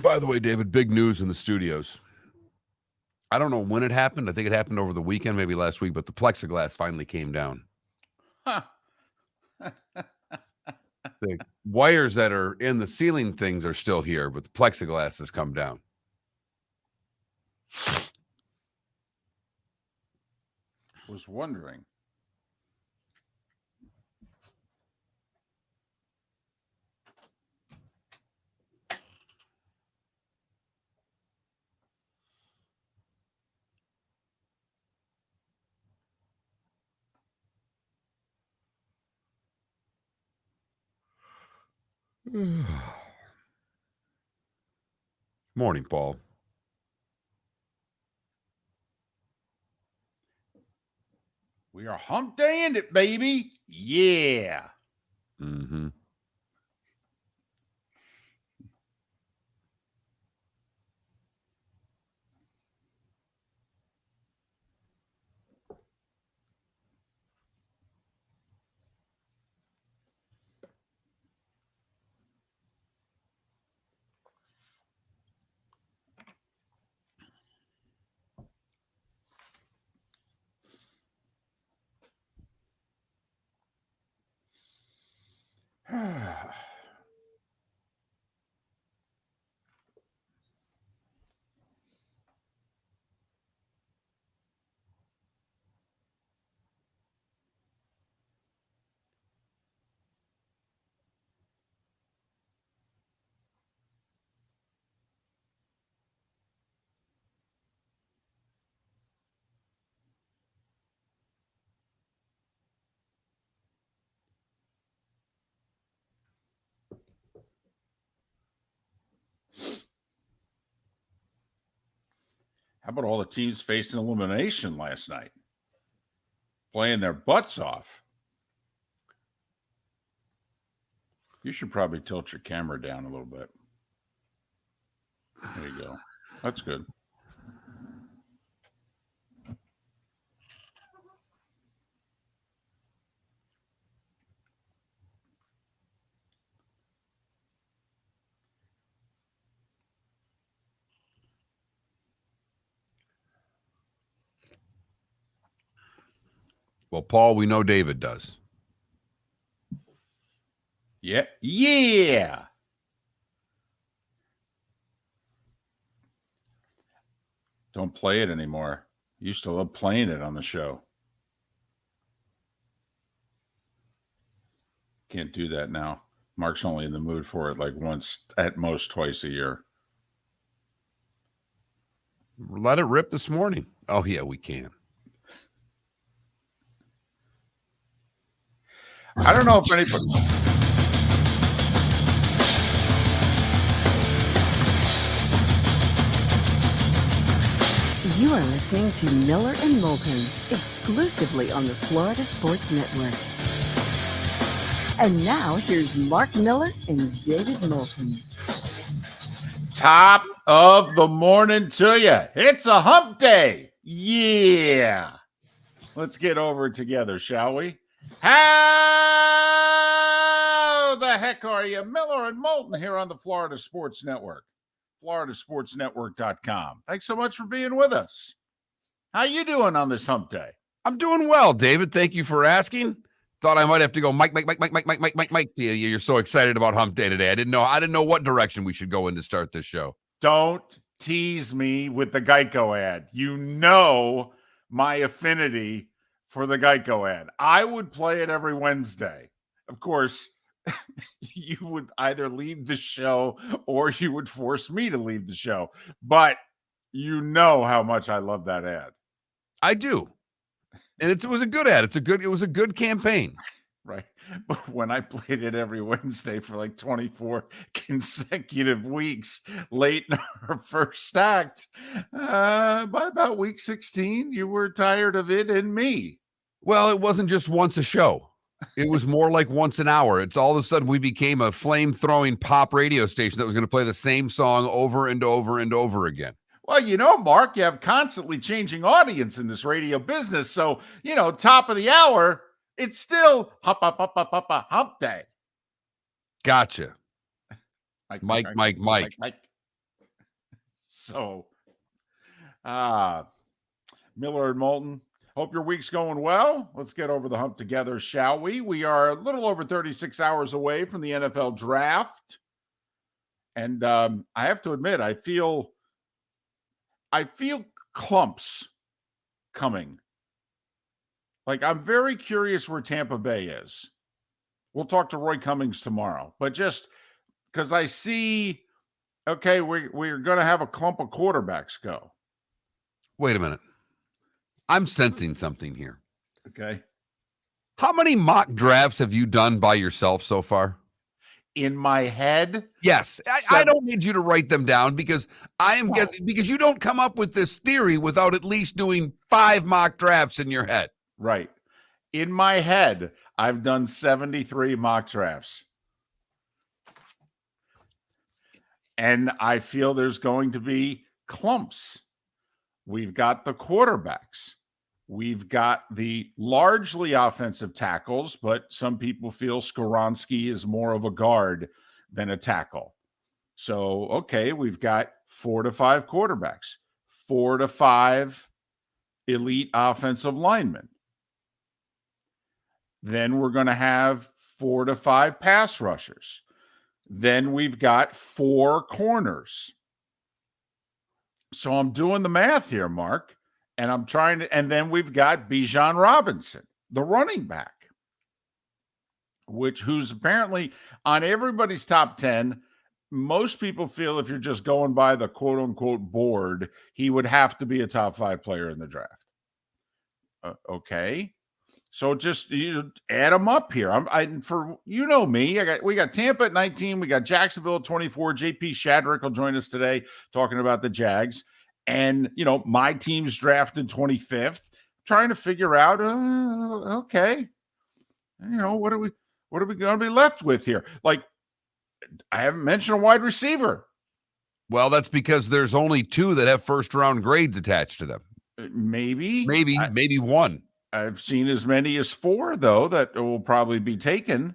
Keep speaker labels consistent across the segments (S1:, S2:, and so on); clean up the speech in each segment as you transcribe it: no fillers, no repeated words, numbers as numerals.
S1: By the way, David, big news in the studios. I don't know when it happened. I think it happened over the weekend, maybe last week, but the plexiglass finally came down.
S2: Huh.
S1: The wires that are in the ceiling things are still here, but the plexiglass has come down.
S2: Was wondering.
S1: Morning, Paul.
S2: We are hump daying it, baby. Yeah.
S1: Mm-hmm.
S2: How about all the teams facing elimination last night? Playing their butts off. You should probably tilt your camera down a little bit. There you go. That's good.
S1: Well, Paul, we know David does.
S2: Yeah. Yeah. Don't play it anymore. Used to love playing it on the show. Can't do that now. Mark's only in the mood for it like once, at most twice a year.
S1: Let it rip this morning. Oh, yeah, we can.
S2: I don't know if anybody...
S3: You are listening to Miller and Moulton, exclusively on the Florida Sports Network. And now, here's Mark Miller and David Moulton.
S2: Top of the morning to you. It's a hump day. Yeah. Let's get over it together, shall we? How the heck are you? Miller and Moulton here on the Florida Sports Network. FloridaSportsNetwork.com. Thanks so much for being with us. How you doing on this hump day?
S1: I'm doing well, David. Thank you for asking. Thought I might have to go Mike to you. You're so excited about hump day today. I didn't know what direction we should go in to start this show.
S2: Don't tease me with the Geico ad. You know my affinity for the Geico ad. I would play it every Wednesday. Of course, you would either leave the show or you would force me to leave the show. But you know how much I love that ad.
S1: I do. And it was a good ad. It was a good campaign.
S2: Right. But when I played it every Wednesday for like 24 consecutive weeks, late in our first act, by about week 16, you were tired of it and me.
S1: Well, it wasn't just once a show. It was more like once an hour. It's all of a sudden we became a flame-throwing pop radio station that was going to play the same song over and over and over again.
S2: Well, you know, Mark, you have constantly changing audience in this radio business. So, you know, top of the hour, it's still hump day.
S1: Gotcha. Mike.
S2: So, Miller and Moulton, hope your week's going well. Let's get over the hump together, shall we? We are a little over 36 hours away from the NFL draft. And I have to admit, I feel clumps coming. Like, I'm very curious where Tampa Bay is. We'll talk to Roy Cummings tomorrow. But just because I see, okay, we're going to have a clump of quarterbacks go.
S1: Wait a minute. I'm sensing something here.
S2: Okay.
S1: How many mock drafts have you done by yourself so far?
S2: In my head?
S1: Yes. I don't need you to write them down because I am guessing, because you don't come up with this theory without at least doing 5 mock drafts in your head.
S2: Right. In my head, I've done 73 mock drafts. And I feel there's going to be clumps. We've got the quarterbacks. We've got the largely offensive tackles, but some people feel Skoronski is more of a guard than a tackle. So, okay, we've got 4 to 5 quarterbacks, 4 to 5 elite offensive linemen. Then we're going to have 4 to 5 pass rushers. Then we've got 4 corners. So I'm doing the math here, Mark, and I'm trying to, and then we've got Bijan Robinson, the running back, who's apparently on everybody's top 10. Most people feel if you're just going by the quote unquote board, he would have to be a top 5 player in the draft. Okay. So just add them up here. We got Tampa at 19. We got Jacksonville at 24. JP Shadrick will join us today talking about the Jags. And, my team's drafted 25th. Trying to figure out, okay, what are we going to be left with here? Like, I haven't mentioned a wide receiver.
S1: Well, that's because there's only 2 that have first round grades attached to them.
S2: Maybe
S1: 1.
S2: I've seen as many as 4, though, that will probably be taken.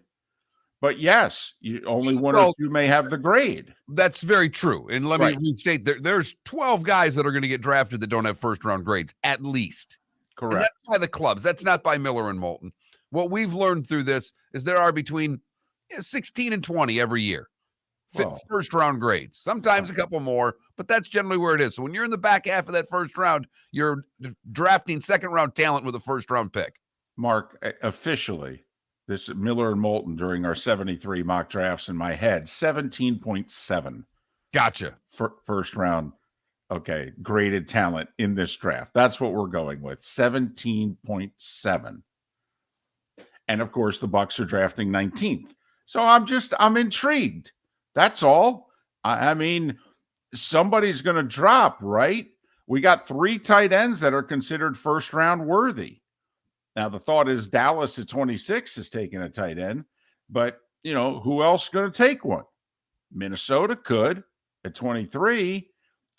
S2: But yes, only 1 or 2 may have the grade.
S1: That's very true. And let me restate, there's 12 guys that are going to get drafted that don't have first-round grades, at least.
S2: Correct.
S1: And that's by the clubs. That's not by Miller and Moulton. What we've learned through this is there are between 16 and 20 every year. First-round grades. Sometimes a couple more, but that's generally where it is. So when you're in the back half of that first round, you're drafting second-round talent with a first-round pick.
S2: Mark, officially, this Miller and Moulton during our 73 mock drafts in my head, 17.7.
S1: Gotcha.
S2: First round, okay, graded talent in this draft. That's what we're going with, 17.7. And, of course, the Bucs are drafting 19th. So I'm intrigued. That's all. I mean, somebody's going to drop, right? We got 3 tight ends that are considered first round worthy. Now, the thought is Dallas at 26 is taking a tight end, but, who else is going to take one? Minnesota could at 23.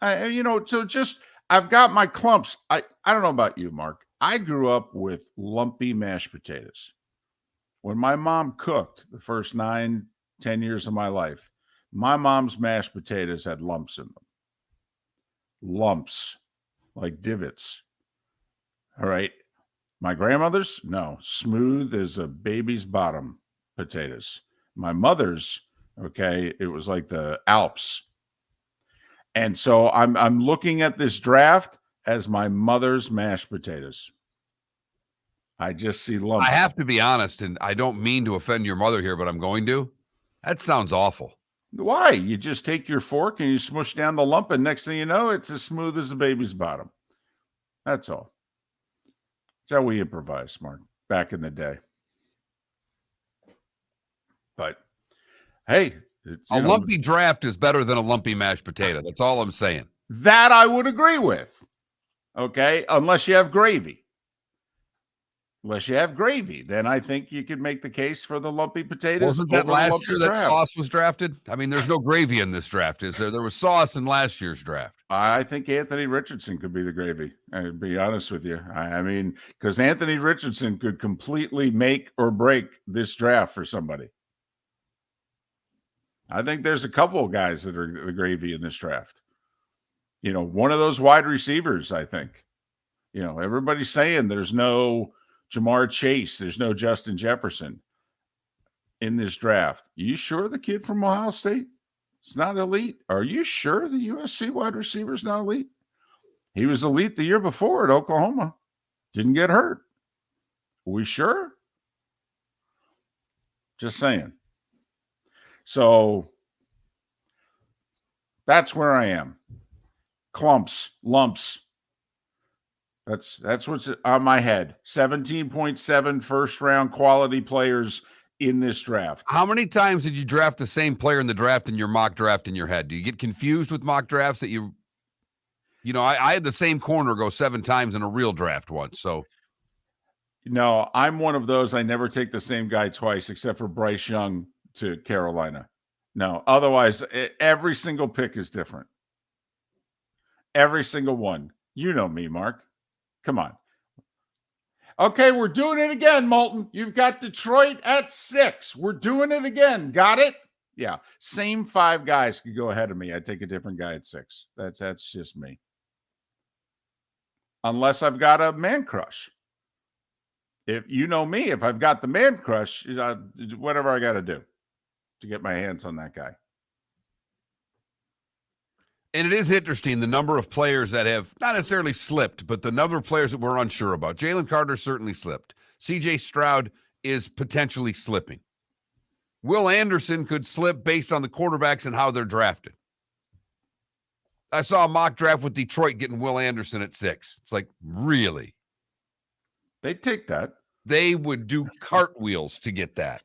S2: So just, I've got my clumps. I don't know about you, Mark. I grew up with lumpy mashed potatoes. When my mom cooked the first 9-10 years of my life, my mom's mashed potatoes had lumps in them. Lumps, like divots. All right. My grandmother's, no, smooth as a baby's bottom potatoes. My mother's, okay, it was like the Alps. And so I'm looking at this draft as my mother's mashed potatoes. I just see lumps.
S1: I have to be honest, and I don't mean to offend your mother here, but I'm going to. That sounds awful.
S2: Why? You just take your fork and you smush down the lump, and next thing you know, it's as smooth as a baby's bottom. That's all. That's how we improvised, Mark, back in the day. But, hey.
S1: A lumpy draft is better than a lumpy mashed potato. That's all I'm saying.
S2: That I would agree with. Okay? Unless you have gravy. Then I think you could make the case for the lumpy potatoes.
S1: Wasn't that last year that Sauce was drafted? I mean, there's no gravy in this draft, is there? There was Sauce in last year's draft.
S2: I think Anthony Richardson could be the gravy. I'll be honest with you. I mean, because Anthony Richardson could completely make or break this draft for somebody. I think there's a couple of guys that are the gravy in this draft. one of those wide receivers, I think. Everybody's saying there's no Jamar Chase, there's no Justin Jefferson in this draft. You sure the kid from Ohio State is not elite? Are you sure the USC wide receiver is not elite? He was elite the year before at Oklahoma. Didn't get hurt. Are we sure? Just saying. So that's where I am. Clumps, lumps. That's what's on my head. 17.7 first-round quality players in this draft.
S1: How many times did you draft the same player in the draft in your mock draft in your head? Do you get confused with mock drafts that I had the same corner go 7 times in a real draft once, so.
S2: No, I'm one of those. I never take the same guy twice, except for Bryce Young to Carolina. No, otherwise, every single pick is different. Every single one. You know me, Mark. Come on. Okay, we're doing it again, Moulton. You've got Detroit at 6. We're doing it again. Got it? Yeah. Same 5 guys could go ahead of me. I'd take a different guy at 6. That's just me. Unless I've got a man crush. If you know me, if I've got the man crush, whatever I got to do to get my hands on that guy.
S1: And it is interesting, the number of players that have not necessarily slipped, but the number of players that we're unsure about. Jalen Carter certainly slipped. C.J. Stroud is potentially slipping. Will Anderson could slip based on the quarterbacks and how they're drafted. I saw a mock draft with Detroit getting Will Anderson at 6. It's like, really?
S2: They'd take that.
S1: They would do cartwheels to get that.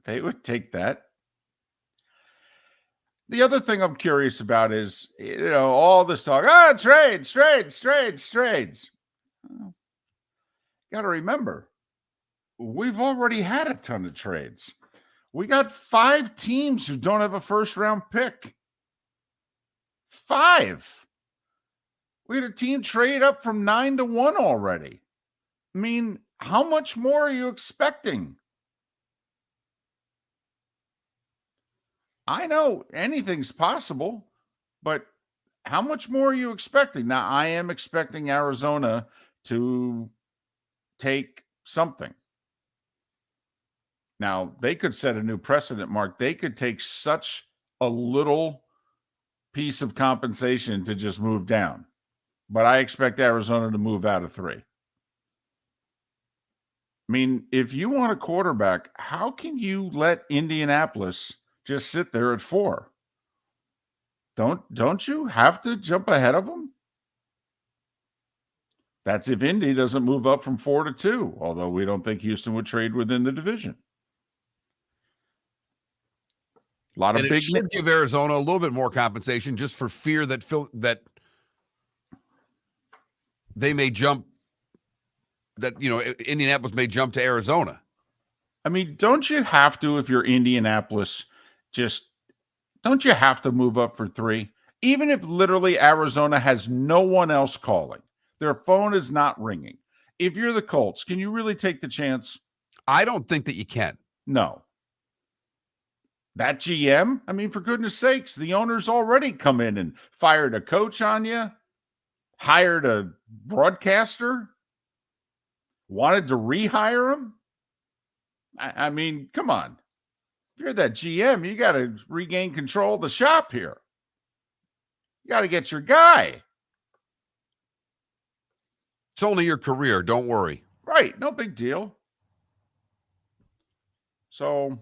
S2: They would take that. The other thing I'm curious about is, all this talk, trades. Well, got to remember, we've already had a ton of trades. We got 5 teams who don't have a first-round pick. 5. We had a team trade up from 9 to 1 already. I mean, how much more are you expecting? I know anything's possible, but how much more are you expecting? Now, I am expecting Arizona to take something. Now, they could set a new precedent, Mark. They could take such a little piece of compensation to just move down. But I expect Arizona to move out of 3. I mean, if you want a quarterback, how can you let Indianapolis just sit there at 4? Don't you have to jump ahead of them? That's if Indy doesn't move up from 4 to 2, although we don't think Houston would trade within the division. A lot of big.
S1: It should give Arizona a little bit more compensation just for fear that they may jump. That Indianapolis may jump to Arizona.
S2: I mean, don't you have to, if you're Indianapolis, don't you have to move up for 3? Even if literally Arizona has no one else calling, their phone is not ringing. If you're the Colts, can you really take the chance?
S1: I don't think that you can.
S2: No. That GM, I mean, for goodness sakes, the owner's already come in and fired a coach on you, hired a broadcaster, wanted to rehire him. I mean, come on. If you're that GM, you got to regain control of the shop here. You got to get your guy.
S1: It's only your career. Don't worry.
S2: Right. No big deal. So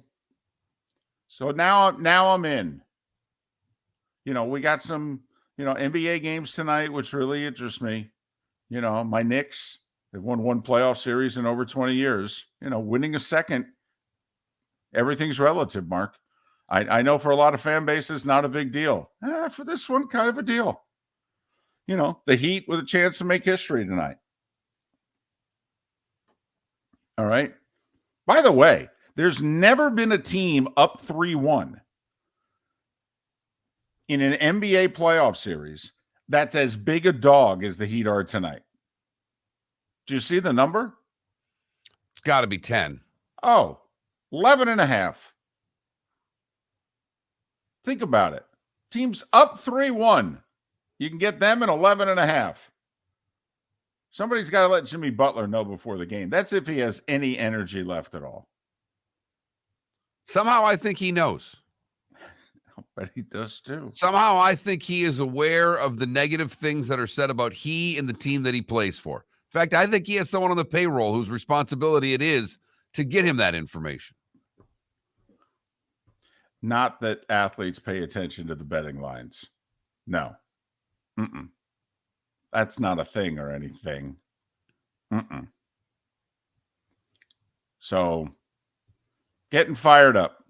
S2: now I'm in. We got some, NBA games tonight, which really interests me. My Knicks, they've won 1 playoff series in over 20 years. Winning a second, everything's relative, Mark. I know for a lot of fan bases, not a big deal. For this one, kind of a deal. The Heat with a chance to make history tonight. All right. By the way, there's never been a team up 3-1 in an NBA playoff series that's as big a dog as the Heat are tonight. Do you see the number?
S1: It's got to be 10.
S2: Oh, 11.5. Think about it. Teams up 3-1. You can get them at 11.5. Somebody's got to let Jimmy Butler know before the game. That's if he has any energy left at all.
S1: Somehow I think he knows.
S2: But he does too.
S1: Somehow I think he is aware of the negative things that are said about he and the team that he plays for. In fact, I think he has someone on the payroll whose responsibility it is to get him that information.
S2: Not that athletes pay attention to the betting lines. No. That's not a thing or anything. So, getting fired up.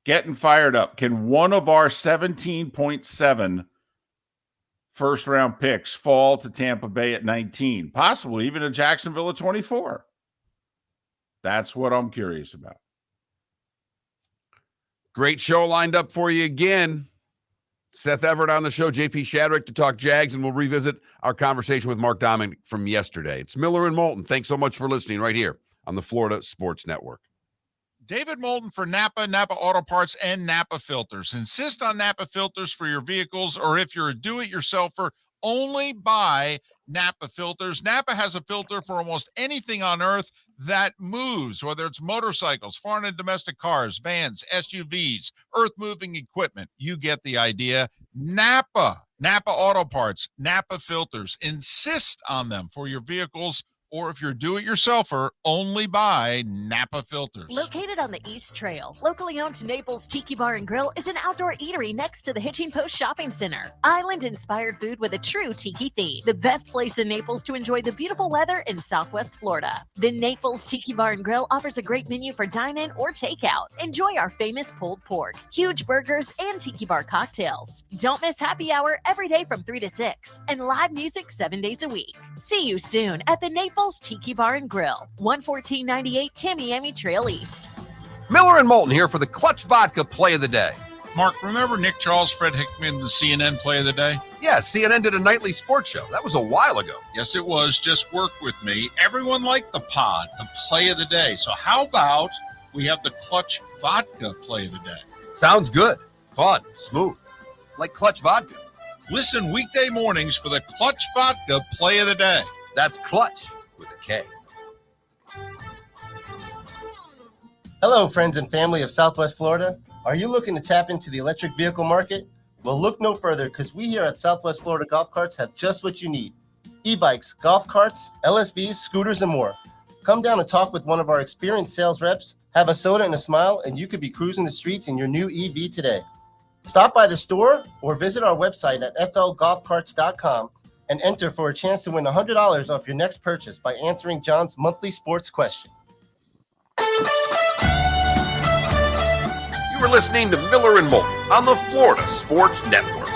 S2: Can one of our 17.7 first-round picks fall to Tampa Bay at 19? Possibly even to Jacksonville at 24. That's what I'm curious about.
S1: Great show lined up for you again. Seth Everett on the show, JP Shadrick to talk Jags, and we'll revisit our conversation with Mark Dominik from yesterday. It's Miller and Moulton. Thanks so much for listening right here on the Florida Sports Network.
S4: David Moulton for Napa, Napa Auto Parts, and Napa Filters. Insist on Napa Filters for your vehicles, or if you're a do-it-yourselfer, only buy Napa Filters. Napa has a filter for almost anything on earth that moves, whether it's motorcycles, foreign and domestic cars, vans, SUVs, earth-moving equipment. You get the idea. Napa Auto Parts, Napa Filters. Insist on them for your vehicles, or if you're do-it-yourselfer, only buy Napa Filters.
S5: Located on the East Trail, locally owned Naples Tiki Bar and Grill is an outdoor eatery next to the Hitching Post Shopping Center. Island-inspired food with a true tiki theme. The best place in Naples to enjoy the beautiful weather in Southwest Florida. The Naples Tiki Bar and Grill offers a great menu for dine-in or takeout. Enjoy our famous pulled pork, huge burgers, and tiki bar cocktails. Don't miss happy hour every day from 3 to 6 and live music 7 days a week. See you soon at the Naples Tiki Bar and Grill, 11498 Tamiami Trail East.
S1: Miller and Moulton here for the Clutch Vodka Play of the Day.
S4: Mark, remember Nick Charles, Fred Hickman, the CNN Play of the Day?
S1: Yeah, CNN did a nightly sports show. That was a while ago.
S4: Yes, it was. Just work with me. Everyone liked the pod, the Play of the Day. So how about we have the Clutch Vodka Play of the Day?
S1: Sounds good. Fun. Smooth. Like Clutch Vodka.
S4: Listen weekday mornings for the Clutch Vodka Play of the Day.
S1: That's Clutch with a K.
S6: Hello, friends and family of Southwest Florida. Are you looking to tap into the electric vehicle market? Well, look no further, because we here at Southwest Florida Golf Carts have just what you need. E-bikes, golf carts, LSVs, scooters, and more. Come down and talk with one of our experienced sales reps, have a soda and a smile, and you could be cruising the streets in your new EV today. Stop by the store or visit our website at flgolfcarts.com and enter for a chance to win $100 off your next purchase by answering John's monthly sports question.
S1: You were listening to Miller and Moulton on the Florida Sports Network.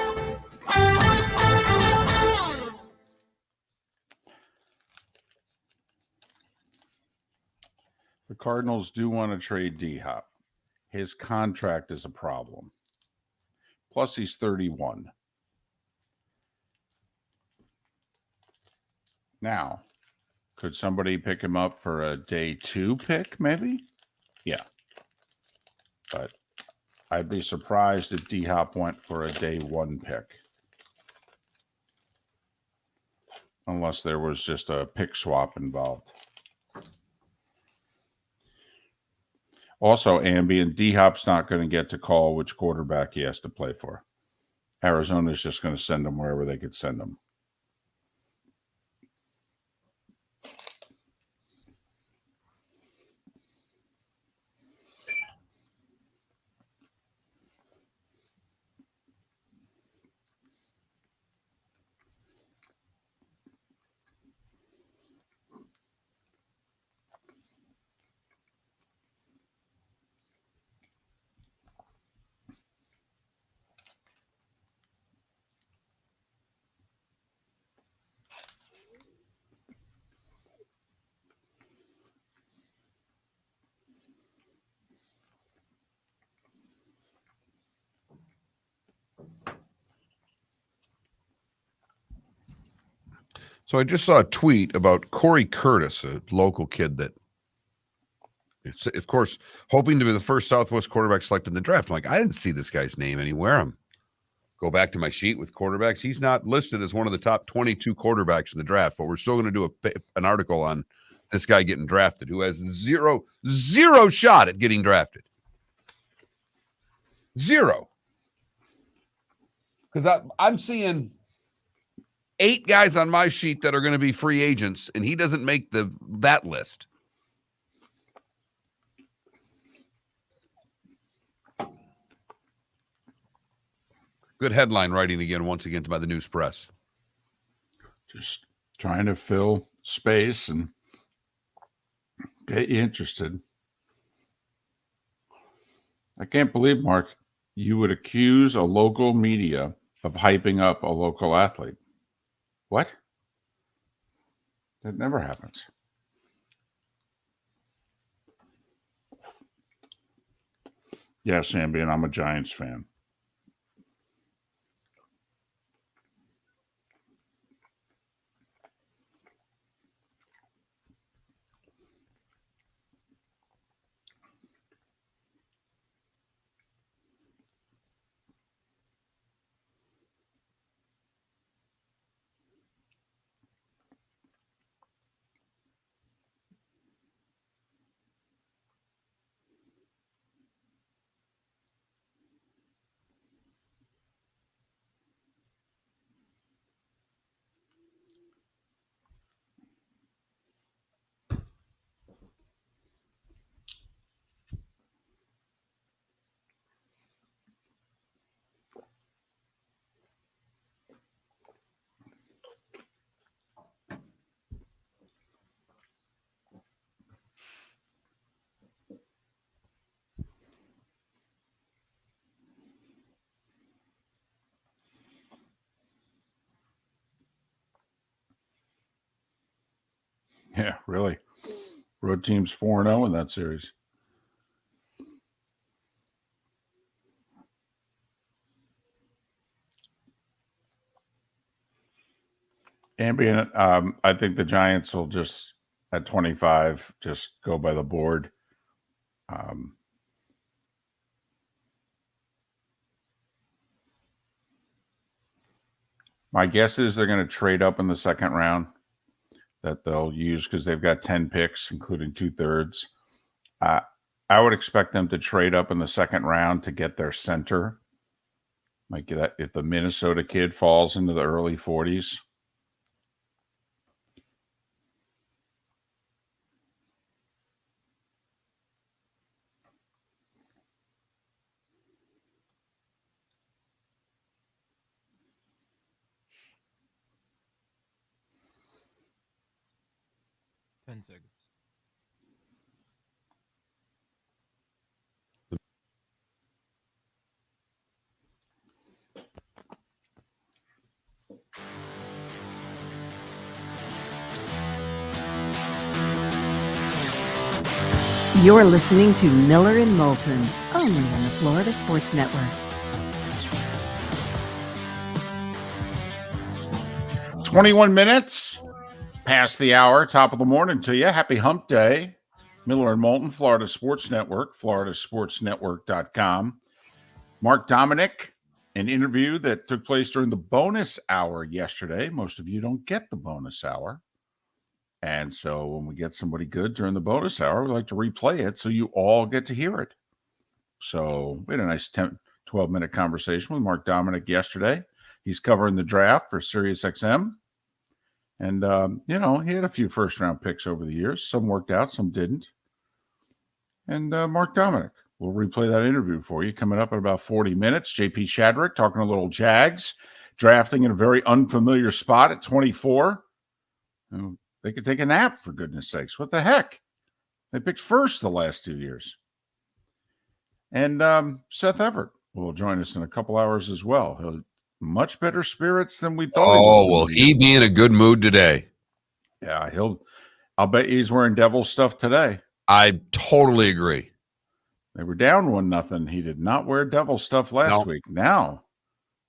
S2: The Cardinals do want to trade D-Hop. His contract is a problem. Plus, he's 31. Now, could somebody pick him up for a day 2 pick, maybe? Yeah. But I'd be surprised if D-Hop went for a day 1 pick. Unless there was just a pick swap involved. Also, Ambien, D-Hop's not going to get to call which quarterback he has to play for. Arizona's just going to send him wherever they could send him.
S1: So I just saw a tweet about Corey Curtis, a local kid that, it's, of course, hoping to be the first Southwest quarterback selected in the draft. I'm like, I didn't see this guy's name anywhere. I'm go back to my sheet with quarterbacks. He's not listed as one of the top 22 quarterbacks in the draft, but we're still going to do an article on this guy getting drafted who has zero shot at getting drafted. Zero. Because I'm seeing 8 guys on my sheet that are going to be free agents, and he doesn't make that list. Good headline writing once again by the news press.
S2: Just trying to fill space and get you interested. I can't believe, Mark, you would accuse a local media of hyping up a local athlete. What? That never happens. Yes, Ambien, I'm a Giants fan. Yeah, really. Road team's 4-0 in that series. Ambient, I think the Giants will just, at 25, just go by the board. My guess is they're going to trade up in the second round that they'll use because they've got 10 picks, including 2/3. I would expect them to trade up in the second round to get their center. Like that, if the Minnesota kid falls into the early 40s.
S7: Seconds.
S3: You're listening to Miller and Moulton, only on the Florida Sports Network.
S2: 21 minutes past the hour, top of the morning to you. Happy hump day. Miller and Moulton, Florida Sports Network, floridasportsnetwork.com. Mark Dominik, an interview that took place during the bonus hour yesterday. Most of you don't get the bonus hour. And so when we get somebody good during the bonus hour, we like to replay it so you all get to hear it. So we had a nice 12-minute conversation with Mark Dominik yesterday. He's covering the draft for SiriusXM. And, he had a few first-round picks over the years. Some worked out, some didn't. And Mark Dominik, we'll replay that interview for you coming up in about 40 minutes. JP Shadrick talking a little Jags, drafting in a very unfamiliar spot at 24. They could take a nap, for goodness sakes. What the heck? They picked first the last 2 years. And Seth Everett will join us in a couple hours as well. He'll much better spirits than we thought.
S1: Oh, will he be in a good mood today?
S2: Yeah, I'll bet he's wearing Devil stuff today.
S1: I totally agree.
S2: They were down 1-0. He did not wear Devil stuff last week. Now,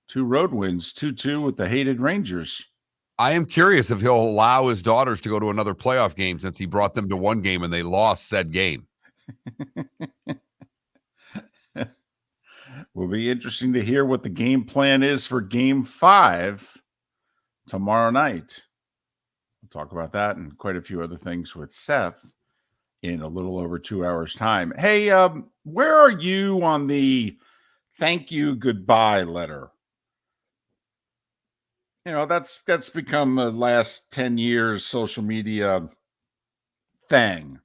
S2: 2 road wins, 2-2 with the hated Rangers.
S1: I am curious if he'll allow his daughters to go to another playoff game since he brought them to one game and they lost said game.
S2: will be interesting to hear what the game plan is for Game 5 tomorrow night. We'll talk about that and quite a few other things with Seth in a little over 2 hours' time. Hey, where are you on the thank you goodbye letter? You know, that's become the last 10 years social media thing.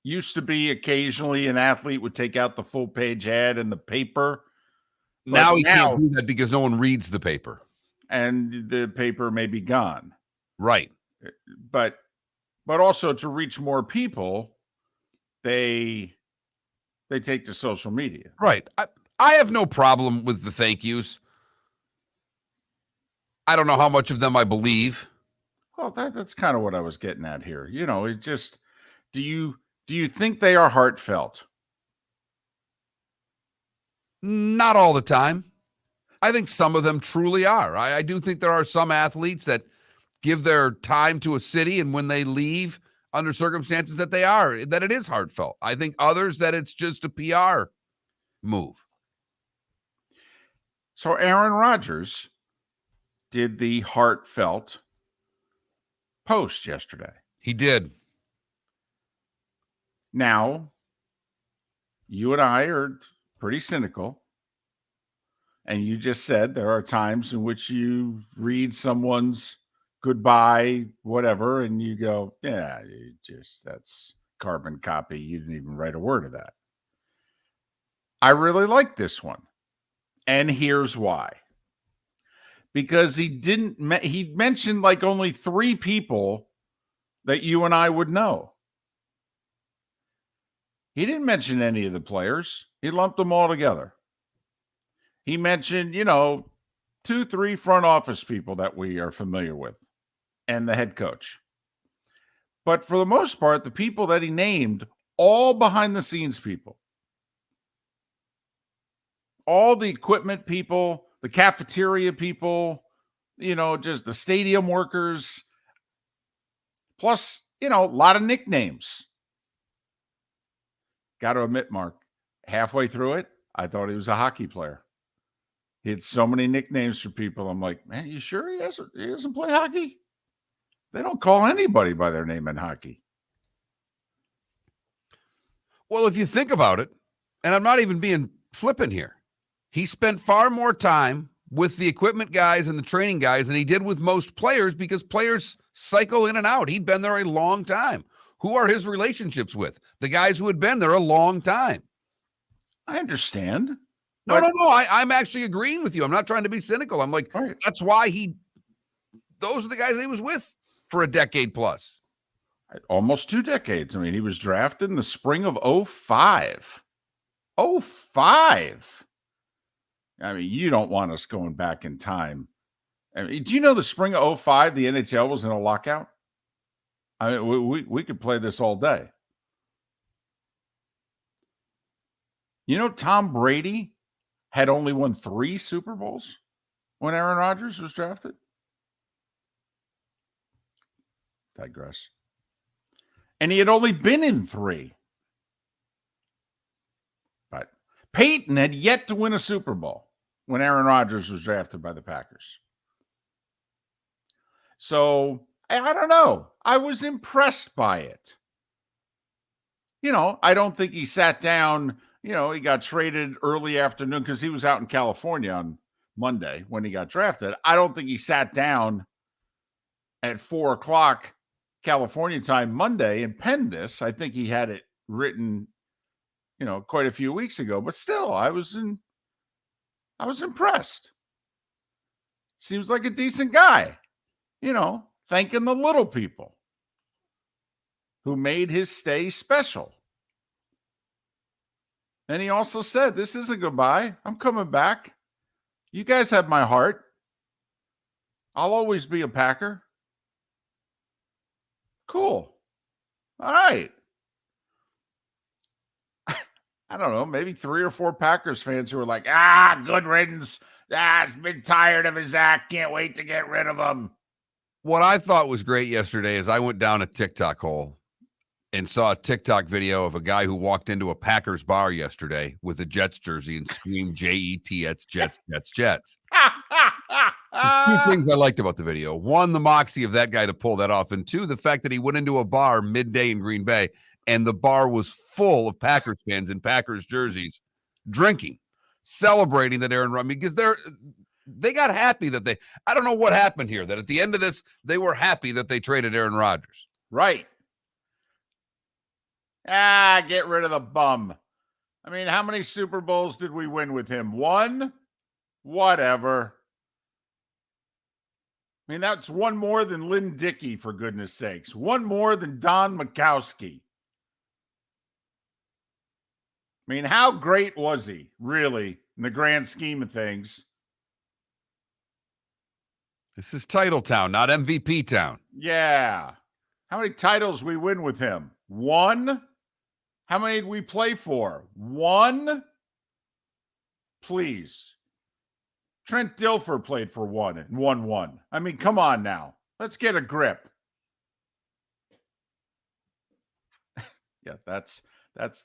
S2: Used to be occasionally an athlete would take out the full page ad in the paper.
S1: Now he can't do that because no one reads the paper.
S2: And the paper may be gone.
S1: Right.
S2: But also to reach more people, they take to social media.
S1: Right. I have no problem with the thank yous. I don't know how much of them I believe.
S2: Well, that's kind of what I was getting at here. You know, it just, do you think they are heartfelt?
S1: Not all the time. I think some of them truly are. I do think there are some athletes that give their time to a city, and when they leave under circumstances that it is heartfelt. I think others that it's just a PR move.
S2: So Aaron Rodgers did the heartfelt post yesterday.
S1: He did.
S2: Now, you and I are pretty cynical. And you just said there are times in which you read someone's goodbye, whatever, and you go, yeah, that's carbon copy. You didn't even write a word of that. I really like this one. And here's why. Because he mentioned like only 3 people that you and I would know. He didn't mention any of the players. He lumped them all together. He mentioned, 2, 3 front office people that we are familiar with and the head coach. But for the most part, the people that he named, all behind the scenes people. All the equipment people, the cafeteria people, just the stadium workers. Plus, a lot of nicknames. Got to admit, Mark, halfway through it, I thought he was a hockey player. He had so many nicknames for people. I'm like, man, you sure he doesn't play hockey? They don't call anybody by their name in hockey.
S1: Well, if you think about it, and I'm not even being flippant here, he spent far more time with the equipment guys and the training guys than he did with most players because players cycle in and out. He'd been there a long time. Who are his relationships with? The guys who had been there a long time.
S2: I understand.
S1: No. I'm actually agreeing with you. I'm not trying to be cynical. I'm like,
S2: right.
S1: That's why those are the guys he was with for a decade plus.
S2: Almost 2 decades. I mean, he was drafted in the spring of 2005. 2005. I mean, you don't want us going back in time. I mean, do you know the spring of 2005, the NHL was in a lockout? I mean, we could play this all day. Tom Brady had only won 3 Super Bowls when Aaron Rodgers was drafted. Digress. And he had only been in 3. But Peyton had yet to win a Super Bowl when Aaron Rodgers was drafted by the Packers. So, I don't know. I was impressed by it. I don't think he sat down. He got traded early afternoon because he was out in California on Monday when he got drafted. I don't think he sat down at 4:00 California time Monday and penned this. I think he had it written, quite a few weeks ago. But still, I was impressed. Seems like a decent guy. Thanking the little people who made his stay special. And he also said, this isn't goodbye. I'm coming back. You guys have my heart. I'll always be a Packer. Cool. All right. I don't know, maybe 3 or 4 Packers fans who are like, good riddance. It's been tired of his act. Can't wait to get rid of him.
S1: What I thought was great yesterday is I went down a TikTok hole and saw a TikTok video of a guy who walked into a Packers bar yesterday with a Jets jersey and screamed Jets, Jets, Jets, Jets. There's two things I liked about the video. One, the moxie of that guy to pull that off. And two, the fact that he went into a bar midday in Green Bay and the bar was full of Packers fans in Packers jerseys drinking, celebrating that Aaron Rodgers, because they got happy that I don't know what happened here, that at the end of this, they were happy that they traded Aaron Rodgers.
S2: Right. Get rid of the bum. I mean, how many Super Bowls did we win with him? One? Whatever. I mean, that's one more than Lynn Dickey, for goodness sakes. One more than Don Majkowski. I mean, how great was he, really, in the grand scheme of things?
S1: This is title town, not MVP town.
S2: Yeah. How many titles we win with him? One? How many did we play for? One? Please. Trent Dilfer played for one and won one. I mean, come on now. Let's get a grip. Yeah, that's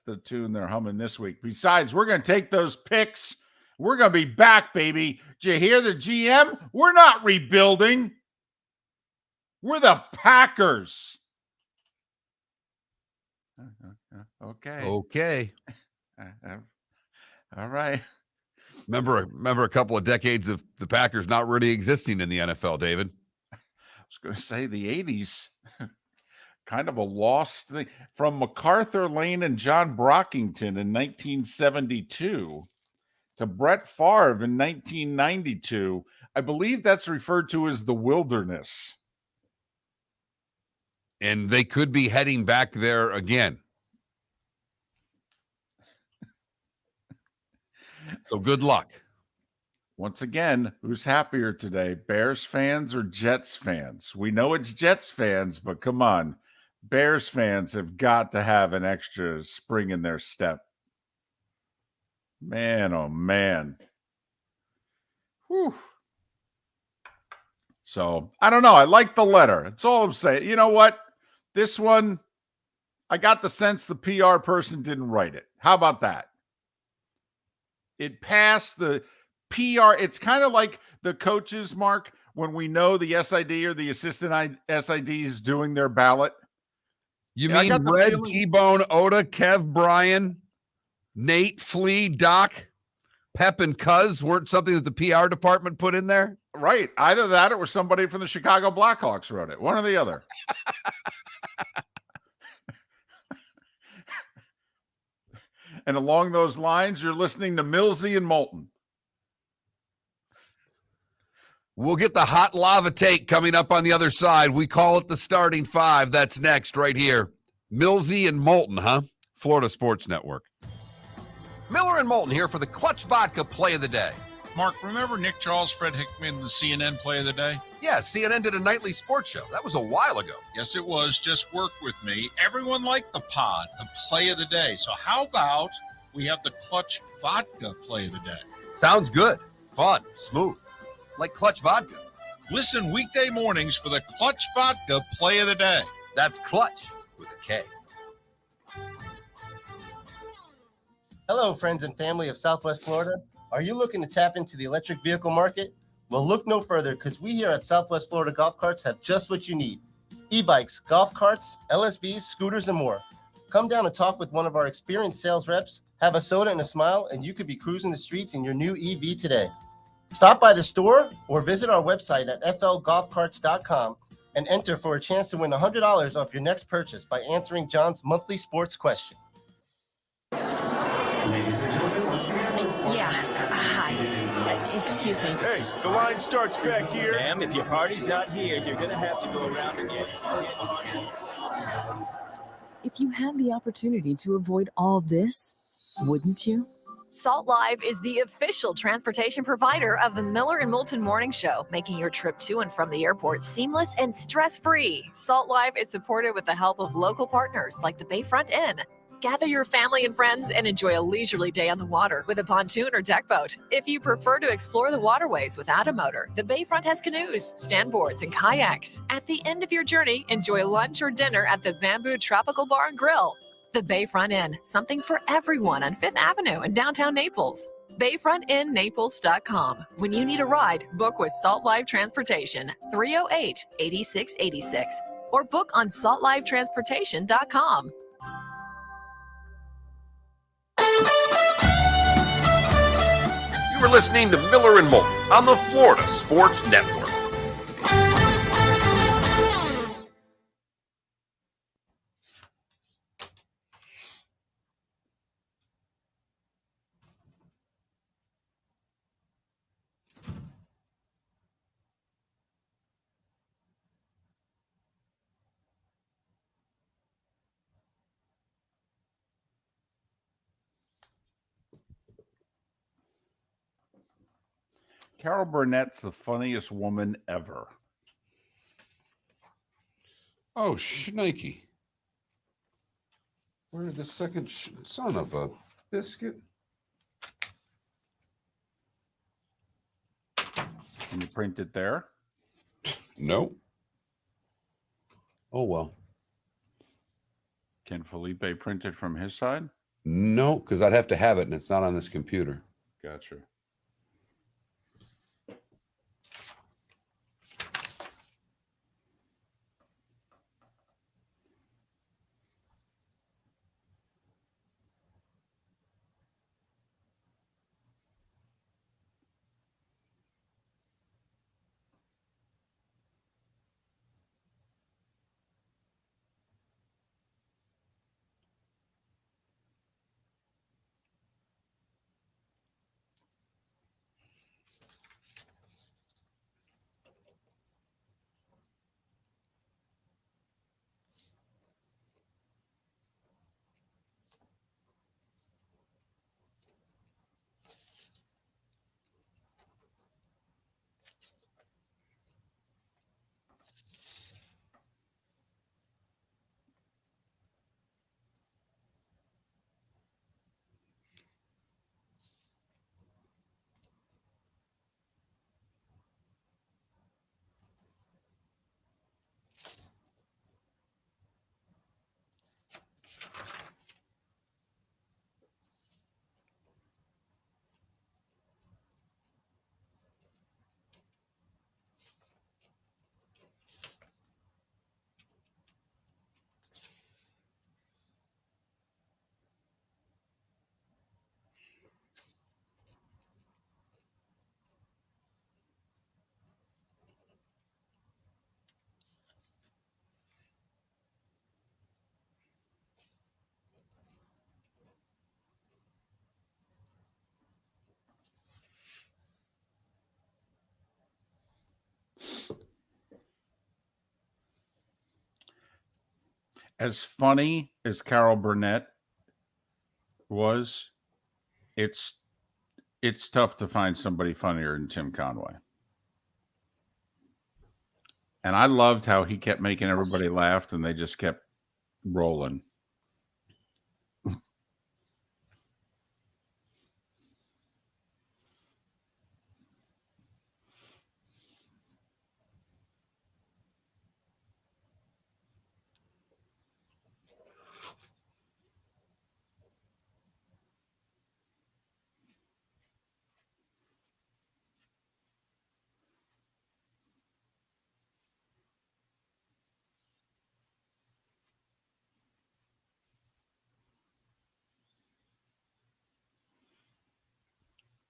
S2: the tune they're humming this week. Besides, we're going to take those picks. We're going to be back, baby. Did you hear the GM? We're not rebuilding. We're the Packers.
S1: Okay.
S2: All right.
S1: Remember a couple of decades of the Packers not really existing in the NFL, David?
S2: I was going to say the 80s. Kind of a lost thing. From MacArthur Lane and John Brockington in 1972 to Brett Favre in 1992. I believe that's referred to as the wilderness.
S1: And they could be heading back there again. So good luck.
S2: Once again, who's happier today, Bears fans or Jets fans? We know it's Jets fans, but come on. Bears fans have got to have an extra spring in their step. Man, oh man. Whew. So, I don't know. I like the letter. That's all I'm saying. You know what? This one, I got the sense the PR person didn't write it. How about that? It passed the PR. It's kind of like the coaches, Mark, when we know the SID or the assistant SID is doing their ballot.
S1: You mean Red, T-Bone, Oda, Kev, Brian, Nate, Flea, Doc, Pep, and Cuz weren't something that the PR department put in there?
S2: Right. Either that or somebody from the Chicago Blackhawks wrote it. One or the other. And along those lines, you're listening to Millsy and Moulton.
S1: We'll get the hot lava take coming up on the other side. We call it the starting five. That's next right here. Millsy and Moulton, huh? Florida Sports Network. Miller and Moulton here for the Clutch Vodka Play of the Day.
S4: Mark, remember Nick Charles, Fred Hickman, the CNN Play of the Day?
S1: Yeah, CNN did a nightly sports show. That was a while ago.
S4: Yes, it was. Just work with me. Everyone liked the pod, the Play of the Day. So how about we have the Clutch Vodka Play of the Day?
S1: Sounds good. Fun. Smooth. Like Clutch Vodka.
S4: Listen weekday mornings for the Clutch Vodka Play of the Day.
S1: That's Clutch with a K.
S6: Hello, friends and family of Southwest Florida. Are you looking to tap into the electric vehicle market? Well, look no further, because we here at Southwest Florida Golf Carts have just what you need. E-bikes, golf carts, LSVs, scooters, and more. Come down and talk with one of our experienced sales reps, have a soda and a smile, and you could be cruising the streets in your new EV today. Stop by the store or visit our website at flgolfcarts.com and enter for a chance to win $100 off your next purchase by answering John's monthly sports question.
S7: Ladies and gentlemen, once again.
S3: Hi. Excuse me.
S8: Hey, the line starts back here.
S7: Ma'am, if your party's not here, you're going to have to go around again.
S3: If you had the opportunity to avoid all this, wouldn't you?
S5: Salt Live is the official transportation provider of the Miller and Moulton Morning Show, making your trip to and from the airport seamless and stress-free. Salt Live is supported with the help of local partners like the Bayfront Inn. Gather your family and friends and enjoy a leisurely day on the water with a pontoon or deck boat. If you prefer to explore the waterways without a motor, the Bayfront has canoes, standboards, and kayaks. At the end of your journey, enjoy lunch or dinner at the Bamboo Tropical Bar and Grill. The Bayfront Inn, something for everyone on 5th Avenue in downtown Naples. BayfrontInNaples.com. When you need a ride, book with Salt Life Transportation, 308-8686, or book on saltlifetransportation.com.
S9: You were listening to Miller and Moulton on the Florida Sports Network.
S2: Carol Burnett's the funniest woman ever.
S1: Oh, shnikey. Where did the second son of a biscuit?
S2: Can you print it there?
S1: No. Oh, well.
S2: Can Felipe print it from his side?
S1: No, because I'd have to have it, and it's not on this computer.
S2: Gotcha. As funny as Carol Burnett was, it's tough to find somebody funnier than Tim Conway. And I loved how he kept making everybody laugh and they just kept rolling.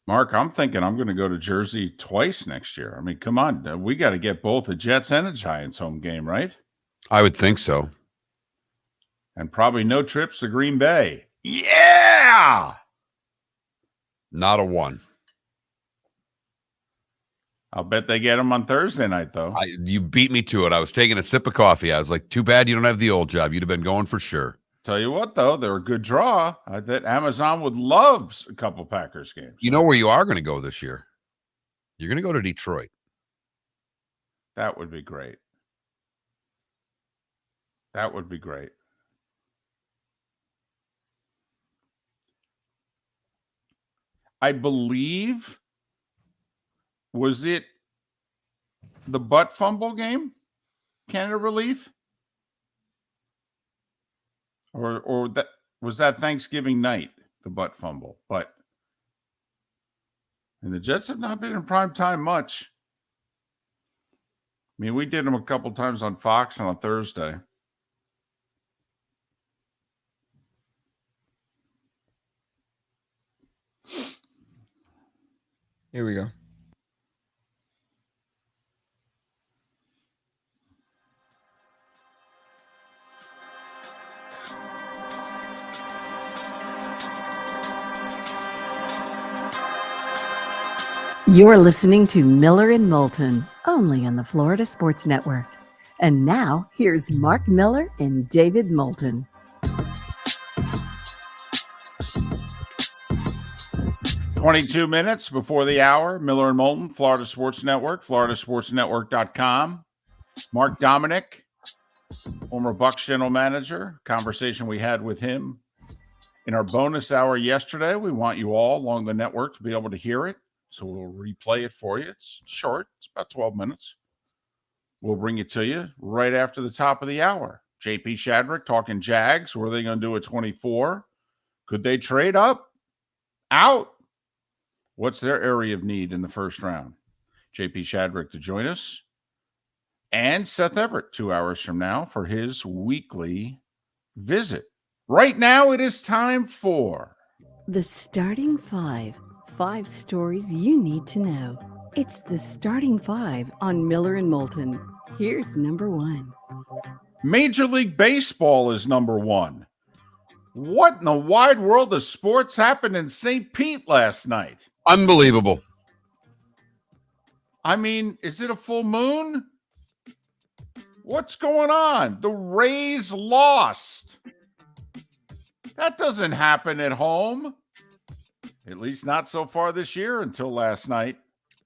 S2: Mark, I'm thinking I'm going to go to Jersey twice next year. I mean, come on. We got to get both a Jets and a Giants home game, right?
S1: I would think so.
S2: And probably no trips to Green Bay. Yeah!
S1: Not a one.
S2: I'll bet they get them on Thursday night, though.
S1: You beat me to it. I was taking a sip of coffee. I was like, too bad you don't have the old job. You'd have been going for sure.
S2: Tell you what, though, they're a good draw. That Amazon would love a couple Packers games.
S1: You know where you are going to go this year? You're going to go to Detroit.
S2: That would be great. That would be great. I believe, was it the butt fumble game? Canada relief? Or that was that Thanksgiving night, the butt fumble. And the Jets have not been in prime time much. I mean, we did them a couple times on Fox on a Thursday.
S10: Here we go.
S3: You're listening to Miller and Moulton, only on the Florida Sports Network. And now, here's Mark Miller and David Moulton.
S2: "22 minutes before the hour. Miller and Moulton, Florida Sports Network, floridasportsnetwork.com. Mark Dominik, former Bucs general manager. Conversation we had with him in our bonus hour yesterday. We want you all along the network to be able to hear it. So we'll replay it for you. It's short. It's about 12 minutes. We'll bring it to you right after the top of the hour. JP Shadrick talking Jags. What are they going to do at 24? Could they trade up? Out? What's their area of need in the first round? JP Shadrick to join us. And Seth Everett 2 hours from now for his weekly visit. Right now, it is time for
S3: The Starting Five. 5 stories you need to know. It's the Starting Five on Miller and Moulton. Here's number 1.
S2: Major League Baseball is number 1. What in the wide world of sports happened in St. Pete last night?
S1: Unbelievable.
S2: I mean, is it a full moon? What's going on? The Rays lost. That doesn't happen at home. At least not so far this year until last night.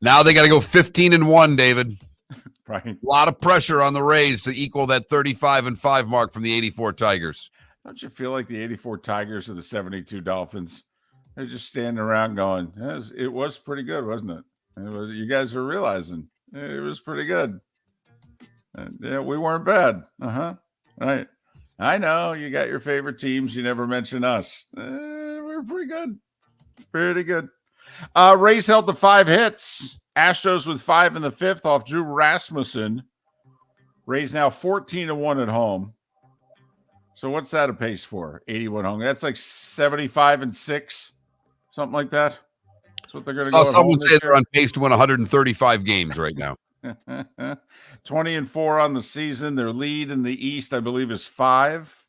S1: Now they got to go 15-1, David.
S2: Right.
S1: A lot of pressure on the Rays to equal that 35-5 mark from the 84 Tigers.
S2: Don't you feel like the 84 Tigers or the 72 Dolphins? They're just standing around going, it was pretty good, wasn't it? You guys are realizing it was pretty good. And, yeah, we weren't bad. Right. I know you got your favorite teams. You never mention us. We were pretty good. Pretty good. Rays held to 5 hits. Astros with 5 in the 5th off Drew Rasmussen. Rays now 14-1 at home. So what's that a pace for? 81 home. That's like 75-6, something like that. That's what they're going to go.
S1: Someone say they're on pace to win 135 games right now.
S2: 20-4 on the season. Their lead in the East, I believe, is 5.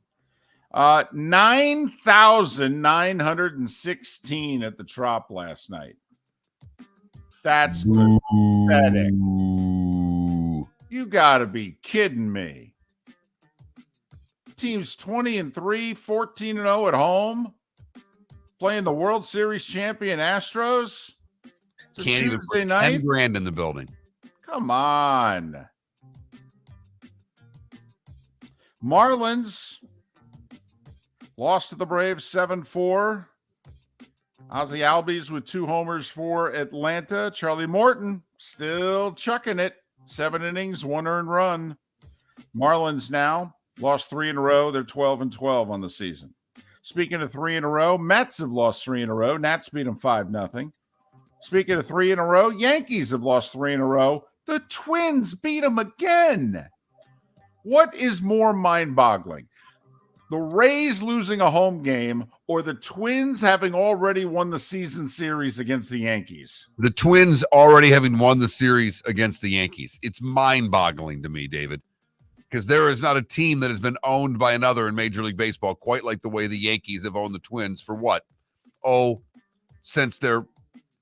S2: 9,916 at the Trop last night. That's pathetic. You got to be kidding me. Team's 20-3, 14-0 at home, playing the World Series champion Astros. It's
S1: Can't even put 10 grand in the building.
S2: Come on. Marlins lost to the Braves 7-4. Ozzie Albies with 2 homers for Atlanta. Charlie Morton still chucking it. 7 innings, 1 earned run. Marlins now lost 3 in a row. They're 12-12 on the season. Speaking of 3 in a row, Mets have lost 3 in a row. Nats beat them 5-0. Speaking of 3 in a row, Yankees have lost 3 in a row. The Twins beat them again. What is more mind-boggling? The Rays losing a home game or the Twins having already won the season series against the Yankees?
S1: The Twins already having won the series against the Yankees. It's mind-boggling to me, David, because there is not a team that has been owned by another in Major League Baseball quite like the way the Yankees have owned the Twins for what? Since their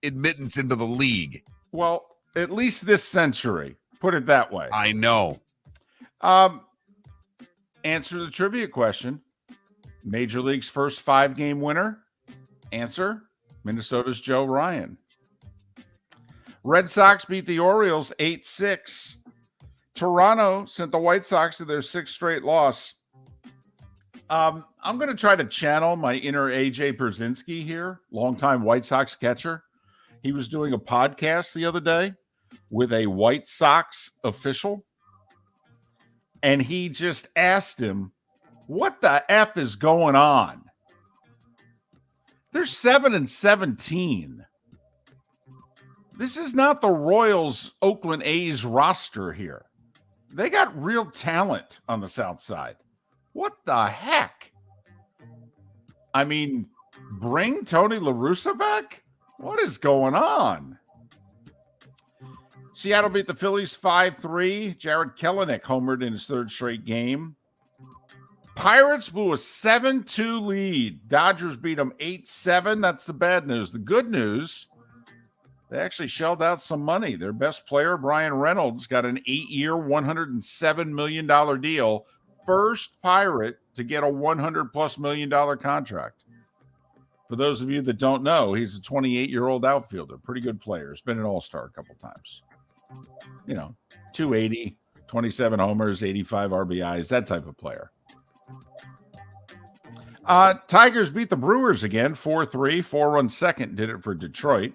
S1: admittance into the league.
S2: Well, at least this century. Put it that way.
S1: I know.
S2: Answer the trivia question. Major League's first 5-game winner? Answer, Minnesota's Joe Ryan. Red Sox beat the Orioles 8-6. Toronto sent the White Sox to their 6th straight loss. I'm going to try to channel my inner AJ Pierzynski here, longtime White Sox catcher. He was doing a podcast the other day with a White Sox official, and he just asked him, what the F is going on? They're 7-17. This is not the Royals Oakland A's roster here. They got real talent on the South Side. What the heck? I mean, bring Tony La Russa back? What is going on? Seattle beat the Phillies 5-3. Jared Kelenic homered in his third straight game. Pirates blew a 7-2 lead. Dodgers beat them 8-7. That's the bad news. The good news, they actually shelled out some money. Their best player, Brian Reynolds, got an 8-year, $107 million deal. First Pirate to get a $100+ million contract. For those of you that don't know, he's a 28-year-old outfielder. Pretty good player. He's been an all-star a couple times. 280, 27 homers, 85 RBIs, that type of player. Tigers beat the Brewers again, 4-3. 4-run second did it for Detroit.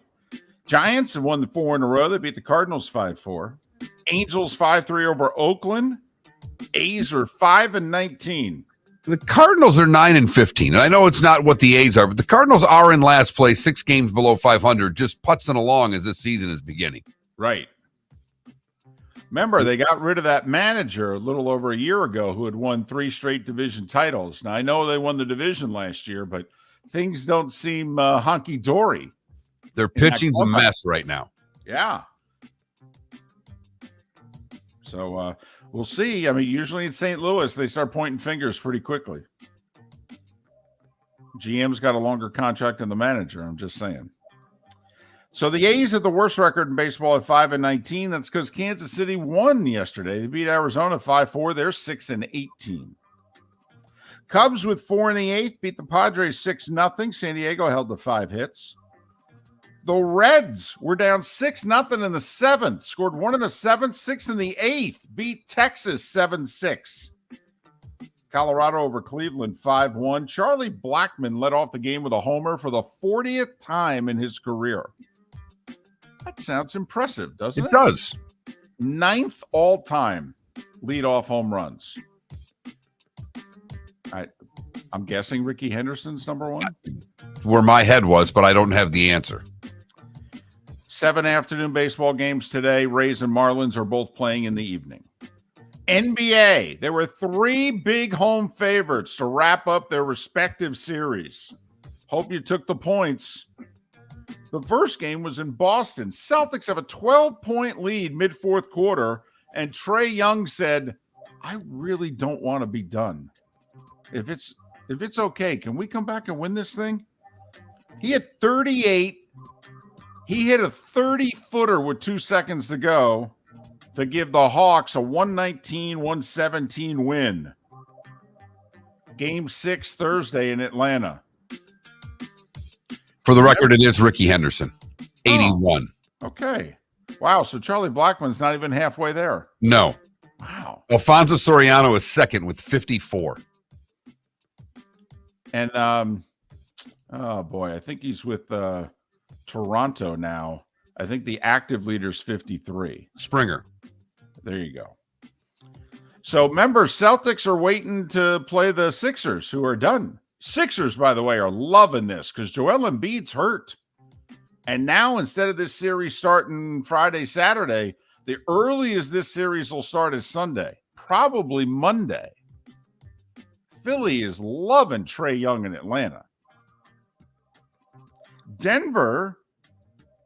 S2: Giants have won the 4 in a row. They beat the Cardinals 5-4. Angels 5-3 over Oakland. A's are 5-19.
S1: The Cardinals are 9-15, and I know it's not what the A's are, but the Cardinals are in last place, 6 games below 500, just putzing along as this season is beginning.
S2: Right. Remember, they got rid of that manager a little over a year ago who had won 3 straight division titles. Now, I know they won the division last year, but things don't seem honky-dory.
S1: Their pitching's a mess right now.
S2: Yeah. So we'll see. I mean, usually in St. Louis, they start pointing fingers pretty quickly. GM's got a longer contract than the manager. I'm just saying. So the A's have the worst record in baseball at 5-19. That's because Kansas City won yesterday. They beat Arizona 5-4. They're 6-18. Cubs with 4 in the 8th beat the Padres 6-0. San Diego held to 5 hits. The Reds were down 6-0 in the 7th. Scored 1 in the 7th, 6 in the 8th. Beat Texas 7-6. Colorado over Cleveland 5-1. Charlie Blackmon led off the game with a homer for the 40th time in his career. That sounds impressive, doesn't it?
S1: It does.
S2: 9th all-time leadoff home runs. I'm guessing Ricky Henderson's number 1.
S1: Where my head was, but I don't have the answer.
S2: 7 afternoon baseball games today. Rays and Marlins are both playing in the evening. NBA, there were 3 big home favorites to wrap up their respective series. Hope you took the points. The first game was in Boston. Celtics have a 12-point lead mid-4th quarter, and Trae Young said, I really don't want to be done. If it's okay, can we come back and win this thing? He had 38. He hit a 30-footer with 2 seconds to go to give the Hawks a 119-117 win. Game 6 Thursday in Atlanta.
S1: For the record, it is Ricky Henderson, 81.
S2: Oh, okay. Wow, so Charlie Blackmon's not even halfway there.
S1: No.
S2: Wow.
S1: Alfonso Soriano is second with 54.
S2: And, oh, boy, I think he's with Toronto now. I think the active leader's 53.
S1: Springer.
S2: There you go. So remember, Celtics are waiting to play the Sixers, who are done. Sixers, by the way, are loving this because Joel Embiid's hurt. And now, instead of this series starting Friday, Saturday, the earliest this series will start is Sunday, probably Monday. Philly is loving Trae Young in Atlanta. Denver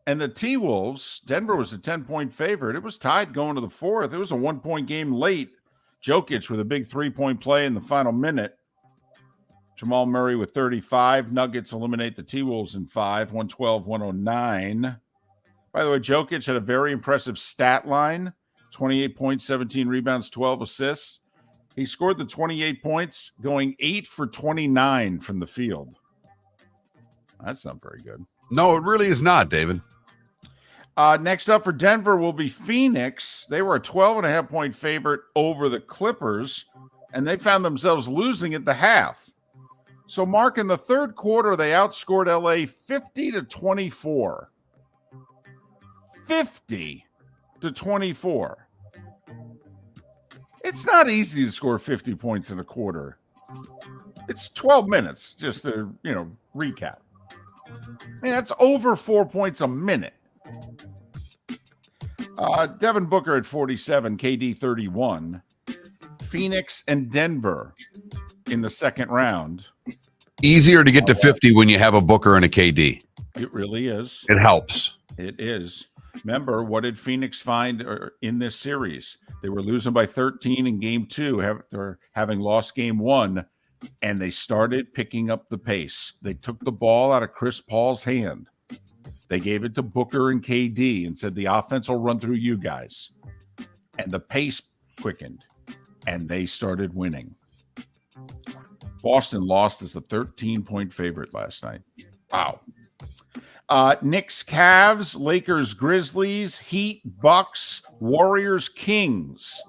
S2: and the T-Wolves, Denver was a 10-point favorite. It was tied going to the 4th. It was a 1-point game late. Jokic with a big 3-point play in the final minute. Jamal Murray with 35. Nuggets eliminate the T-Wolves in 5, 112-109. By the way, Jokic had a very impressive stat line, 28 points, 17 rebounds, 12 assists. He scored the 28 points, going 8 for 29 from the field. That's not very good.
S1: No, it really is not, David.
S2: Next up for Denver will be Phoenix. They were a 12.5-point favorite over the Clippers. and they found themselves losing at the half. So, Mark, in the third quarter, they outscored LA 50-24. 50-24. It's not easy to score 50 points in a quarter. It's 12 minutes, just to, recap. I mean, that's over 4 points a minute. Devin Booker at 47, KD 31. Phoenix and Denver in the second round.
S1: Easier to get to 50 when you have a Booker and a KD.
S2: It really is.
S1: It helps.
S2: It is. Remember, what did Phoenix find in this series? They were losing by 13 in game 2, having lost game 1, and they started picking up the pace. They took the ball out of Chris Paul's hand. They gave it to Booker and KD and said, the offense will run through you guys. And the pace quickened, and they started winning. Boston lost as a 13-point favorite last night. Wow. Knicks, Cavs, Lakers, Grizzlies, Heat, Bucks, Warriors, Kings,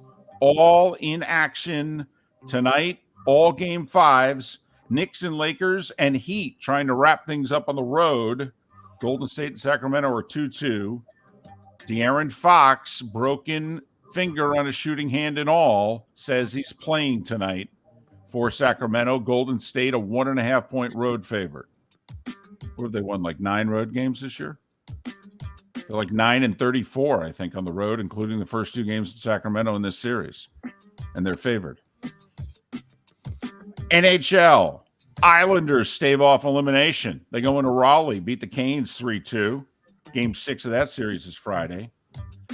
S2: all in action tonight. All game 5s. Knicks and Lakers and Heat trying to wrap things up on the road. Golden State and Sacramento are 2-2. De'Aaron Fox, broken finger on a shooting hand and all, says he's playing tonight for Sacramento. Golden State, a 1.5-point road favorite. What have they won, like 9 road games this year? They're like 9-34, I think, on the road, including the first 2 games in Sacramento in this series. And they're favored. NHL. Islanders stave off elimination. They go into Raleigh, beat the Canes 3-2. Game 6 of that series is Friday.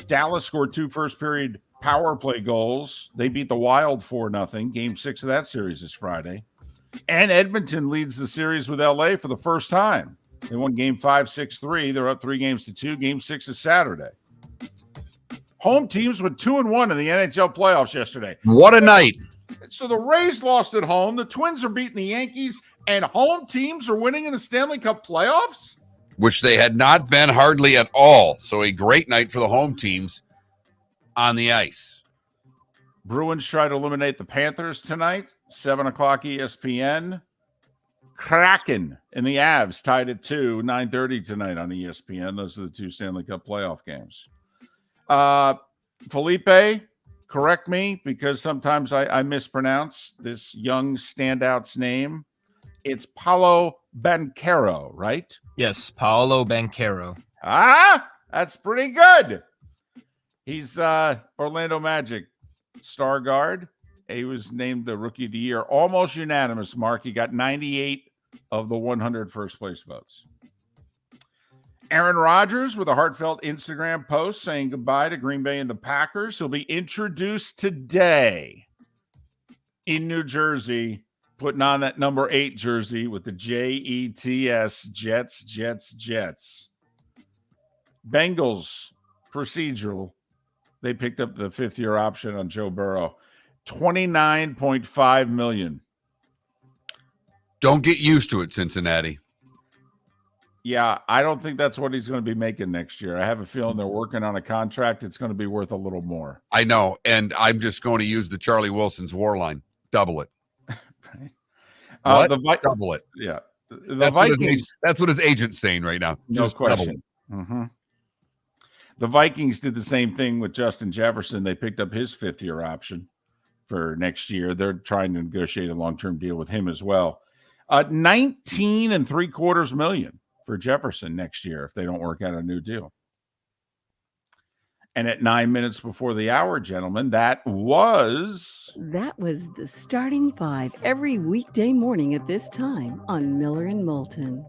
S2: Dallas scored 2 first-period power play goals. They beat the Wild 4-0. Game 6 of that series is Friday. And Edmonton leads the series with LA for the first time. They won Game 5, 6-3. They're up 3-2. Game 6 is Saturday. Home teams went 2-1 in the NHL playoffs yesterday.
S1: What a night.
S2: So the Rays lost at home. The Twins are beating the Yankees. And home teams are winning in the Stanley Cup playoffs?
S1: Which they had not been hardly at all. So a great night for the home teams on the ice.
S2: Bruins try to eliminate the Panthers tonight, 7 o'clock ESPN. Kraken and the Avs tied at 2, 9:30 tonight on ESPN. Those are the 2 Stanley Cup playoff games. Felipe, correct me, because sometimes I mispronounce this young standout's name. It's Paolo Banchero, right?
S10: Yes, Paolo Banchero.
S2: That's pretty good. He's Orlando Magic star guard. He was named the Rookie of the Year. Almost unanimous, Mark. He got 98 of the 100 first place votes. Aaron Rodgers with a heartfelt Instagram post saying goodbye to Green Bay and the Packers. He'll be introduced today in New Jersey, putting on that number 8 jersey with the Jets, Jets. Bengals procedural. They picked up the 5th-year option on Joe Burrow. $29.5 million.
S1: Don't get used to it, Cincinnati.
S2: Yeah, I don't think that's what he's going to be making next year. I have a feeling they're working on a contract. It's going to be worth a little more.
S1: I know, and I'm just going to use the Charlie Wilson's war line. Double it. Double it.
S2: Yeah.
S1: The Vikings. That's what his agent's saying right now.
S2: No
S1: Just
S2: question. Mm-hmm. The Vikings did the same thing with Justin Jefferson. They picked up his 5th-year option for next year. They're trying to negotiate a long-term deal with him as well. $19.75 million for Jefferson next year if they don't work out a new deal. And at 9 minutes before the hour, gentlemen, that was
S3: the Starting 5 every weekday morning at this time on Miller and Moulton.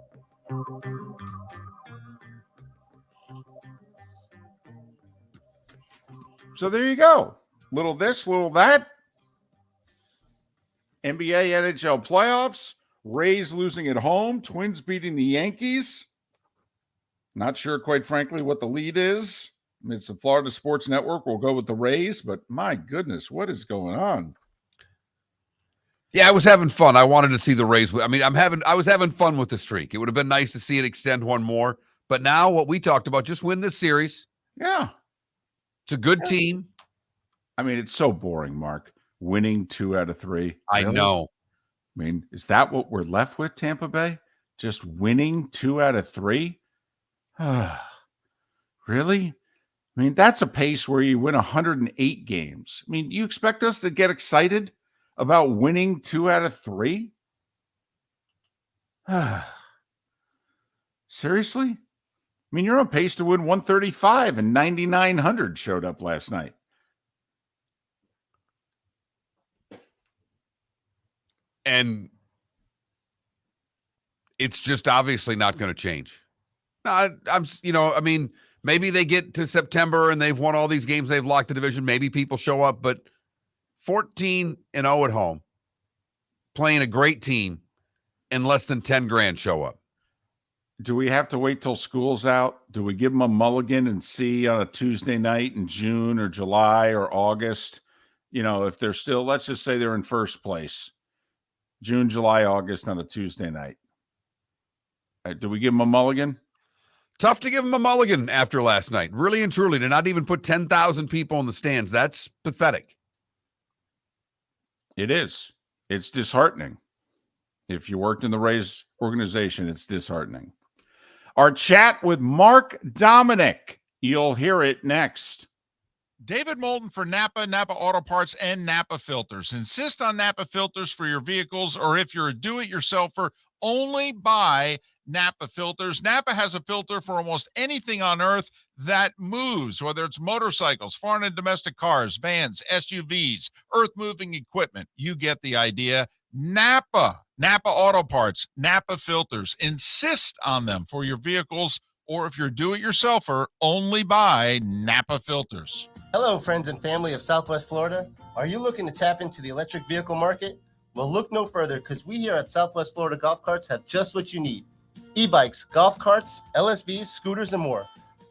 S2: So there you go. Little this, little that. NBA, NHL playoffs. Rays losing at home. Twins beating the Yankees. Not sure, quite frankly, what the lead is. It's the Florida Sports Network. We'll go with the Rays, but my goodness, what is going on?
S1: Yeah, I was having fun. I wanted to see the Rays. I mean, I was having fun with the streak. It would have been nice to see it extend one more. But now what we talked about, just win this series.
S2: Yeah.
S1: It's a good team.
S2: I mean, it's so boring, Mark. winning 2 out of 3.
S1: I
S2: Really?
S1: know.
S2: I mean, is that what we're left with, Tampa Bay? Just winning 2 out of 3? Really? I mean, that's a pace where you win 108 games. I mean, you expect us to get excited about winning 2 out of 3? Seriously? I mean, you're on pace to win 135 and 9,900 showed up last night.
S1: And it's just obviously not going to change. I mean, maybe they get to September and they've won all these games. They've locked the division. Maybe people show up, but 14-0 at home, playing a great team, and less than 10 grand show up.
S2: Do we have to wait till school's out? Do we give them a mulligan and see on a Tuesday night in June or July or August? You know, if they're still, let's just say they're in first place, June, July, August on a Tuesday night. Do we give them a mulligan?
S1: Tough to give them a mulligan after last night. Really and truly, to not even put 10,000 people in the stands. That's pathetic.
S2: It is. It's disheartening. If you worked in the Rays organization, it's disheartening. Our chat with Mark Dominik. You'll hear it next.
S4: David Moulton for Napa Auto Parts, and Napa Filters. Insist on Napa filters for your vehicles, or if you're a do-it-yourselfer, only buy Napa filters. Napa has a filter for almost anything on earth that moves, whether it's motorcycles, foreign and domestic cars, vans, SUVs, earth-moving equipment. You get the idea. Napa Auto Parts, Napa filters. Insist on them for your vehicles, or if you're a do-it-yourselfer, only buy Napa filters.
S6: Hello, friends and family of Southwest Florida. Are you looking to tap into the electric vehicle market? Well, look no further, because we here at Southwest Florida Golf Carts have just what you need. E-bikes, golf carts, LSVs, scooters, and more.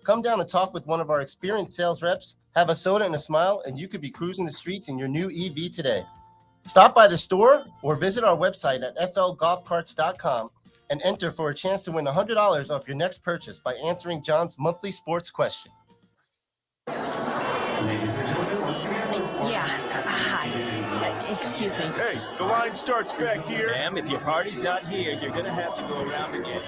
S6: Come down and talk with one of our experienced sales reps, have a soda and a smile, and you could be cruising the streets in your new EV today. Stop by the store or visit our website at flgolfcarts.com and enter for a chance to win $100 off your next purchase by answering John's monthly sports question.
S5: Hi. Excuse me.
S8: Hey, the line starts back here.
S7: Ma'am, if your party's not here, you're gonna have to go around again.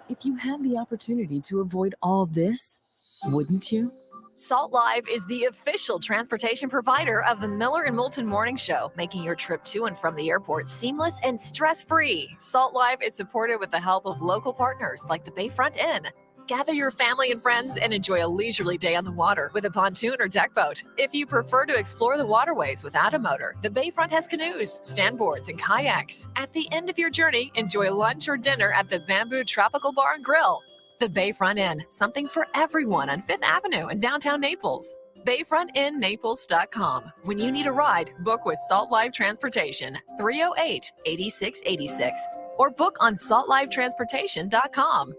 S11: If you had the opportunity to avoid all this, wouldn't you?
S5: Salt Live is the official transportation provider of the Miller and Moulton Morning Show, making your trip to and from the airport seamless and stress-free. Salt Live is supported with the help of local partners like the Bayfront Inn. Gather your family and friends and enjoy a leisurely day on the water with a pontoon or deck boat. If you prefer to explore the waterways without a motor, the Bayfront has canoes, standboards, and kayaks. At the end of your journey, enjoy lunch or dinner at the Bamboo Tropical Bar and Grill. The Bayfront Inn, something for everyone on 5th Avenue in downtown Naples. BayfrontInNaples.com. When you need a ride, book with Salt Live Transportation, 308-8686, or book on saltlivetransportation.com.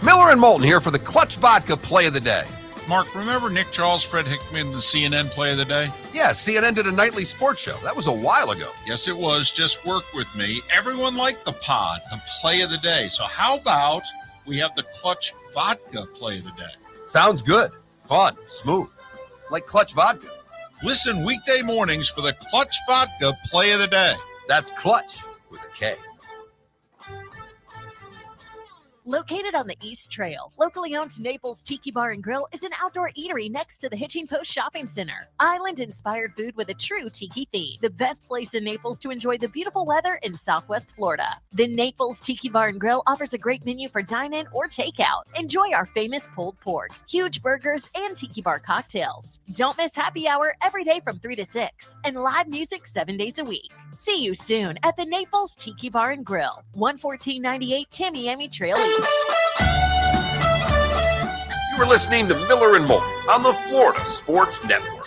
S9: Miller and Moulton here for the Clutch Vodka Play of the Day.
S4: Mark, remember Nick Charles, Fred Hickman, the CNN Play of the Day?
S9: Yeah, CNN did a nightly sports show. That was a while ago.
S4: Yes, it was. Just work with me. Everyone liked the pod, the Play of the Day. So how about we have the Clutch Vodka Play of the Day?
S9: Sounds good. Fun. Smooth. Like Clutch Vodka.
S4: Listen weekday mornings for the Clutch Vodka Play of the Day.
S9: That's Clutch with a K.
S5: Located on the East Trail, locally owned Naples Tiki Bar and Grill is an outdoor eatery next to the Hitching Post Shopping Center. Island-inspired food with a true tiki theme. The best place in Naples to enjoy the beautiful weather in Southwest Florida. The Naples Tiki Bar and Grill offers a great menu for dine-in or takeout. Enjoy our famous pulled pork, huge burgers, and tiki bar cocktails. Don't miss happy hour every day from 3 to 6, and live music 7 days a week. See you soon at the Naples Tiki Bar and Grill, 11498 Tamiami Trail East.
S9: You were listening to Miller and Moulton on the Florida Sports Network.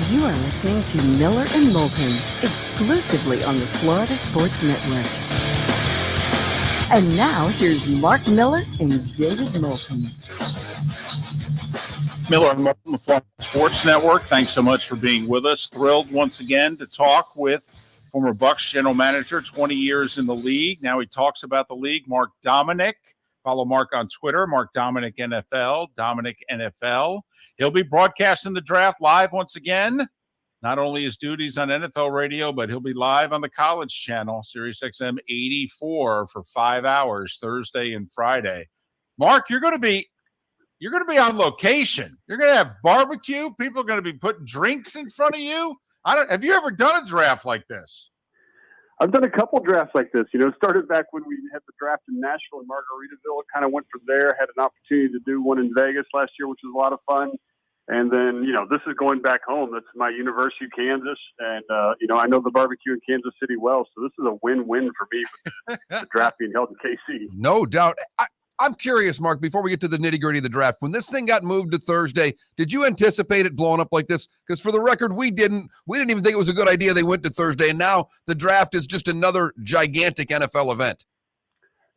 S3: You are listening to Miller and Moulton, exclusively on the Florida Sports Network. And now, here's Mark Miller and David Moulton.
S2: Miller and Moulton, the Florida Sports Network. Thanks so much for being with us. Thrilled once again to talk with former Bucs general manager, 20 years in the league. Now he talks about the league, Mark Dominik. Follow Mark on Twitter, Mark Dominik NFL, Dominik NFL. He'll be broadcasting the draft live once again. Not only his duties on NFL radio, but he'll be live on the college channel, Sirius XM 84 for 5 hours, Thursday and Friday. Mark, you're going to be on location. You're going to have barbecue. People are going to be putting drinks in front of you. Have you ever done a draft like this?
S12: I've done a couple drafts like this. It started back when we had the draft in Nashville and Margaritaville. It kind of went from there. Had an opportunity to do one in Vegas last year, which was a lot of fun. And then, this is going back home. That's my University of Kansas. And, I know the barbecue in Kansas City well. So this is a win-win for me with the draft being held in KC.
S1: No doubt. I'm curious, Mark, before we get to the nitty-gritty of the draft, when this thing got moved to Thursday, did you anticipate it blowing up like this? Because for the record, we didn't even think it was a good idea they went to Thursday, and now the draft is just another gigantic NFL event.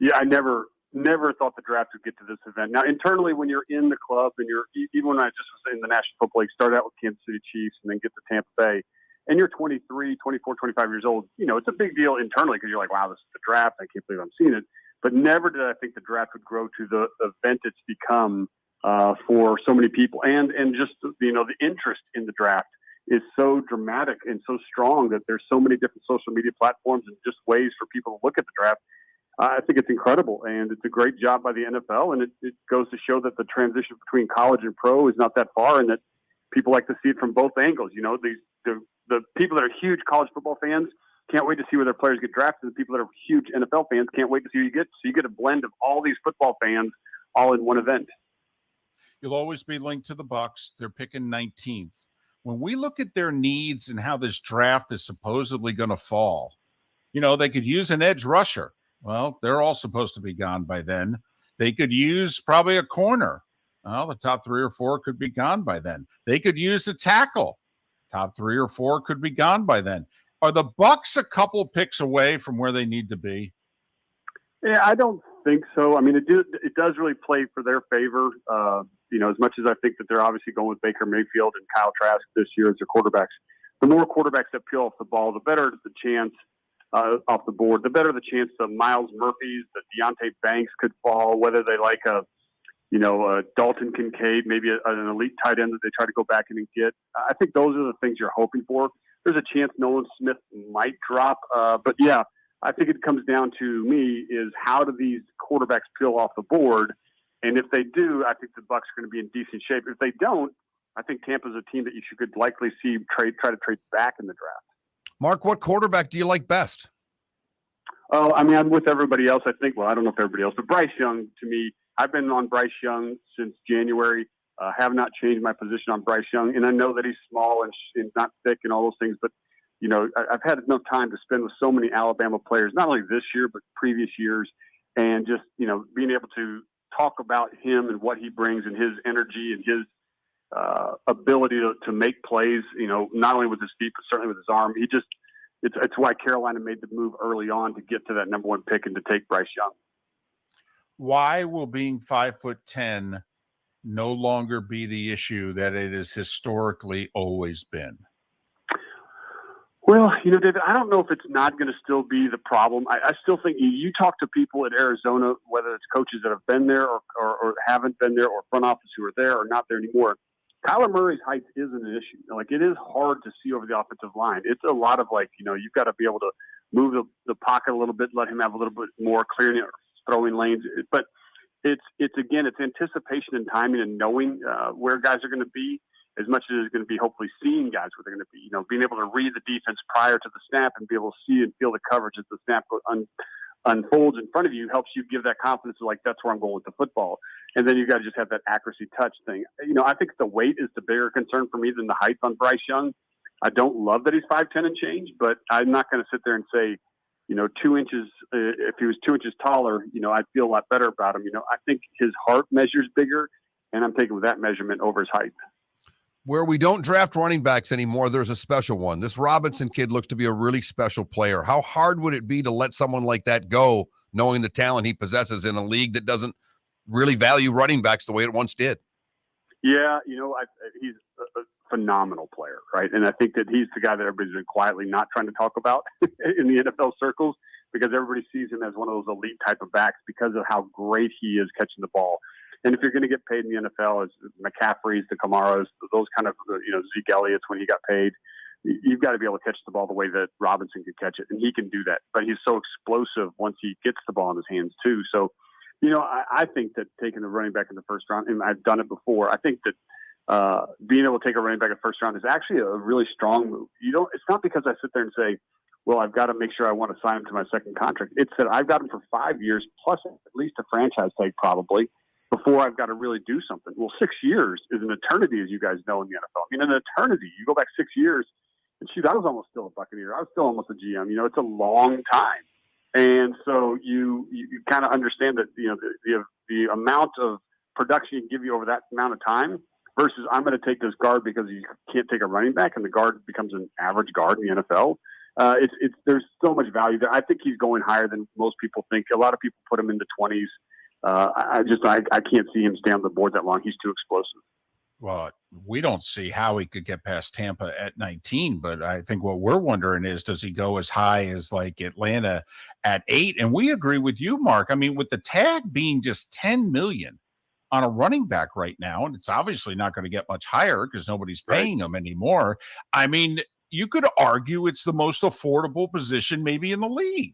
S12: Yeah, I never thought the draft would get to this event. Now, internally, when you're in the club, and even when I just was in the National Football League, started out with Kansas City Chiefs and then get to Tampa Bay, and you're 23, 24, 25 years old, it's a big deal internally because you're like, wow, this is the draft. I can't believe I'm seeing it. But never did I think the draft would grow to the event it's become for so many people. And just, the interest in the draft is so dramatic and so strong that there's so many different social media platforms and just ways for people to look at the draft. I think it's incredible, and it's a great job by the NFL, and it goes to show that the transition between college and pro is not that far, and that people like to see it from both angles. The people that are huge college football fans can't wait to see where their players get drafted. The people that are huge NFL fans can't wait to see who you get. So you get a blend of all these football fans all in one event.
S2: You'll always be linked to the Bucs. They're picking 19th. When we look at their needs and how this draft is supposedly going to fall, they could use an edge rusher. Well, they're all supposed to be gone by then. They could use probably a corner. Well, the top 3 or 4 could be gone by then. They could use a tackle. Top 3 or 4 could be gone by then. Are the Bucs a couple picks away from where they need to be?
S12: Yeah, I don't think so. I mean, it does really play for their favor. As much as I think that they're obviously going with Baker Mayfield and Kyle Trask this year as their quarterbacks, the more quarterbacks that peel off the ball, the better the chance off the board, the better the chance the Miles Murphys, the Deontay Banks could fall, whether they like a Dalton Kincaid, maybe an elite tight end that they try to go back in and get. I think those are the things you're hoping for. There's a chance Nolan Smith might drop. But yeah, I think it comes down to me is how do these quarterbacks peel off the board? And if they do, I think the Bucs are going to be in decent shape. If they don't, I think Tampa's a team that you could likely see try to trade back in the draft.
S1: Mark, what quarterback do you like best?
S12: Oh, I mean, I'm with everybody else. I think, I don't know if everybody else, but Bryce Young, to me, I've been on Bryce Young since January. Have not changed my position on Bryce Young. And I know that he's small and not thick and all those things, but, I've had enough time to spend with so many Alabama players, not only this year, but previous years. And just, being able to talk about him and what he brings and his energy and his ability to make plays, not only with his feet, but certainly with his arm. It's why Carolina made the move early on to get to that number 1 pick and to take Bryce Young.
S2: Why will being 5'10" no longer be the issue that it has historically always been?
S12: Well, David, I don't know if it's not going to still be the problem. I still think you talk to people at Arizona, whether it's coaches that have been there or haven't been there, or front office who are there or not there anymore. Kyler Murray's height isn't an issue. It is hard to see over the offensive line. It's a lot of you've got to be able to move the pocket a little bit, let him have a little bit more clear throwing lanes. But it's anticipation and timing and knowing where guys are going to be, as much as it's going to be hopefully seeing guys where they're going to be. Being able to read the defense prior to the snap and be able to see and feel the coverage as the snap unfolds in front of you helps you give that confidence of that's where I'm going with the football. And then you got to just have that accuracy touch thing. I think the weight is the bigger concern for me than the height on Bryce Young. I don't love that he's 5'10" and change, but I'm not going to sit there and say, 2 inches, if he was 2 inches taller, I'd feel a lot better about him. I think his heart measures bigger, and I'm taking with that measure over his height.
S1: Where we don't draft running backs anymore, there's a special one. This Robinson kid looks to be a really special player. How hard would it be to let someone like that go, knowing the talent he possesses in a league that doesn't really value running backs the way it once did?
S12: Yeah, he's a phenomenal player, right? And I think that he's the guy that everybody's been quietly not trying to talk about in the NFL circles, because everybody sees him as one of those elite type of backs because of how great he is catching the ball. And if you're going to get paid in the NFL, as McCaffrey's, the Kamaras, those kind of, Zeke Elliott's when he got paid, you've got to be able to catch the ball the way that Robinson could catch it. And he can do that. But he's so explosive once he gets the ball in his hands too. So, I think that taking a running back in the first round, and I've done it before, I think that being able to take a running back in the first round is actually a really strong move. It's not because I sit there and say, well, I've got to make sure I want to sign him to my second contract. It's that I've got him for 5 years, plus at least a franchise tag probably, before I've got to really do something. Well, 6 years is an eternity, as you guys know, in the NFL. I mean, an eternity. You go back 6 years, and shoot, I was almost still a Buccaneer. I was still almost a GM. It's a long time. And so you kind of understand that, the amount of production you can give you over that amount of time versus I'm going to take this guard because you can't take a running back and the guard becomes an average guard in the NFL. There's so much value there. I think he's going higher than most people think. A lot of people put him in the 20s. I can't see him stay on the board that long. He's too explosive.
S2: Well, we don't see how he could get past Tampa at 19, but I think what we're wondering is, does he go as high as like Atlanta at 8? And we agree with you, Mark. I mean, with the tag being just $10 million on a running back right now, and it's obviously not going to get much higher because nobody's paying him anymore. I mean, you could argue it's the most affordable position maybe in the league.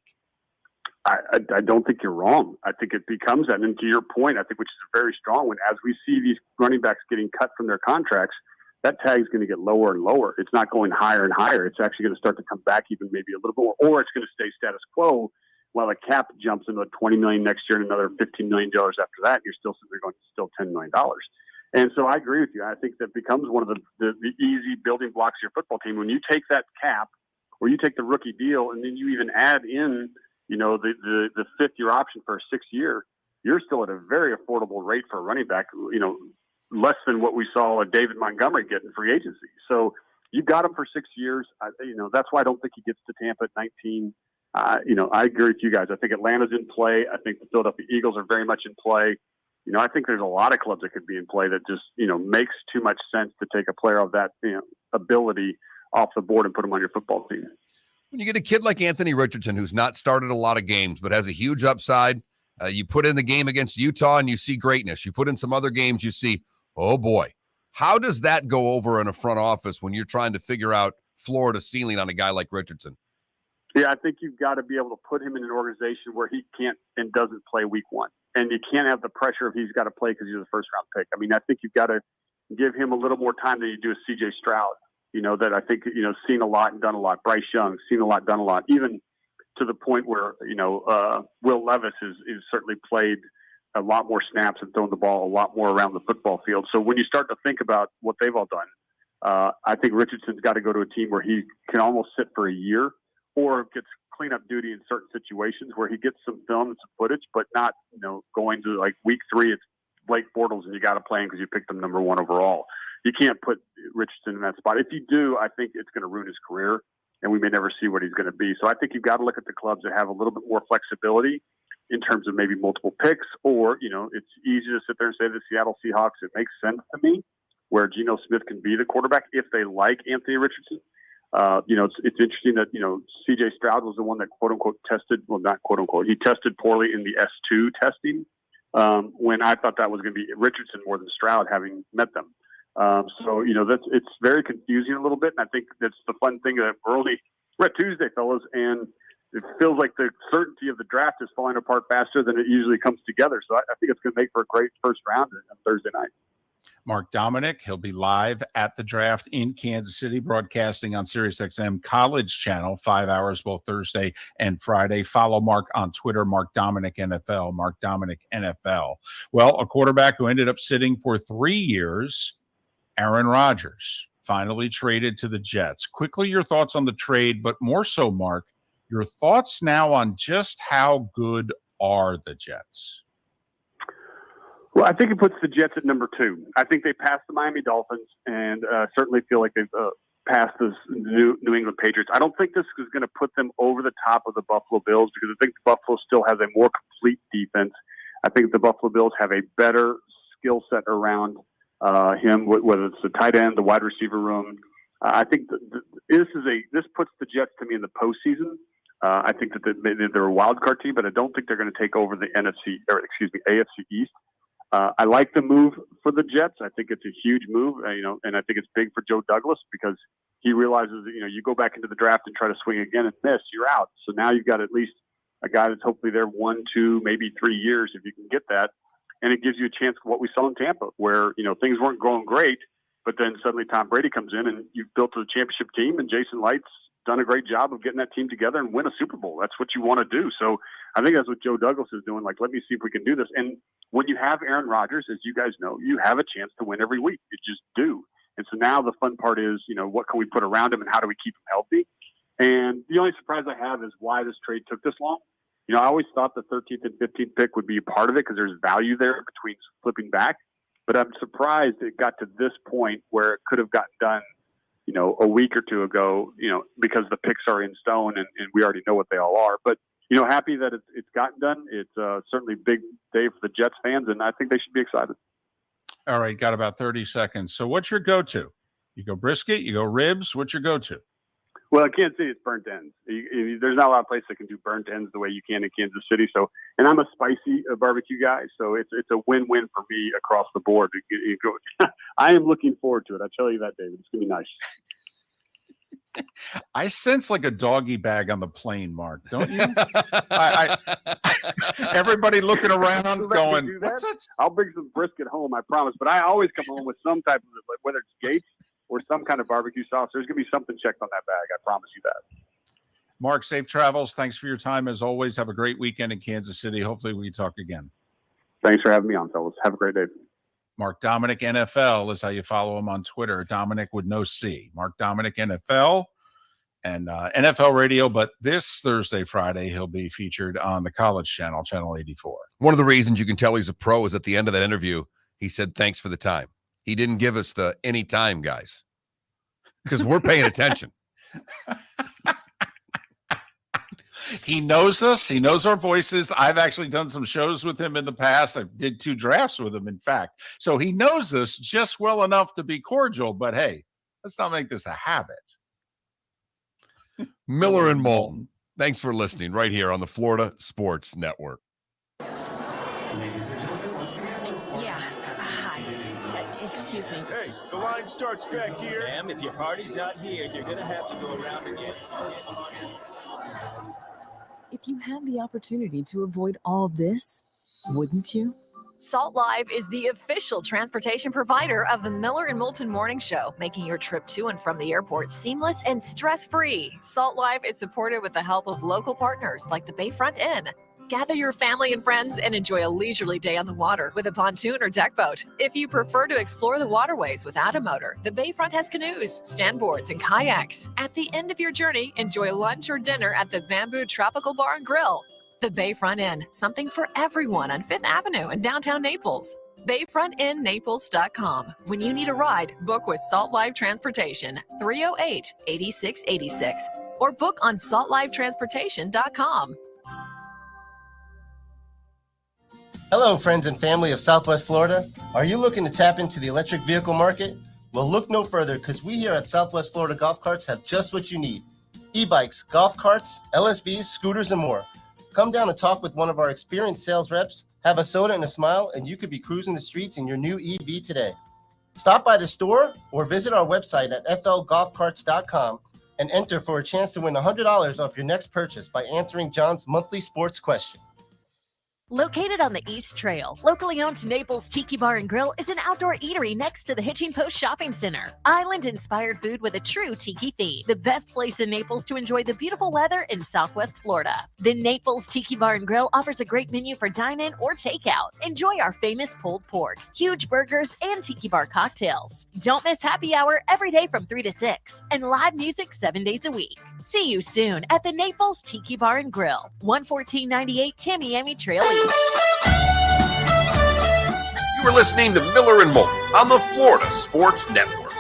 S12: I don't think you're wrong. I think it becomes that. And to your point, I think, which is very strong, when as we see these running backs getting cut from their contracts, that tag is going to get lower and lower. It's not going higher and higher. It's actually going to start to come back even maybe a little bit more, or it's going to stay status quo while the cap jumps into $20 million next year and another $15 million after that. And you're still sitting there going, still $10 million. And so I agree with you. I think that becomes one of the easy building blocks of your football team. When you take that cap or you take the rookie deal and then you even add in, the fifth-year option for a 6th year, you're still at a very affordable rate for a running back, less than what we saw David Montgomery get in free agency. So you got him for 6 years. That's why I don't think he gets to Tampa at 19. I agree with you guys. I think Atlanta's in play. I think the Philadelphia Eagles are very much in play. I think there's a lot of clubs that could be in play that just, makes too much sense to take a player of that, ability off the board and put him on your football team.
S1: When you get a kid like Anthony Richardson, who's not started a lot of games, but has a huge upside, you put in the game against Utah and you see greatness. You put in some other games, you see, oh boy, how does that go over in a front office when you're trying to figure out floor to ceiling on a guy like Richardson?
S12: Yeah, I think you've got to be able to put him in an organization where he can't and doesn't play week 1. And you can't have the pressure of he's got to play because he's a first-round pick. I mean, I think you've got to give him a little more time than you do with C.J. Stroud. That I think, seen a lot and done a lot. Bryce Young, seen a lot, done a lot, even to the point where, Will Levis is certainly played a lot more snaps and thrown the ball a lot more around the football field. So when you start to think about what they've all done, I think Richardson's got to go to a team where he can almost sit for a year or gets cleanup duty in certain situations where he gets some film and some footage, but not, going to like week 3, it's Blake Bortles and you got to play him because you picked him number 1 overall. You can't put Richardson in that spot. If you do, I think it's going to ruin his career, and we may never see what he's going to be. So I think you've got to look at the clubs that have a little bit more flexibility in terms of maybe multiple picks, or, it's easy to sit there and say the Seattle Seahawks. It makes sense to me where Geno Smith can be the quarterback if they like Anthony Richardson. It's interesting that, C.J. Stroud was the one that quote unquote tested, well, not quote unquote, he tested poorly in the S2 testing when I thought that was going to be Richardson more than Stroud, having met them. It's very confusing a little bit. And I think that's the fun thing that we're at Tuesday, fellas, and it feels like the certainty of the draft is falling apart faster than it usually comes together. So I think it's going to make for a great first round on Thursday night.
S2: Mark Dominik, he'll be live at the draft in Kansas City, broadcasting on SiriusXM College Channel, 5 hours both Thursday and Friday. Follow Mark on Twitter, Mark Dominik NFL, Mark Dominik NFL. Well, a quarterback who ended up sitting for 3 years, Aaron Rodgers, finally traded to the Jets. Quickly, your thoughts on the trade, but more so, Mark, your thoughts now on just how good are the Jets?
S12: Well, I think it puts the Jets at number 2. I think they passed the Miami Dolphins and certainly feel like they've passed the New England Patriots. I don't think this is going to put them over the top of the Buffalo Bills because I think Buffalo still has a more complete defense. I think the Buffalo Bills have a better skill set around him, whether it's the tight end, the wide receiver room. I think this puts the Jets to me in the postseason. I think that they're a wild card team, but I don't think they're going to take over the AFC East. I like the move for the Jets. I think it's a huge move, and I think it's big for Joe Douglas because he realizes that, you go back into the draft and try to swing again and miss, you're out. So now you've got at least a guy that's hopefully there 1, 2, maybe 3 years if you can get that. And it gives you a chance for what we saw in Tampa where, things weren't going great, but then suddenly Tom Brady comes in and you've built a championship team and Jason Light's done a great job of getting that team together and win a Super Bowl. That's what you want to do. So I think that's what Joe Douglas is doing. Like, let me see if we can do this. And when you have Aaron Rodgers, as you guys know, you have a chance to win every week. You just do. And so now the fun part is, what can we put around him and how do we keep him healthy? And the only surprise I have is why this trade took this long. I always thought the 13th and 15th pick would be a part of it because there's value there between flipping back. But I'm surprised it got to this point where it could have gotten done, a week or two ago, because the picks are in stone and we already know what they all are. But, happy that it's gotten done. It's certainly a big day for the Jets fans, and I think they should be excited.
S4: All right, got about 30 seconds. So what's your go-to? You go brisket, you go ribs. What's your go-to?
S12: Well, I can't say it's burnt ends. There's not a lot of places that can do burnt ends the way you can in Kansas City. So, and I'm a spicy barbecue guy, so it's a win-win for me across the board. I am looking forward to it. I tell you that, David. It's gonna be nice.
S2: I sense like a doggy bag on the plane, Mark, don't you? Everybody looking around going, what's that?
S12: I'll bring some brisket home, I promise. But I always come home with some type of, whether it's Gates or some kind of barbecue sauce. There's going to be something checked on that bag. I promise you that.
S2: Mark, safe travels. Thanks for your time. As always, have a great weekend in Kansas City. Hopefully we talk again.
S12: Thanks for having me on, fellas. Have a great day.
S2: Mark Dominik NFL is how you follow him on Twitter. Dominik with no C. Mark Dominik NFL and NFL Radio. But this Thursday, Friday, he'll be featured on the College Channel, Channel 84.
S1: One of the reasons you can tell he's a pro is at the end of that interview, he said, thanks for the time. He didn't give us the any time, guys, because we're paying attention.
S2: He knows us. He knows our voices. I've actually done some shows with him in the past. I did 2 drafts with him, in fact. So he knows us just well enough to be cordial. But, hey, let's not make this a habit.
S1: Miller and Moulton. Thanks for listening right here on the Florida Sports Network.
S11: Excuse me.
S8: Hey, the line starts back here.
S7: Ma'am, if your party's not here, you're going to have to go around again.
S11: If you had the opportunity to avoid all this, wouldn't you?
S5: Salt Live is the official transportation provider of the Miller and Moulton Morning Show, making your trip to and from the airport seamless and stress-free. Salt Live is supported with the help of local partners like the Bayfront Inn. Gather your family and friends and enjoy a leisurely day on the water with a pontoon or deck boat. If you prefer to explore the waterways without a motor, the Bayfront has canoes, standboards, and kayaks. At the end of your journey, enjoy lunch or dinner at the Bamboo Tropical Bar and Grill. The Bayfront Inn, something for everyone on 5th Avenue in downtown Naples. BayfrontInNaples.com. When you need a ride, book with Salt Live Transportation, 308-8686, or book on saltlivetransportation.com.
S6: Hello, friends and family of Southwest Florida. Are you looking to tap into the electric vehicle market? Well, look no further because we here at Southwest Florida Golf Carts have just what you need. E-bikes, golf carts, LSVs, scooters, and more. Come down and talk with one of our experienced sales reps, have a soda and a smile, and you could be cruising the streets in your new EV today. Stop by the store or visit our website at flgolfcarts.com and enter for a chance to win $100 off your next purchase by answering John's monthly sports question.
S5: Located on the East Trail, locally owned Naples Tiki Bar and Grill is an outdoor eatery next to the Hitching Post Shopping Center. Island-inspired food with a true tiki theme. The best place in Naples to enjoy the beautiful weather in Southwest Florida. The Naples Tiki Bar and Grill offers a great menu for dine-in or takeout. Enjoy our famous pulled pork, huge burgers, and tiki bar cocktails. Don't miss happy hour every day from 3 to 6 and live music 7 days a week. See you soon at the Naples Tiki Bar and Grill, 11498 Tamiami Trail East.
S9: You are listening to Miller and Moulton on the Florida Sports Network.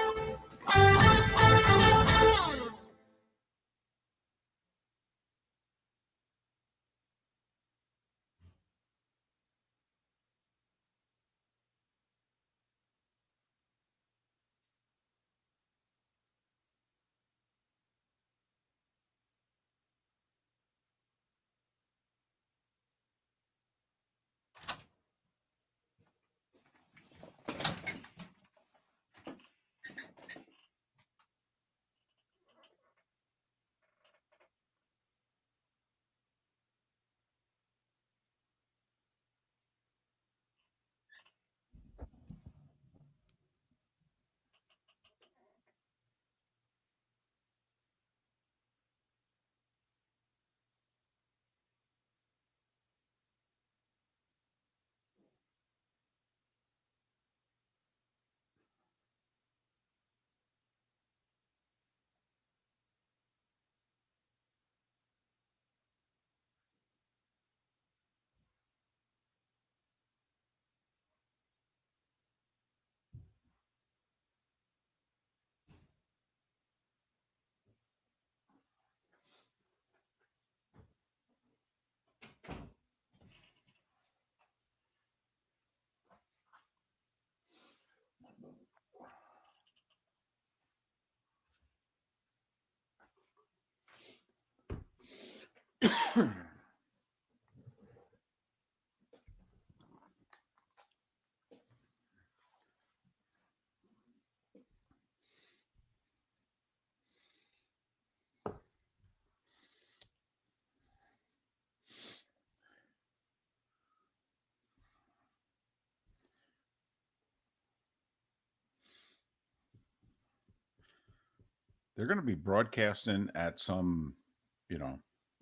S2: They're going to be broadcasting at some,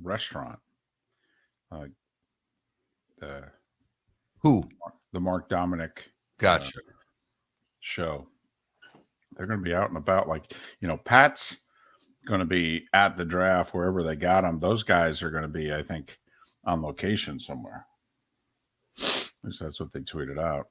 S2: restaurant. The
S1: Who?
S2: The Mark Dominik
S1: Gotcha.
S2: show. They're going to be out and about. Pat's going to be at the draft wherever they got him. Those guys are going to be, I think, on location somewhere. At least that's what they tweeted out.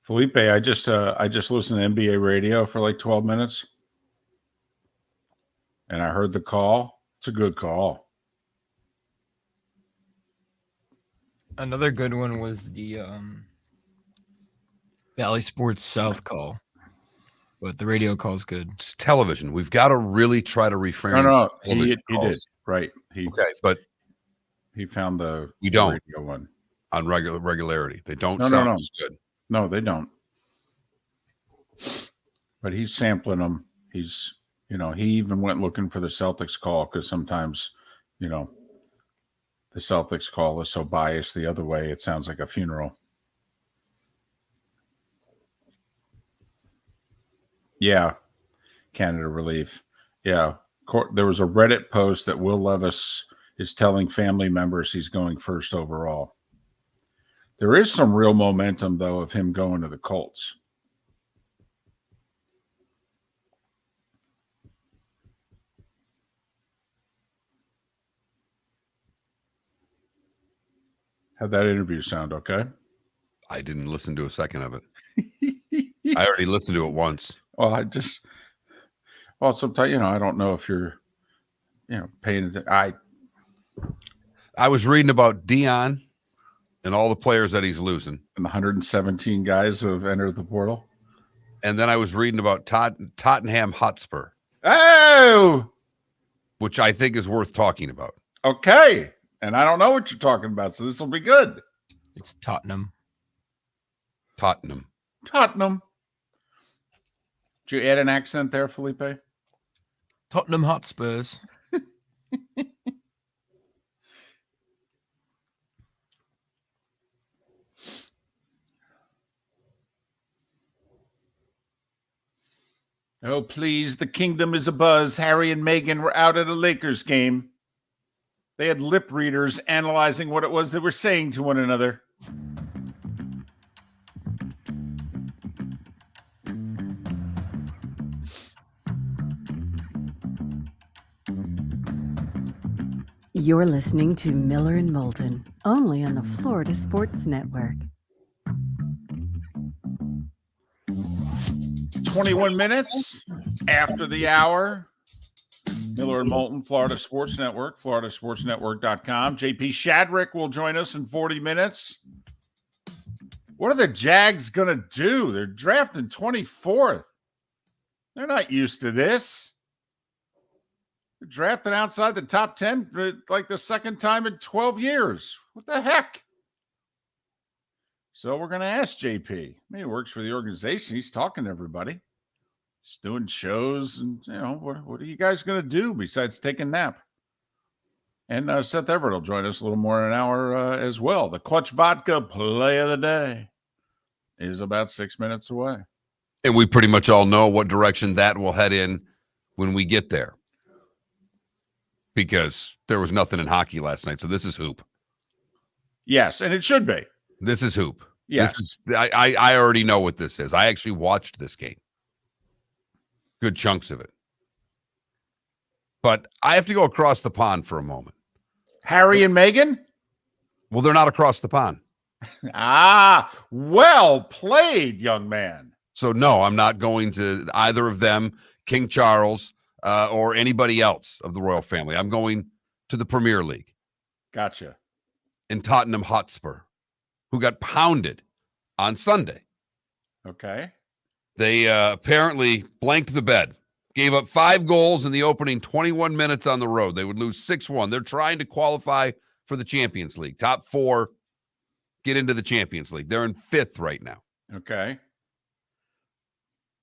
S2: Felipe, I just listened to NBA radio for like 12 minutes, and I heard the call. It's a good call.
S10: Another good one was the Valley Sports South call, but the radio call's good.
S1: It's television. We've got to really try to refrain.
S2: No, he did right.
S1: But
S2: he found the
S1: radio
S2: one
S1: on regularity. They don't sound as good.
S2: No, they don't. But he's sampling them. He's, he even went looking for the Celtics call because sometimes, the Celtics call is so biased the other way. It sounds like a funeral. Yeah. Canada Relief. Yeah. There was a Reddit post that Will Levis is telling family members he's going first overall. There is some real momentum, though, of him going to the Colts. How'd that interview sound? Okay.
S1: I didn't listen to a second of it. I already listened to it once.
S2: Well, sometimes, I don't know if you're, paying attention.
S1: I was reading about Dion and all the players that he's losing.
S2: And the 117 guys who have entered the portal.
S1: And then I was reading about Tottenham Hotspur.
S2: Oh!
S1: Which I think is worth talking about.
S2: Okay. And I don't know what you're talking about, so this will be good.
S10: It's Tottenham.
S2: Did you add an accent there, Felipe?
S10: Tottenham Hotspurs.
S2: Oh, please. The kingdom is abuzz. Harry and Meghan were out at a Lakers game. They had lip readers analyzing what it was they were saying to one another.
S3: You're listening to Miller and Moulton, only on the Florida Sports Network.
S2: 21 minutes after the hour. Miller and Moulton, Florida Sports Network, floridasportsnetwork.com. JP Shadrick will join us in 40 minutes. What are the Jags going to do? They're drafting 24th. They're not used to this. They're drafting outside the top 10 for like the second time in 12 years. What the heck? So we're going to ask JP. I mean, he works for the organization. He's talking to everybody. He's doing shows. And, what are you guys going to do besides take a nap? And Seth Everett will join us a little more in an hour as well. The Clutch Vodka play of the day is about 6 minutes away.
S1: And we pretty much all know what direction that will head in when we get there. Because there was nothing in hockey last night. So this is hoop.
S2: Yes, and it should be.
S1: This is hoop.
S2: Yes.
S1: This is, I already know what this is. I actually watched this game. Good chunks of it. But I have to go across the pond for a moment.
S2: Harry and Meghan?
S1: Well, they're not across the pond.
S2: Well played, young man.
S1: So, no, I'm not going to either of them, King Charles, or anybody else of the royal family. I'm going to the Premier League.
S2: Gotcha.
S1: In Tottenham Hotspur, who got pounded on Sunday.
S2: Okay.
S1: They apparently blanked the bed, gave up 5 goals in the opening 21 minutes on the road. They would lose 6-1. They're trying to qualify for the Champions League. Top 4 get into the Champions League. They're in 5th right now.
S2: Okay.
S1: I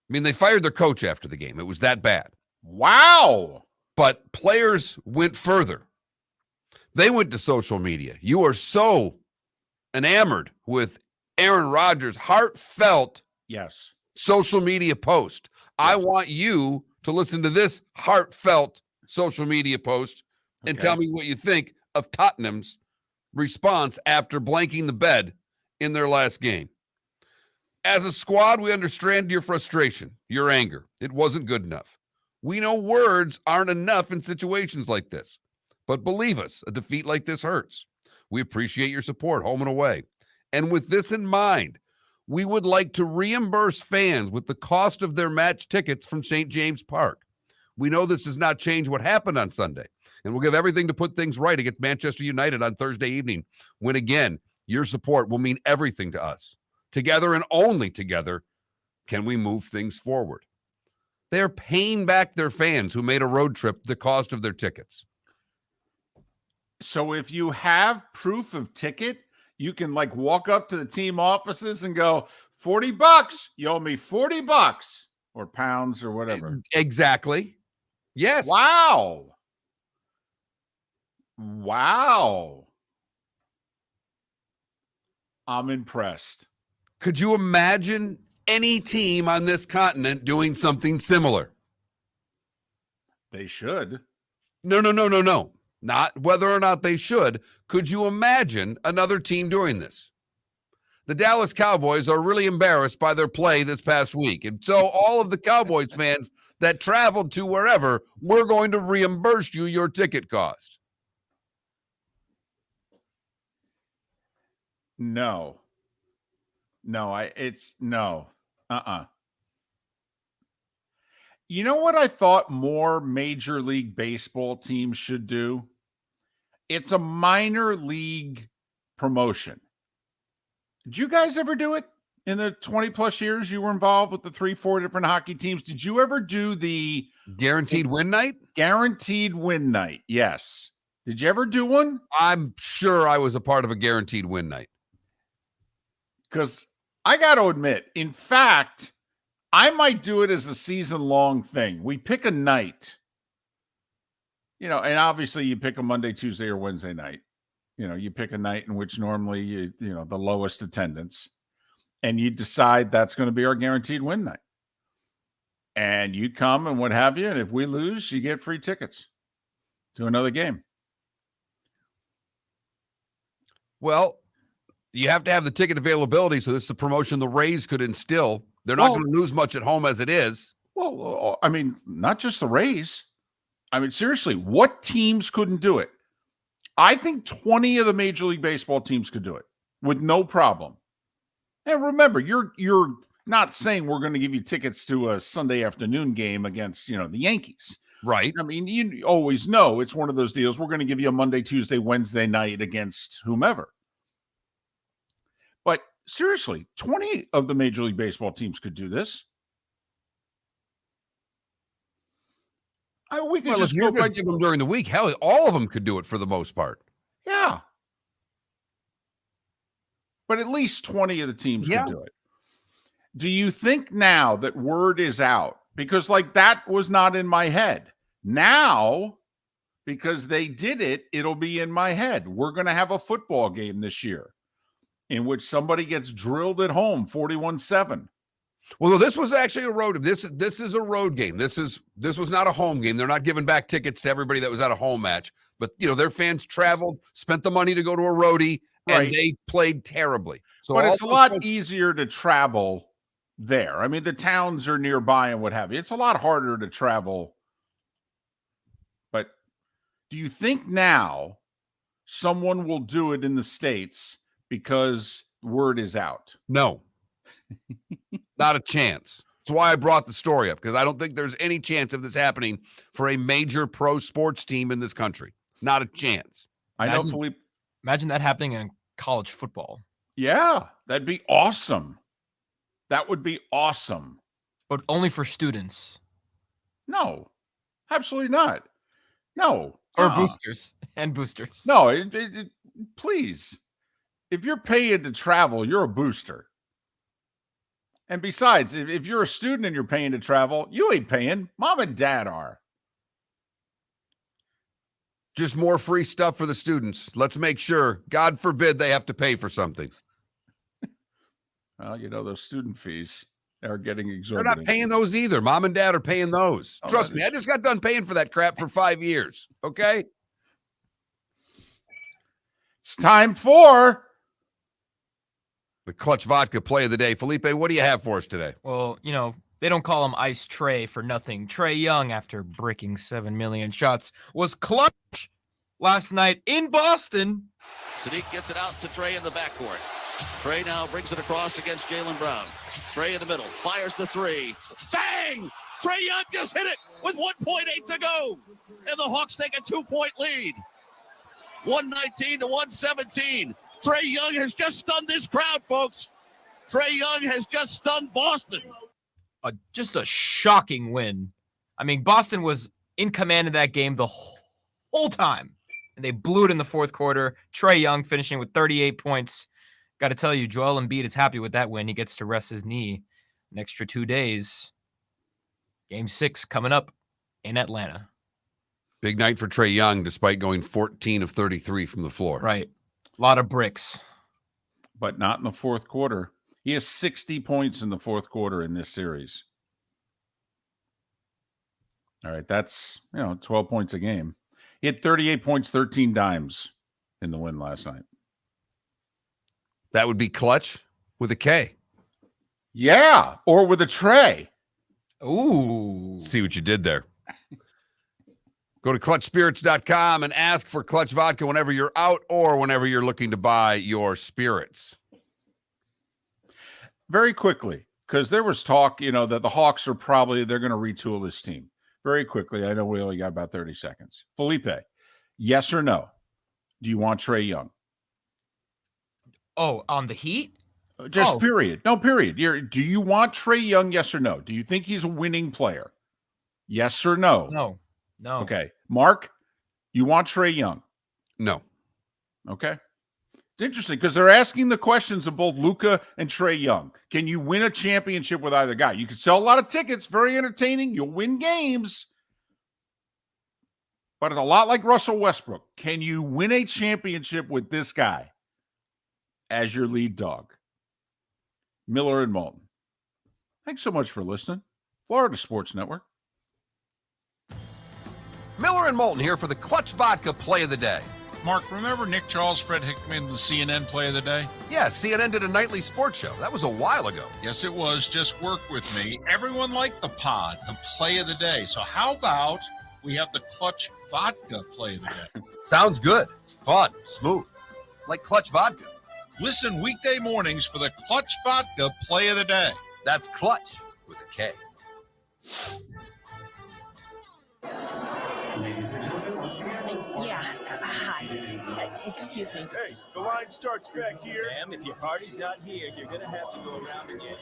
S1: mean, they fired their coach after the game. It was that bad.
S2: Wow.
S1: But players went further. They went to social media. You are so enamored with Aaron Rodgers' heartfelt social media post. I want you to listen to this heartfelt social media post and tell me what you think of Tottenham's response after blanking the bed in their last game. As a squad, we understand your frustration, your anger. It wasn't good enough. We know words aren't enough in situations like this. But believe us, a defeat like this hurts. We appreciate your support, home and away. And with this in mind, we would like to reimburse fans with the cost of their match tickets from St. James Park. We know this does not change what happened on Sunday, and we'll give everything to put things right against Manchester United on Thursday evening, when, again, your support will mean everything to us. Together and only together can we move things forward. They are paying back their fans who made a road trip the cost of their tickets.
S2: So if you have proof of ticket, you can walk up to the team offices and go, $40, you owe me $40 or pounds or whatever.
S1: Exactly. Yes.
S2: Wow. I'm impressed.
S1: Could you imagine any team on this continent doing something similar?
S2: They should.
S1: No. Not whether or not they should. Could you imagine another team doing this? The Dallas Cowboys are really embarrassed by their play this past week. And so all of the Cowboys fans that traveled to wherever, we're going to reimburse you your ticket cost.
S2: No. You know what I thought more Major League Baseball teams should do? It's a minor league promotion. Did you guys ever do it in the 20 plus years you were involved with the 3-4 different hockey teams? Did you ever do the
S1: guaranteed win night?
S2: Guaranteed win night. Yes. Did you ever do one?
S1: I'm sure I was a part of a guaranteed win night.
S2: Because I got to admit, in fact, I might do it as a season-long thing. We pick a night, and obviously you pick a Monday, Tuesday, or Wednesday night. You pick a night in which normally, the lowest attendance, and you decide that's going to be our guaranteed win night. And you come and what have you. And if we lose, you get free tickets to another game.
S1: Well, you have to have the ticket availability. So this is a promotion the Rays could instill. They're not going to lose much at home as it is.
S2: Well, I mean, not just the Rays. I mean, seriously, what teams couldn't do it? I think 20 of the Major League Baseball teams could do it with no problem. And remember, you're not saying we're going to give you tickets to a Sunday afternoon game against, the Yankees.
S1: Right.
S2: I mean, you always know it's one of those deals. We're going to give you a Monday, Tuesday, Wednesday night against whomever. But seriously, 20 of the Major League Baseball teams could do this. We could
S1: if you're going to give them during the week, hell, all of them could do it for the most part.
S2: Yeah. But at least 20 of the teams could do it. Do you think now that word is out? Because that was not in my head. Now, because they did it, it'll be in my head. We're going to have a football game this year in which somebody gets drilled at home 41-7.
S1: Well, no, this was actually a road. This is a road game. This was not a home game. They're not giving back tickets to everybody that was at a home match. But their fans traveled, spent the money to go to a roadie, and they played terribly. So,
S2: but it's a lot easier to travel there. I mean, the towns are nearby and what have you. It's a lot harder to travel. But do you think now someone will do it in the States because word is out?
S1: No. Not a chance. That's why I brought the story up, because I don't think there's any chance of this happening for a major pro sports team in this country. Not a chance.
S10: Imagine that happening in college football.
S2: Yeah, that'd be awesome. That would be awesome.
S10: But only for students.
S2: No, absolutely not. No.
S10: Or boosters. And boosters.
S2: No, please. If you're paying to travel, you're a booster. And besides, if you're a student and you're paying to travel, you ain't paying. Mom and dad are.
S1: Just more free stuff for the students. Let's make sure, God forbid, they have to pay for something.
S2: Well, those student fees are getting exorbitant.
S1: They're not paying those either. Mom and dad are paying those. Trust me, I just got done paying for that crap for 5 years. Okay?
S2: It's time for
S1: the Clutch Vodka play of the day. Felipe, what do you have for us today?
S10: Well, they don't call him Ice Trey for nothing. Trae Young, after bricking 7 million shots, was clutch last night in Boston.
S13: Sadiq gets it out to Trae in the backcourt. Trae now brings it across against Jaylen Brown. Trae in the middle, fires the three. Bang! Trae Young just hit it with 1.8 to go. And the Hawks take a 2-point lead. 119 to 117. Trae Young has just stunned this crowd, folks. Trae Young has just stunned Boston.
S10: Just a shocking win. I mean, Boston was in command of that game the whole time, and they blew it in the fourth quarter. Trae Young finishing with 38 points. Got to tell you, Joel Embiid is happy with that win. He gets to rest his knee an extra 2 days. Game 6 coming up in Atlanta.
S1: Big night for Trae Young, despite going 14 of 33 from the floor.
S10: Right. A lot of bricks.
S2: But not in the fourth quarter. He has 60 points in the fourth quarter in this series. All right, that's 12 points a game. He had 38 points, 13 dimes in the win last night.
S1: That would be clutch with a K.
S2: Yeah, or with a tray.
S10: Ooh.
S1: See what you did there. Go to clutchspirits.com and ask for Clutch Vodka whenever you're out or whenever you're looking to buy your spirits.
S2: Very quickly, because there was talk, that the Hawks they're going to retool this team. Very quickly, I know we only got about 30 seconds. Felipe, yes or no? Do you want Trae Young?
S10: Oh, on the Heat?
S2: Just period. No, period. Do you want Trae Young, yes or no? Do you think he's a winning player? Yes or no?
S10: No.
S2: Okay. Mark, you want Trae Young?
S1: No.
S2: Okay. It's interesting because they're asking the questions of both Luka and Trae Young. Can you win a championship with either guy? You can sell a lot of tickets, very entertaining. You'll win games. But it's a lot like Russell Westbrook. Can you win a championship with this guy as your lead dog? Miller and Moulton. Thanks so much for listening. Florida Sports Network.
S9: Miller and Moulton here for the Clutch Vodka Play of the Day.
S4: Mark, remember Nick Charles, Fred Hickman, the CNN Play of the Day?
S9: Yeah, CNN did a nightly sports show. That was a while ago.
S4: Yes, it was. Just work with me. Everyone liked the pod, the Play of the Day. So how about we have the Clutch Vodka Play of the Day?
S9: Sounds good. Fun. Smooth. Like Clutch Vodka.
S4: Listen weekday mornings for the Clutch Vodka Play of the Day.
S9: That's Clutch with a K.
S8: Ladies and gentlemen, once again.
S11: Hi. Excuse me.
S8: Hey, the line starts back here.
S7: Ma'am, if your party's not here, you're gonna have to go around again.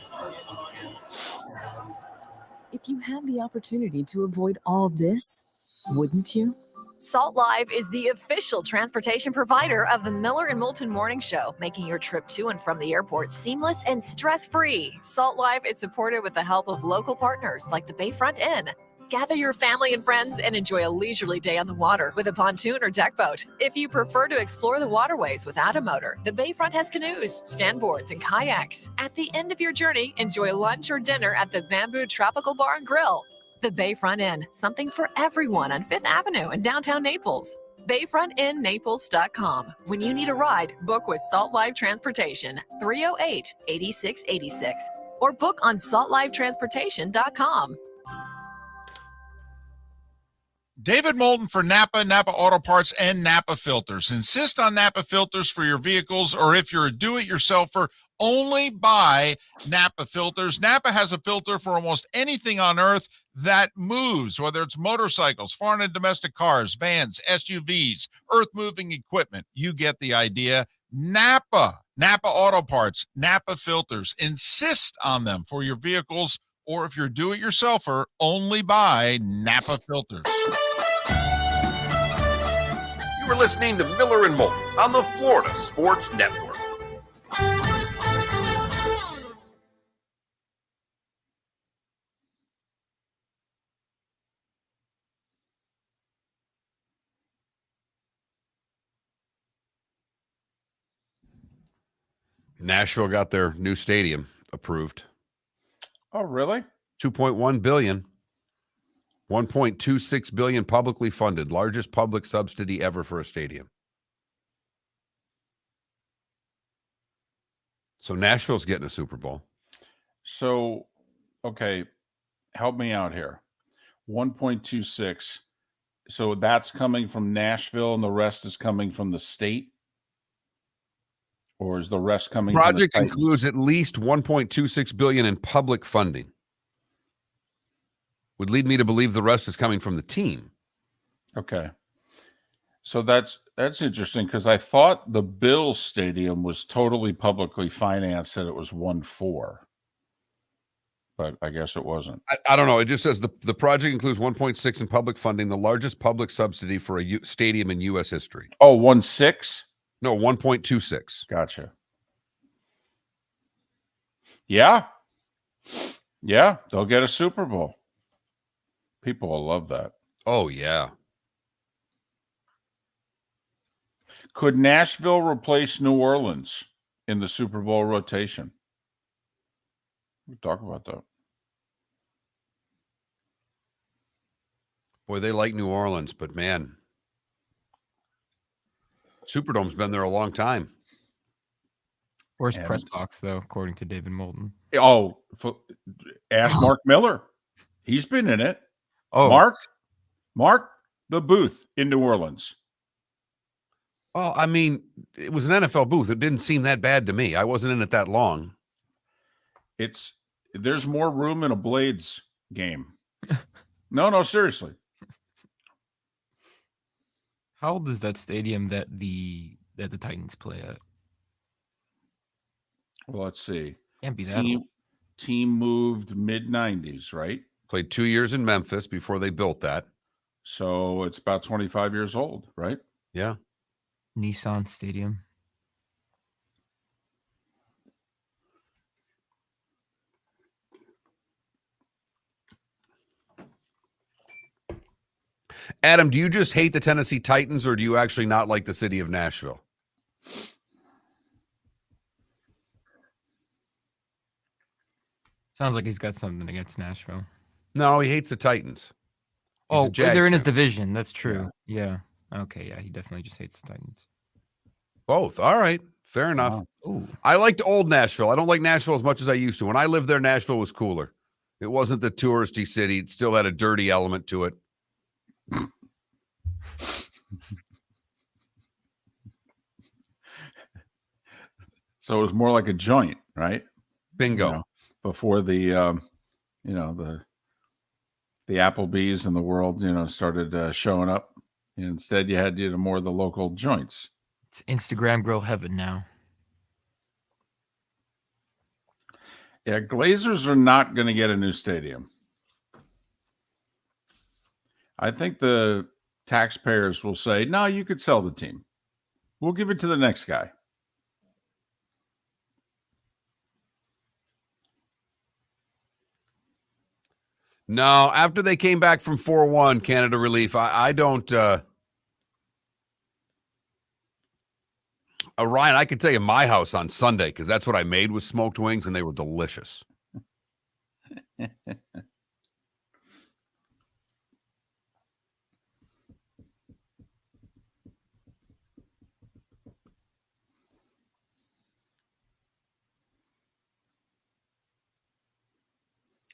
S11: If you had the opportunity to avoid all this, wouldn't you?
S5: Salt Live is the official transportation provider of the Miller and Moulton Morning Show, making your trip to and from the airport seamless and stress-free. Salt Live is supported with the help of local partners like the Bayfront Inn. Gather your family and friends and enjoy a leisurely day on the water with a pontoon or deck boat. If you prefer to explore the waterways without a motor, the Bayfront has canoes, standboards, and kayaks. At the end of your journey, enjoy lunch or dinner at the Bamboo Tropical Bar and Grill. The Bayfront Inn, something for everyone on 5th Avenue in downtown Naples. BayfrontInNaples.com. When you need a ride, book with Salt Live Transportation, 308-8686, or book on saltlivetransportation.com.
S4: David Moulton for Napa, Napa Auto Parts, and Napa Filters. Insist on Napa filters for your vehicles, or if you're a do-it-yourselfer, only buy Napa filters. Napa has a filter for almost anything on earth that moves, whether it's motorcycles, foreign and domestic cars, vans, SUVs, earth-moving equipment. You get the idea. Napa Auto Parts, Napa Filters. Insist on them for your vehicles, or if you're a do-it-yourselfer, only buy Napa filters.
S9: You were listening to Miller and Moulton on the Florida Sports Network.
S1: Nashville got their new stadium approved.
S2: Oh, really?
S1: $2.1 billion. $1.26 billion publicly funded, largest public subsidy ever for a stadium. So Nashville's getting a Super Bowl.
S2: So, okay, help me out here. 1.26. So that's coming from Nashville, and the rest is coming from the state? Or is the rest coming
S1: Project
S2: from the
S1: includes at least $1.26 billion in public funding. Would lead me to believe the rest is coming from the team.
S2: Okay. So that's interesting, because I thought the Bills stadium was totally publicly financed, and it was 1.4. But I guess it wasn't.
S1: I don't know. It just says the project includes 1.6 in public funding, the largest public subsidy for a stadium in U.S. history.
S2: Oh, 1.6?
S1: No, 1.26.
S2: Gotcha. Yeah. Yeah, they'll get a Super Bowl. People will love that.
S1: Oh, yeah.
S2: Could Nashville replace New Orleans in the Super Bowl rotation? We'll talk about that.
S1: Boy, they like New Orleans, but man, Superdome's been there a long time.
S10: Where's press box, though, according to David Moulton?
S2: Oh, ask Mark Miller. He's been in it.
S10: Oh,
S2: Mark, the booth in New Orleans.
S1: Well, I mean, it was an NFL booth. It didn't seem that bad to me. I wasn't in it that long.
S2: There's more room in a Blades game. No, seriously.
S10: How old is that stadium that the Titans play at?
S2: Well, let's see.
S10: Can't be that old.
S2: Team moved mid-90s, right?
S1: Played 2 years in Memphis before they built that.
S2: So it's about 25 years old, right?
S1: Yeah.
S10: Nissan Stadium.
S1: Adam, do you just hate the Tennessee Titans, or do you actually not like the city of Nashville?
S10: Sounds like he's got something against Nashville.
S1: No, he hates the Titans. He's a
S10: Oh,
S1: Jags
S10: they're in his
S1: fan.
S10: division. That's true. Yeah. Okay. Yeah, he definitely just hates the Titans.
S1: Both. All right. Fair enough.
S10: Ooh.
S1: I liked old Nashville. I don't like Nashville as much as I used to. When I lived there, Nashville was cooler. It wasn't the touristy city. It still had a dirty element to it.
S2: So it was more like a joint, right?
S1: Bingo.
S2: You know, before the the Applebee's in the world, started showing up. Instead, you had more of the local joints.
S10: It's Instagram grill heaven now.
S2: Yeah, Glazers are not going to get a new stadium. I think the taxpayers will say, no, you could sell the team. We'll give it to the next guy.
S1: No, after they came back from 4-1 Canada Relief, I don't Ryan, I can tell you my house on Sunday, because that's what I made was smoked wings, and they were delicious.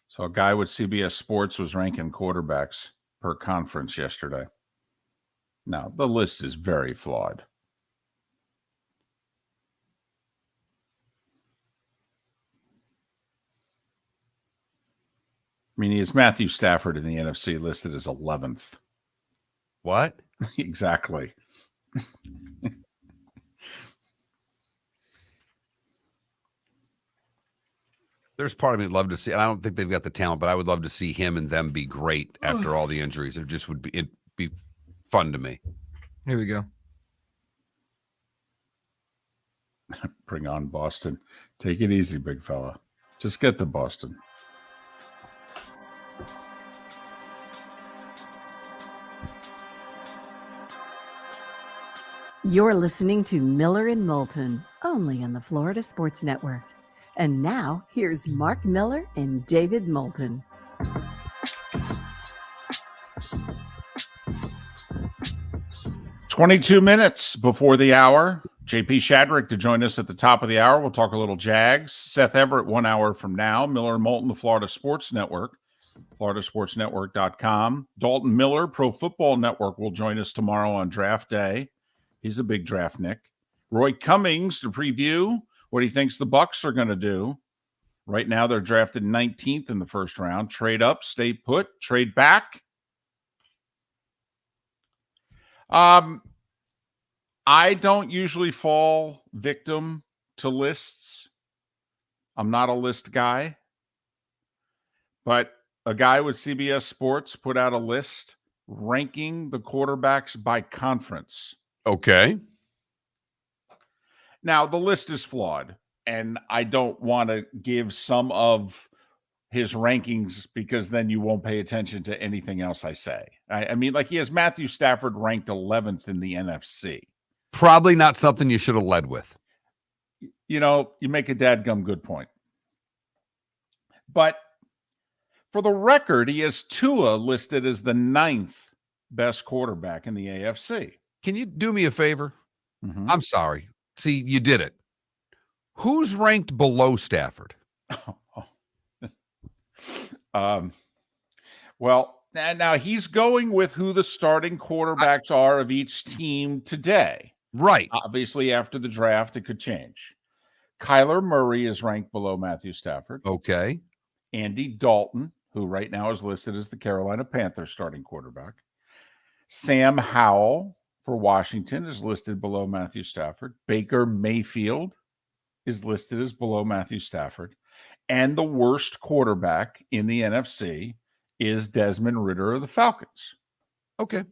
S2: So a guy with CBS Sports was ranking quarterbacks per conference yesterday. Now, the list is very flawed. I mean, he has Matthew Stafford in the NFC listed as 11th.
S1: What?
S2: Exactly.
S1: There's part of me would love to see, and I don't think they've got the talent, but I would love to see him and them be great after all the injuries. It'd be fun to me.
S10: Here we go.
S2: Bring on Boston. Take it easy, big fella. Just get to Boston.
S3: You're listening to Miller and Moulton, only on the Florida Sports Network. And now, here's Mark Miller and David Moulton.
S2: "22 minutes before the hour. JP Shadrick to join us at the top of the hour. We'll talk a little Jags. Seth Everett 1 hour from now. Miller and Moulton, the Florida Sports Network, floridasportsnetwork.com. Dalton Miller, Pro Football Network, will join us tomorrow on draft day. He's a big draft Nick. Roy Cummings to preview what he thinks the Bucs are going to do. Right now, they're drafted 19th in the first round. Trade up, stay put, trade back. I don't usually fall victim to lists. I'm not a list guy. But a guy with CBS Sports put out a list ranking the quarterbacks by conference.
S1: Okay.
S2: Now, the list is flawed, and I don't want to give some of his rankings because then you won't pay attention to anything else I say. I mean, like he has Matthew Stafford ranked 11th in the NFC.
S1: Probably not something you should have led with.
S2: You make a dadgum good point. But for the record, he has Tua listed as the 9th best quarterback in the AFC.
S1: Can you do me a favor?
S2: Mm-hmm.
S1: I'm sorry. See, you did it. Who's ranked below Stafford?
S2: Well, now he's going with who the starting quarterbacks are of each team today.
S1: Right.
S2: Obviously, after the draft, it could change. Kyler Murray is ranked below Matthew Stafford.
S1: Okay.
S2: Andy Dalton, who right now is listed as the Carolina Panthers starting quarterback. Sam Howell for Washington is listed below Matthew Stafford. Baker Mayfield is listed as below Matthew Stafford. And the worst quarterback in the NFC is Desmond Ridder of the Falcons.
S1: Okay.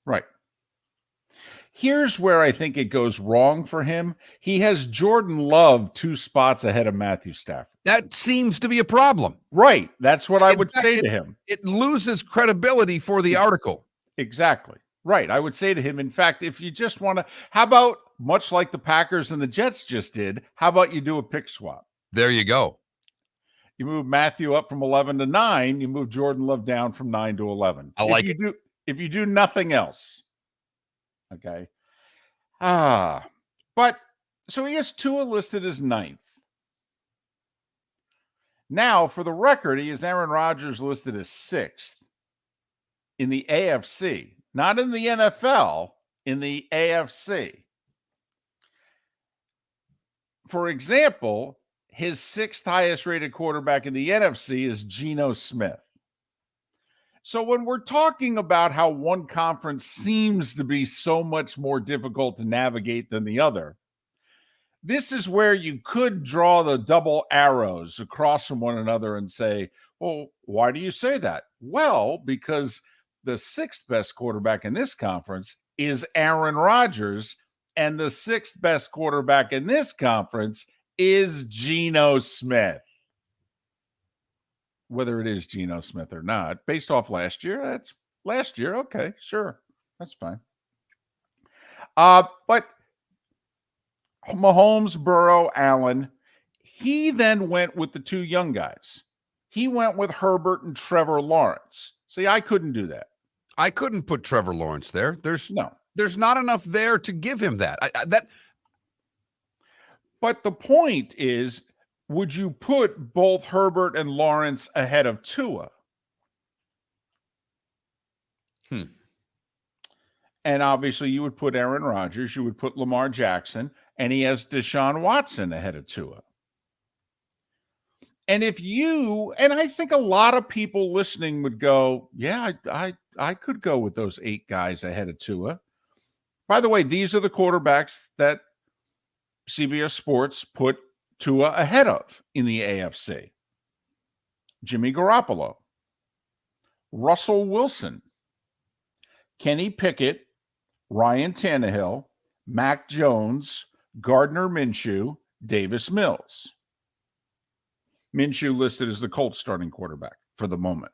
S2: Right. Here's where I think it goes wrong for him. He has Jordan Love 2 spots ahead of Matthew Stafford.
S1: That seems to be a problem.
S2: Right. That's what I would say to him.
S1: It loses credibility for the article.
S2: Exactly. Right. I would say to him, in fact, if you just want to, how about, much like the Packers and the Jets just did, how about you do a pick swap?
S1: There you go.
S2: You move Matthew up from 11 to 9. You move Jordan Love down from 9 to 11.
S1: I like it.
S2: If you do nothing else. Okay. But so he has Tua listed as 9th. Now, for the record, he has Aaron Rodgers listed as 6th in the AFC, not in the NFL, in the AFC. For example, his 6th highest rated quarterback in the NFC is Geno Smith. So when we're talking about how one conference seems to be so much more difficult to navigate than the other, this is where you could draw the double arrows across from one another and say, well, why do you say that? Well, because the 6th best quarterback in this conference is Aaron Rodgers, and the 6th best quarterback in this conference is Geno Smith. Whether it is Geno Smith or not, based off last year, that's last year. Okay, sure. That's fine. But Mahomes, Burrow, Allen, he then went with the 2 young guys. He went with Herbert and Trevor Lawrence. See, I couldn't do that.
S1: I couldn't put Trevor Lawrence there. There's not enough there to give him that.
S2: But the point is, would you put both Herbert and Lawrence ahead of Tua? And obviously you would put Aaron Rodgers, you would put Lamar Jackson, and he has Deshaun Watson ahead of Tua. And I think a lot of people listening would go, yeah, I could go with those 8 guys ahead of Tua. By the way, these are the quarterbacks that CBS Sports put Tua ahead of in the AFC. Jimmy Garoppolo, Russell Wilson, Kenny Pickett, Ryan Tannehill, Mac Jones, Gardner Minshew, Davis Mills. Minshew listed as the Colts starting quarterback for the moment,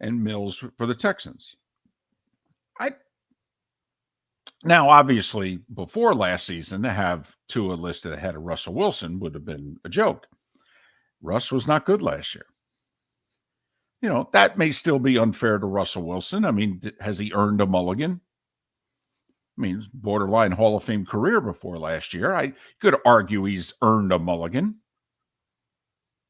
S2: and Mills for the Texans. Now, obviously, before last season, to have Tua listed ahead of Russell Wilson would have been a joke. Russ was not good last year. That may still be unfair to Russell Wilson. I mean, has he earned a mulligan? I mean, borderline Hall of Fame career before last year. I could argue he's earned a mulligan.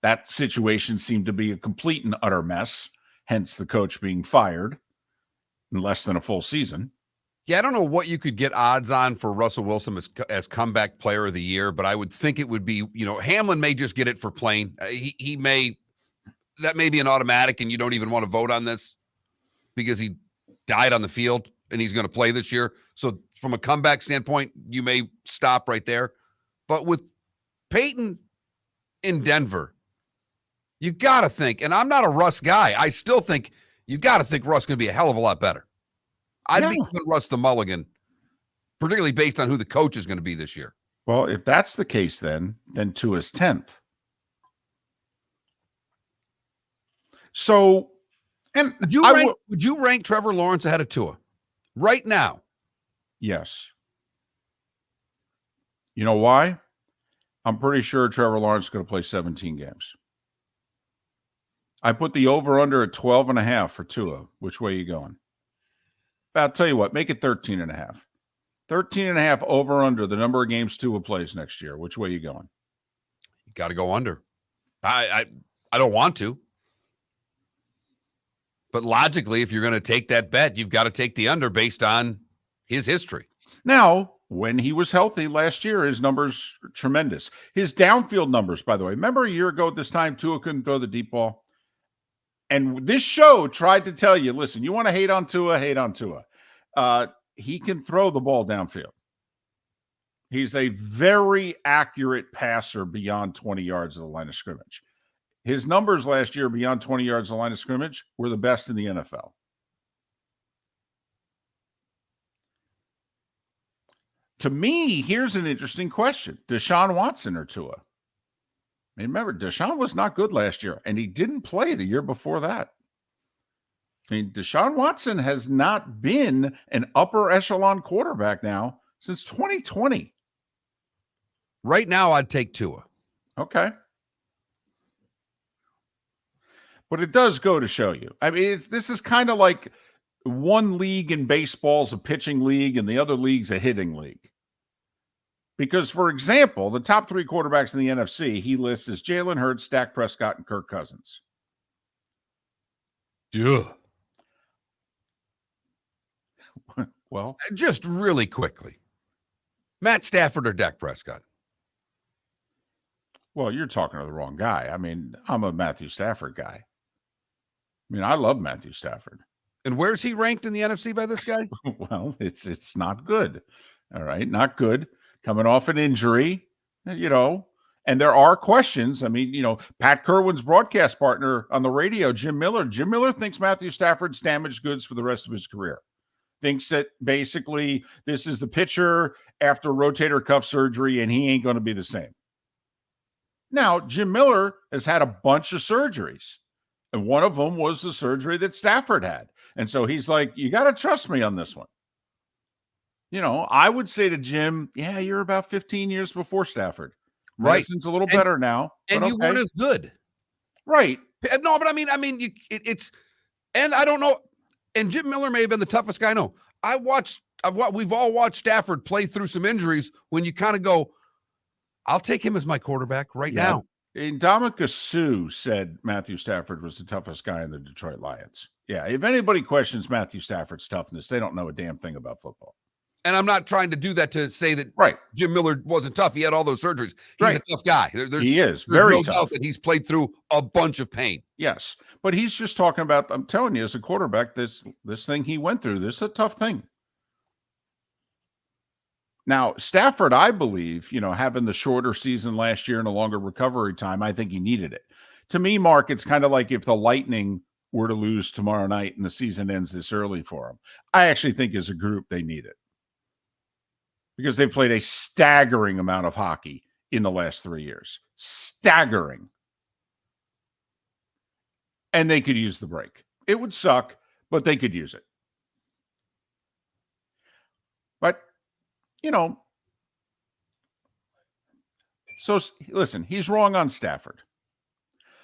S2: That situation seemed to be a complete and utter mess, hence the coach being fired in less than a full season.
S1: Yeah, I don't know what you could get odds on for Russell Wilson as comeback player of the year, but I would think it would be, Hamlin may just get it for playing. That may be an automatic, and you don't even want to vote on this because he died on the field and he's going to play this year. So from a comeback standpoint, you may stop right there. But with Peyton in Denver, you got to think, and I'm not a Russ guy, I still think you got to think Russ is going to be a hell of a lot better. I'd be giving Russ the mulligan, particularly based on who the coach is going to be this year.
S2: Well, if that's the case, then Tua's 10th. So, and
S1: would you rank Trevor Lawrence ahead of Tua right now?
S2: Yes. You know why? I'm pretty sure Trevor Lawrence is going to play 17 games. I put the over-under at 12.5 for Tua. Which way are you going? I'll tell you what, make it 13.5. 13.5 over-under the number of games Tua plays next year. Which way are you going?
S1: You got to go under. I don't want to. But logically, if you're going to take that bet, you've got to take the under based on his history.
S2: Now, when he was healthy last year, his numbers are tremendous. His downfield numbers, by the way, remember a year ago at this time, Tua couldn't throw the deep ball? And this show tried to tell you, listen, you want to hate on Tua, hate on Tua. He can throw the ball downfield. He's a very accurate passer beyond 20 yards of the line of scrimmage. His numbers last year beyond 20 yards of the line of scrimmage were the best in the NFL. To me, here's an interesting question. Deshaun Watson or Tua? I mean, remember, Deshaun was not good last year, and he didn't play the year before that. I mean, Deshaun Watson has not been an upper echelon quarterback now since 2020.
S1: Right now, I'd take Tua.
S2: Okay. But it does go to show you. I mean, this is kind of like one league in baseball is a pitching league and the other league's a hitting league. Because, for example, the top 3 quarterbacks in the NFC, he lists as Jalen Hurts, Dak Prescott, and Kirk Cousins.
S1: Yeah.
S2: Well,
S1: just really quickly, Matt Stafford or Dak Prescott?
S2: Well, you're talking to the wrong guy. I mean, I'm a Matthew Stafford guy. I mean, I love Matthew Stafford.
S1: And where's he ranked in the NFC by this guy?
S2: Well, it's not good. All right, not good. Coming off an injury, and there are questions. I mean, Pat Kerwin's broadcast partner on the radio, Jim Miller thinks Matthew Stafford's damaged goods for the rest of his career. Thinks that basically this is the pitcher after rotator cuff surgery and he ain't going to be the same. Now, Jim Miller has had a bunch of surgeries, and one of them was the surgery that Stafford had. And so he's like, you got to trust me on this one. I would say to Jim, yeah, you're about 15 years before Stafford.
S1: Right.
S2: Medicine's a little better now.
S1: And you weren't as good.
S2: Right.
S1: No, but I mean, it's, and I don't know. And Jim Miller may have been the toughest guy I know. We've all watched Stafford play through some injuries when you kind of go, I'll take him as my quarterback now.
S2: And Dominik Sue said Matthew Stafford was the toughest guy in the Detroit Lions. Yeah, if anybody questions Matthew Stafford's toughness, they don't know a damn thing about football.
S1: And I'm not trying to do that to say that Jim Miller wasn't tough. He had all those surgeries. He's a tough guy.
S2: He is
S1: there's
S2: very
S1: no
S2: tough.
S1: doubt that he's played through a bunch of pain.
S2: Yes, but he's just talking about, I'm telling you, as a quarterback, this thing he went through, this is a tough thing. Now, Stafford, I believe, having the shorter season last year and a longer recovery time, I think he needed it. To me, Mark, it's kind of like if the Lightning were to lose tomorrow night and the season ends this early for them. I actually think as a group, they need it. Because they've played a staggering amount of hockey in the last 3 years. Staggering. And they could use the break. It would suck, but they could use it. But, so listen, he's wrong on Stafford.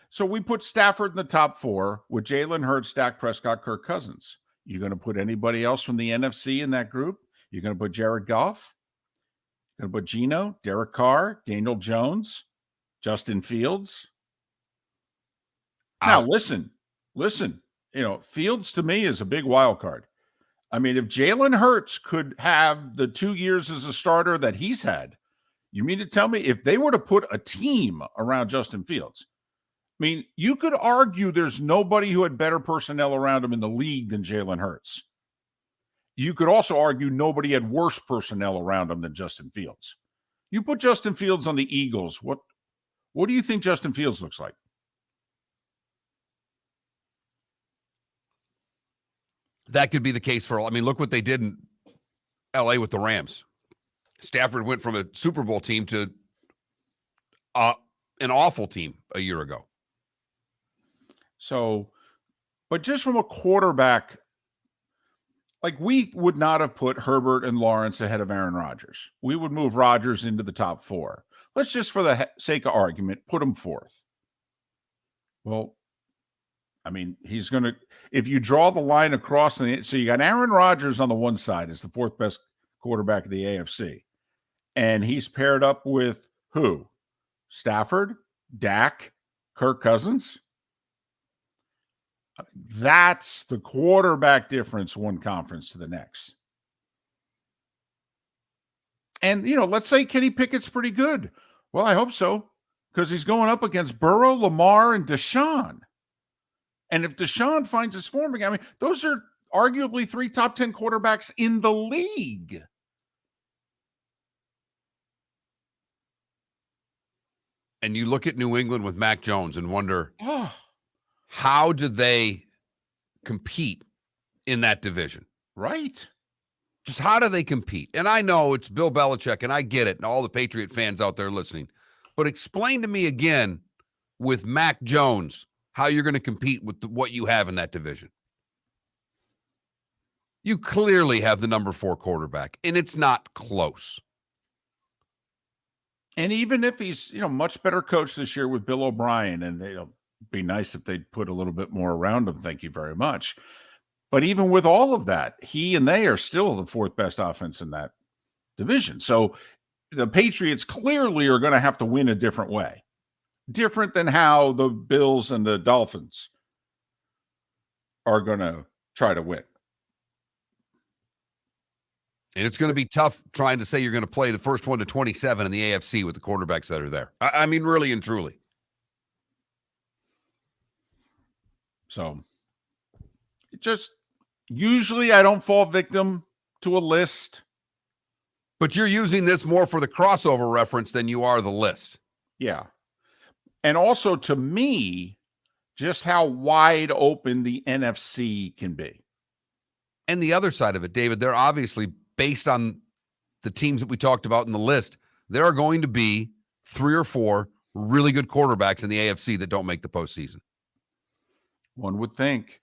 S2: So we put Stafford in the top 4 with Jalen Hurts, Dak Prescott, Kirk Cousins. You going to put anybody else from the NFC in that group? You're going to put Jared Goff? You're going to put Geno, Derek Carr, Daniel Jones, Justin Fields? Now, listen, Fields to me is a big wild card. I mean, if Jalen Hurts could have the 2 years as a starter that he's had, you mean to tell me if they were to put a team around Justin Fields, I mean, you could argue there's nobody who had better personnel around him in the league than Jalen Hurts. You could also argue nobody had worse personnel around him than Justin Fields. You put Justin Fields on the Eagles, what do you think Justin Fields looks like?
S1: That could be the case for all. I mean, look what they did in LA with the Rams. Stafford went from a Super Bowl team to an awful team a year ago.
S2: So, but just from a quarterback, like we would not have put Herbert and Lawrence ahead of Aaron Rodgers. We would move Rodgers into the top 4. Let's just, for the sake of argument, put him 4th. Well, I mean, he's going to, if you draw the line across, so you got Aaron Rodgers on the one side as the 4th best quarterback of the AFC. And he's paired up with who? Stafford, Dak, Kirk Cousins. That's the quarterback difference one conference to the next. And, let's say Kenny Pickett's pretty good. Well, I hope so, because he's going up against Burrow, Lamar, and Deshaun. And if Deshaun finds his form again, I mean, those are arguably 3 top 10 quarterbacks in the league.
S1: And you look at New England with Mac Jones and wonder, how do they compete in that division?
S2: Right.
S1: Just how do they compete? And I know it's Bill Belichick, and I get it, and all the Patriot fans out there listening. But explain to me again with Mac Jones how you're going to compete with what you have in that division. You clearly have the number 4 quarterback, and it's not close.
S2: And even if he's, much better coach this year with Bill O'Brien and, be nice if they'd put a little bit more around him. Thank you very much. But even with all of that, he and they are still the fourth best offense in that division. So the Patriots clearly are going to have to win a different way, different than how the Bills and the Dolphins are going to try to win.
S1: And it's going to be tough trying to say you're going to play the first one to 27 in the AFC with the quarterbacks that are there. I mean, really and truly.
S2: So it just usually I don't fall victim to a list.
S1: But you're using this more for the crossover reference than you are the list.
S2: Yeah. And also to me, just how wide open the NFC can be.
S1: And the other side of it, David, they're obviously, based on the teams that we talked about in the list, there are going to be 3 or 4 really good quarterbacks in the AFC that don't make the postseason.
S2: One would think.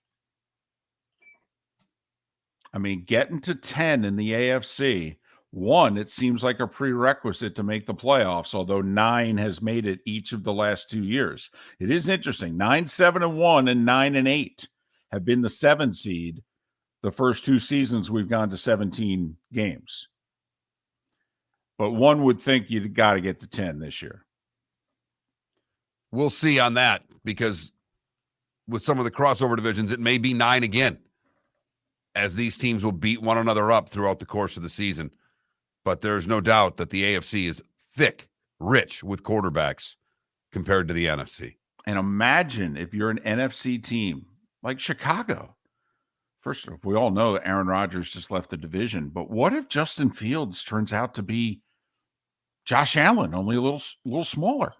S2: I mean, getting to 10 in the AFC, one, it seems like a prerequisite to make the playoffs, although 9 has made it each of the last 2 years. It is interesting. 9-7-1 and 9-8 have been the 7 seed. The first 2 seasons we've gone to 17 games. But one would think you've got to get to 10 this year.
S1: We'll see on that, because with some of the crossover divisions, it may be 9 again, as these teams will beat one another up throughout the course of the season. But there's no doubt that the AFC is thick, rich with quarterbacks compared to the NFC.
S2: And imagine if you're an NFC team like Chicago. First of all, we all know that Aaron Rodgers just left the division, but what if Justin Fields turns out to be Josh Allen, only a little smaller?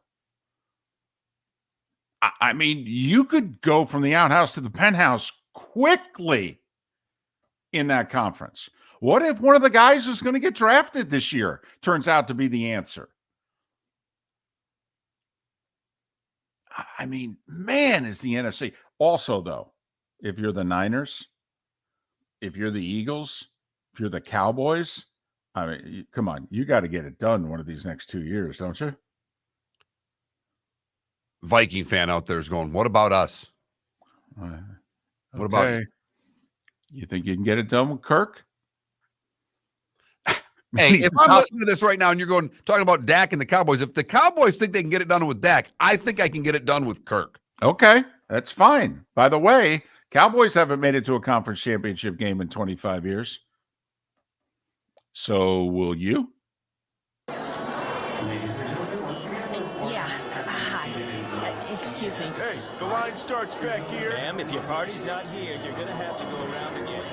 S2: I mean, you could go from the outhouse to the penthouse quickly in that conference. What if one of the guys who's going to get drafted this year turns out to be the answer? I mean, man, is the NFC. Also, though, if you're the Niners, if you're the Eagles, if you're the Cowboys, I mean, come on, you got to get it done one of these next 2 years, don't you?
S1: Viking fan out there is going, what about us? What about you?
S2: You think you can get it done with Kirk?
S1: Hey, if I'm listening to this right now and you're talking about Dak and the Cowboys, if the Cowboys think they can get it done with Dak, I think I can get it done with Kirk.
S2: Okay, that's fine. By the way, Cowboys haven't made it to a conference championship game in 25 years. So will you?
S11: Yeah. Hi. Excuse me.
S8: Hey, the line starts back here.
S7: Ma'am, if your party's not here, you're going to have to go around again.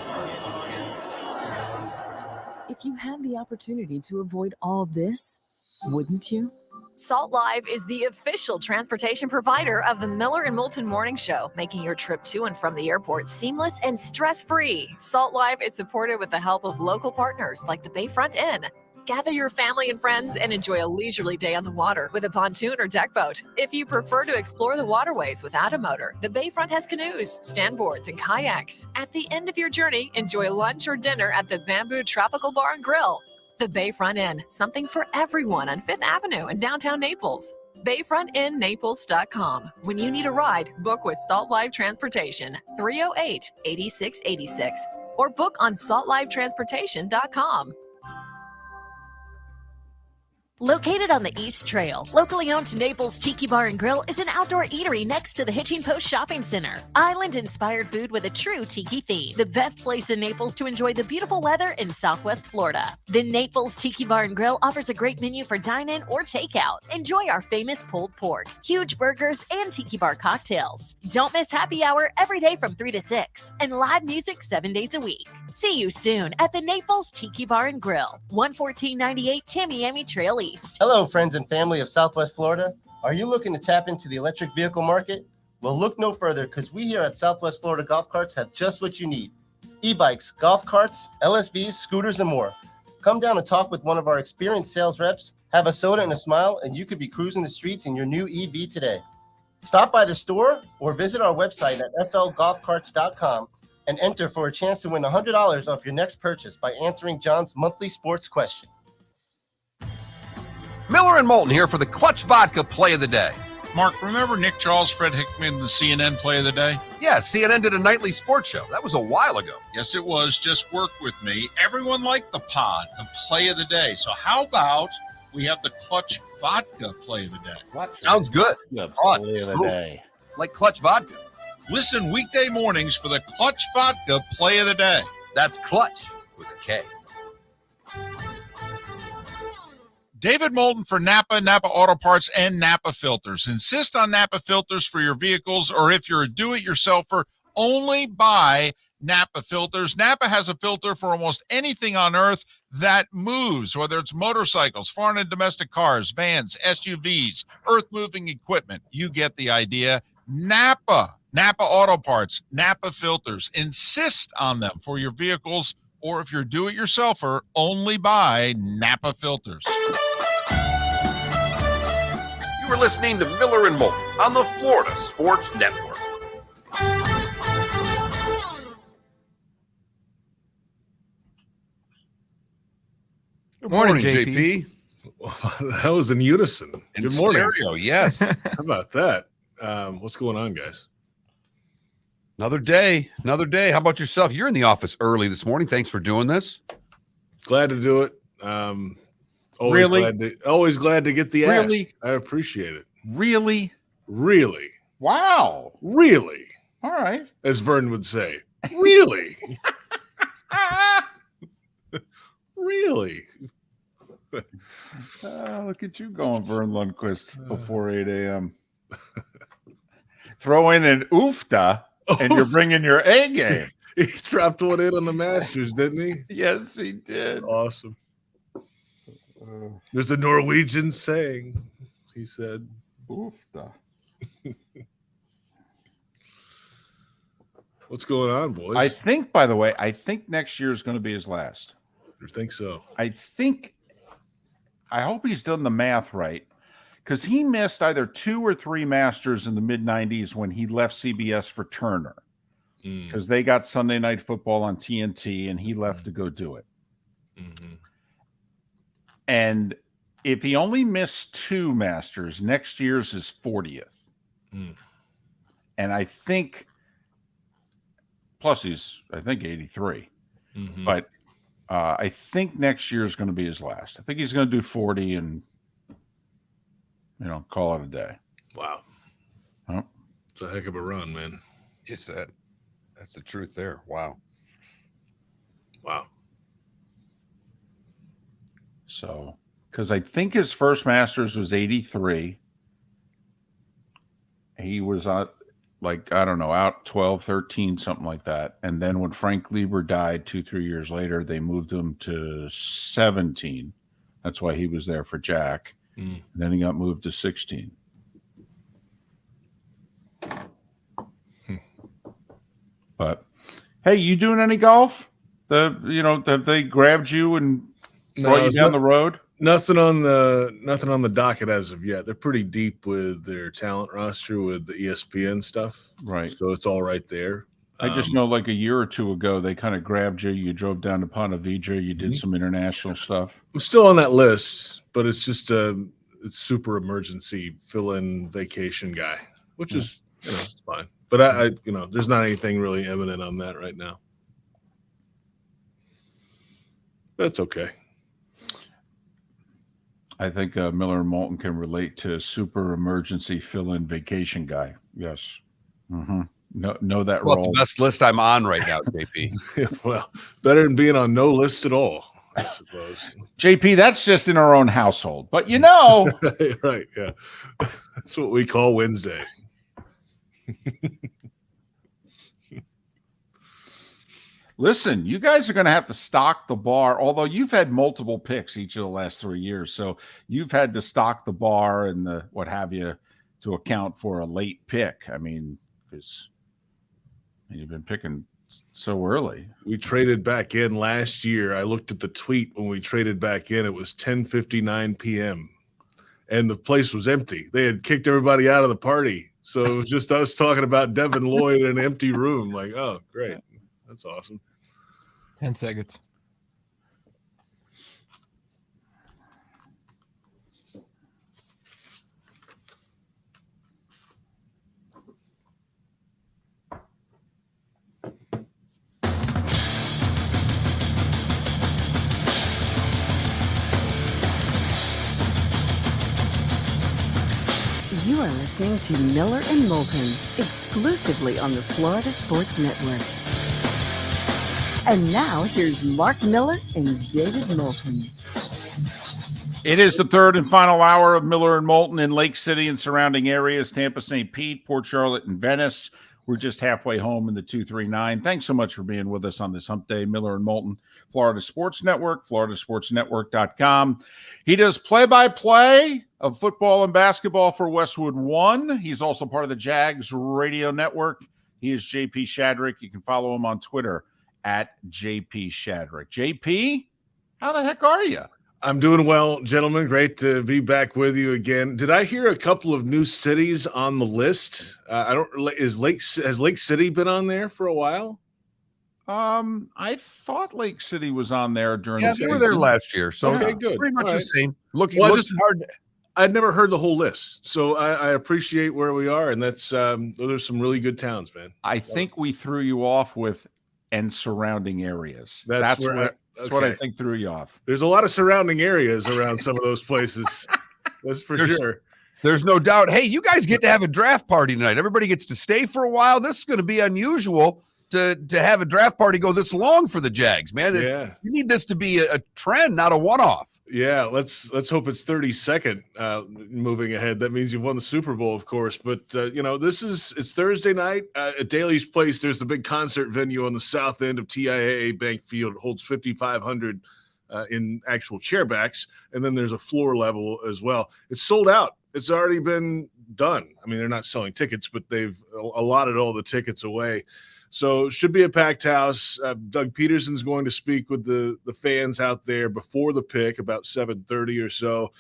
S11: If you had the opportunity to avoid all this, wouldn't you?
S5: Salt Live is the official transportation provider of the Miller and Moulton Morning Show, making your trip to and from the airport seamless and stress-free. Salt Live is supported with the help of local partners like the Bayfront Inn. Gather your family and friends and enjoy a leisurely day on the water with a pontoon or deck boat. If you prefer to explore the waterways without a motor, the Bayfront has canoes, standboards, and kayaks. At the end of your journey, enjoy lunch or dinner at the Bamboo Tropical Bar and Grill. The Bayfront Inn, something for everyone on 5th Avenue in downtown Naples. BayfrontInNaples.com. When you need a ride, book with Salt Live Transportation, 308-8686, or book on saltlivetransportation.com. Located on the East Trail, locally owned Naples Tiki Bar and Grill is an outdoor eatery next to the Hitching Post Shopping Center. Island-inspired food with a true tiki theme. The best place in Naples to enjoy the beautiful weather in Southwest Florida. The Naples Tiki Bar and Grill offers a great menu for dine-in or takeout. Enjoy our famous pulled pork, huge burgers, and tiki bar cocktails. Don't miss happy hour every day from 3 to 6, and live music 7 days a week. See you soon at the Naples Tiki Bar and Grill, 11498 Tamiami Trail East.
S6: Hello, friends and family of Southwest Florida. Are you looking to tap into the electric vehicle market? Well, look no further, because we here at Southwest Florida Golf Carts have just what you need. E-bikes, golf carts, LSVs, scooters, and more. Come down and talk with one of our experienced sales reps, have a soda and a smile, and you could be cruising the streets in your new EV today. Stop by the store or visit our website at flgolfcarts.com and enter for a chance to win $100 off your next purchase by answering John's monthly sports question.
S9: Miller and Moulton here for the Clutch Vodka Play of the Day.
S4: Mark, remember Nick Charles, Fred Hickman, the CNN Play of the Day?
S9: Yeah, CNN did a nightly sports show. That was a while ago.
S4: Yes, it was. Just work with me. Everyone liked the pod, the Play of the Day. So how about we have the Clutch Vodka Play of the Day?
S9: What? Sounds good.
S2: The
S9: Fun,
S2: play of the
S9: smooth.
S2: day.
S9: Like Clutch Vodka.
S4: Listen weekday mornings for the Clutch Vodka Play of the Day.
S9: That's Clutch with a K.
S4: David Moulton for Napa, Napa Auto Parts, and Napa Filters. Insist on Napa filters for your vehicles, or if you're a do-it-yourselfer, only buy Napa filters. Napa has a filter for almost anything on earth that moves, whether it's motorcycles, foreign and domestic cars, vans, SUVs, earth-moving equipment. You get the idea. Napa Auto Parts, Napa filters. Insist on them for your vehicles, or if you're a do-it-yourselfer, only buy Napa filters.
S9: You were listening to Miller and Moulton on the Florida Sports Network.
S1: Good
S10: Morning,
S1: JP.
S14: That was in unison.
S1: In
S14: Good morning.
S1: stereo, yes.
S14: How about that? What's going on, guys?
S1: Another day. How about yourself? You're in the office early this morning. Thanks for doing this.
S14: Glad to do it. Always glad to get the ask.
S2: Really?
S14: I appreciate it.
S2: Really?
S14: Really?
S2: Wow.
S14: Really?
S2: All right.
S14: As Vern would say. Really? Really?
S2: Look at you going, Vern Lundquist, before 8 a.m. Throw in an oofta, and you're bringing your A game.
S14: He dropped one in on the Masters, didn't he?
S2: Yes, he did.
S14: Awesome. There's a Norwegian saying, he said.
S2: Oofta.
S14: What's going on, boys?
S2: I think, by the way, next year is going to be his last.
S14: You think so?
S2: I hope he's done the math right, because he missed either 2 or 3 Masters in the mid-'90s when he left CBS for Turner, because they got Sunday Night Football on TNT, and he left to go do it.
S14: Mm-hmm.
S2: And if he only missed 2 Masters, next year's his 40th. And I think, plus he's, I think, 83.
S14: Mm-hmm.
S2: But I think next year is going to be his last. I think he's going to do 40 and, call it a day.
S14: Wow.
S2: Huh?
S14: It's a heck of a run, man.
S1: It's that's the truth there. Wow.
S2: So, because I think his first Masters was 83. He was out 12, 13, something like that. And then when Frank Lieber died 2-3 years later, they moved him to 17. That's why he was there for Jack. And then he got moved to 16. But hey, you doing any golf? Have they grabbed you and brought you down the road?
S14: Nothing on the docket as of yet. They're pretty deep with their talent roster with the ESPN stuff.
S2: Right.
S14: So it's all right there.
S2: I just know like a year or two ago, they kind of grabbed you. You drove down to Ponte Vedra. You did some international stuff.
S14: I'm still on that list, but it's just it's super emergency fill-in vacation guy, which is, it's fine. But I there's not anything really imminent on that right now. That's okay.
S2: I think Miller and Moulton can relate to super emergency fill-in vacation guy. Yes. Mm-hmm. Know that role.
S1: The best list I'm on right now, JP.
S14: Well, better than being on no list at all, I suppose.
S2: JP, that's just in our own household. But
S14: right, yeah. That's what we call Wednesday.
S2: Listen, you guys are going to have to stock the bar, although you've had multiple picks each of the last 3 years. So you've had to stock the bar and the what have you to account for a late pick. I mean, because you've been picking so early.
S14: We traded back in last year. I looked at the tweet when we traded back in. It was 10:59 p.m. and the place was empty. They had kicked everybody out of the party. So it was just us talking about Devin Lloyd in an empty room. Like, oh, great. That's awesome.
S10: 10 seconds.
S3: You are listening to Miller and Moulton, exclusively on the Florida Sports Network. And now here's Mark Miller and David Moulton.
S2: It is the third and final hour of Miller and Moulton in Lake City and surrounding areas, Tampa, St. Pete, Port Charlotte, and Venice. We're just halfway home in the 239. Thanks so much for being with us on this hump day. Miller and Moulton, Florida Sports Network, floridasportsnetwork.com. He does play-by-play of football and basketball for Westwood One. He's also part of the Jags radio network. He is JP Shadrick. You can follow him on Twitter at JP Shadrick. JP, how the heck are you?
S14: I'm doing well, gentlemen. Great to be back with you again. Did I hear a couple of new cities on the list? Has Lake City been on there for a while?
S2: I thought Lake City was on there during.
S1: Yeah,
S2: the
S1: they were
S2: season.
S1: there last year, so
S14: Okay, good.
S1: pretty much
S14: All
S1: the
S14: right.
S1: same.
S14: Just hard. I'd never heard the whole list, so I appreciate where we are, and that's those are some really good towns, man.
S2: I think we threw you off with and surrounding areas. That's what I think threw you off.
S14: There's a lot of surrounding areas around some of those places. That's for sure.
S1: There's no doubt. Hey, you guys get to have a draft party tonight. Everybody gets to stay for a while. This is going to be unusual to have a draft party go this long for the Jags, man.
S14: Yeah.
S1: You need this to be a trend, not a one-off.
S14: Yeah, let's hope it's 32nd moving ahead. That means you've won the Super Bowl, of course. But it's Thursday night at Daly's Place. There's the big concert venue on the south end of TIAA Bank Field. It holds 5,500 in actual chairbacks, and then there's a floor level as well. It's sold out. It's already been done. I mean, they're not selling tickets, but they've allotted all the tickets away. So it should be a packed house. Doug Peterson's going to speak with the fans out there before the pick, about 7:30 or so.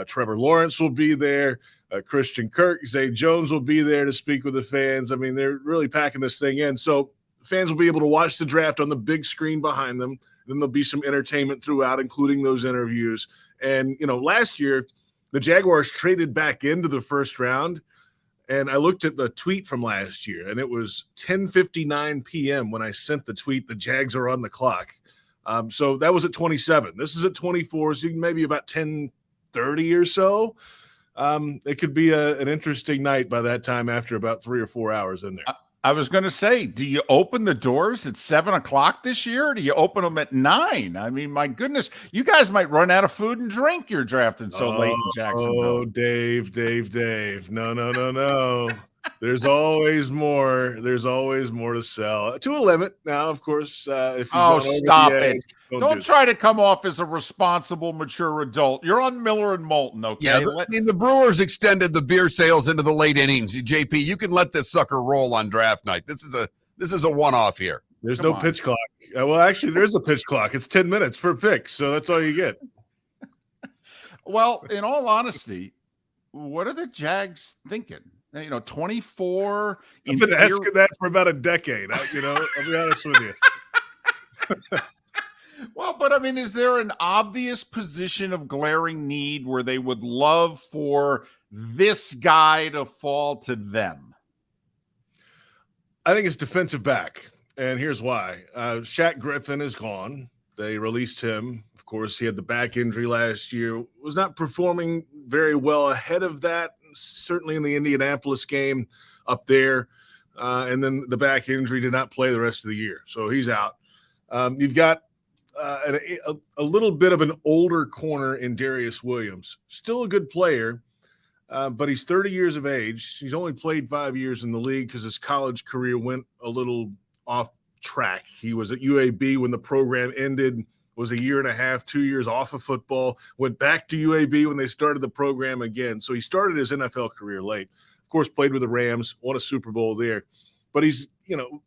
S14: Trevor Lawrence will be there. Christian Kirk, Zay Jones will be there to speak with the fans. I mean, they're really packing this thing in. So fans will be able to watch the draft on the big screen behind them. Then there'll be some entertainment throughout, including those interviews. And, last year, the Jaguars traded back into the first round. And I looked at the tweet from last year, and it was 10:59 p.m. when I sent the tweet, the Jags are on the clock. So that was at 27. This is at 24, so maybe about 10:30 or so. It could be an interesting night by that time after about 3 or 4 hours in there.
S2: I was going to say, do you open the doors at 7 o'clock this year, or do you open them at 9? I mean, my goodness, you guys might run out of food and drink. You're drafting so late in Jacksonville.
S14: Oh, Dave. No. There's always more. There's always more to sell to a limit. Now, of course, if you
S2: stop it. Don't try to come off as a responsible, mature adult. You're on Miller and Moulton, okay?
S1: Yeah, the Brewers extended the beer sales into the late innings. JP, you can let this sucker roll on draft night. This is a one-off here.
S14: There's no pitch clock. Well, actually, there is a pitch clock. It's 10 minutes per pick, so that's all you get.
S2: Well, in all honesty, what are the Jags thinking? 24.
S14: I've been asking that for about a decade. I'll be honest with you.
S2: Well, but I mean, is there an obvious position of glaring need where they would love for this guy to fall to them?
S14: I think it's defensive back, and here's why. Shaq Griffin is gone. They released him. Of course, he had the back injury last year. Was not performing very well ahead of that, certainly in the Indianapolis game up there. And then the back injury, did not play the rest of the year. So he's out. You've got a little bit of an older corner in Darius Williams. Still a good player, but he's 30 years of age. He's only played 5 years in the league because his college career went a little off track. He was at UAB when the program ended, was a year and a half, 2 years off of football, went back to UAB when they started the program again. So he started his NFL career late. Of course, played with the Rams, won a Super Bowl there. But he's,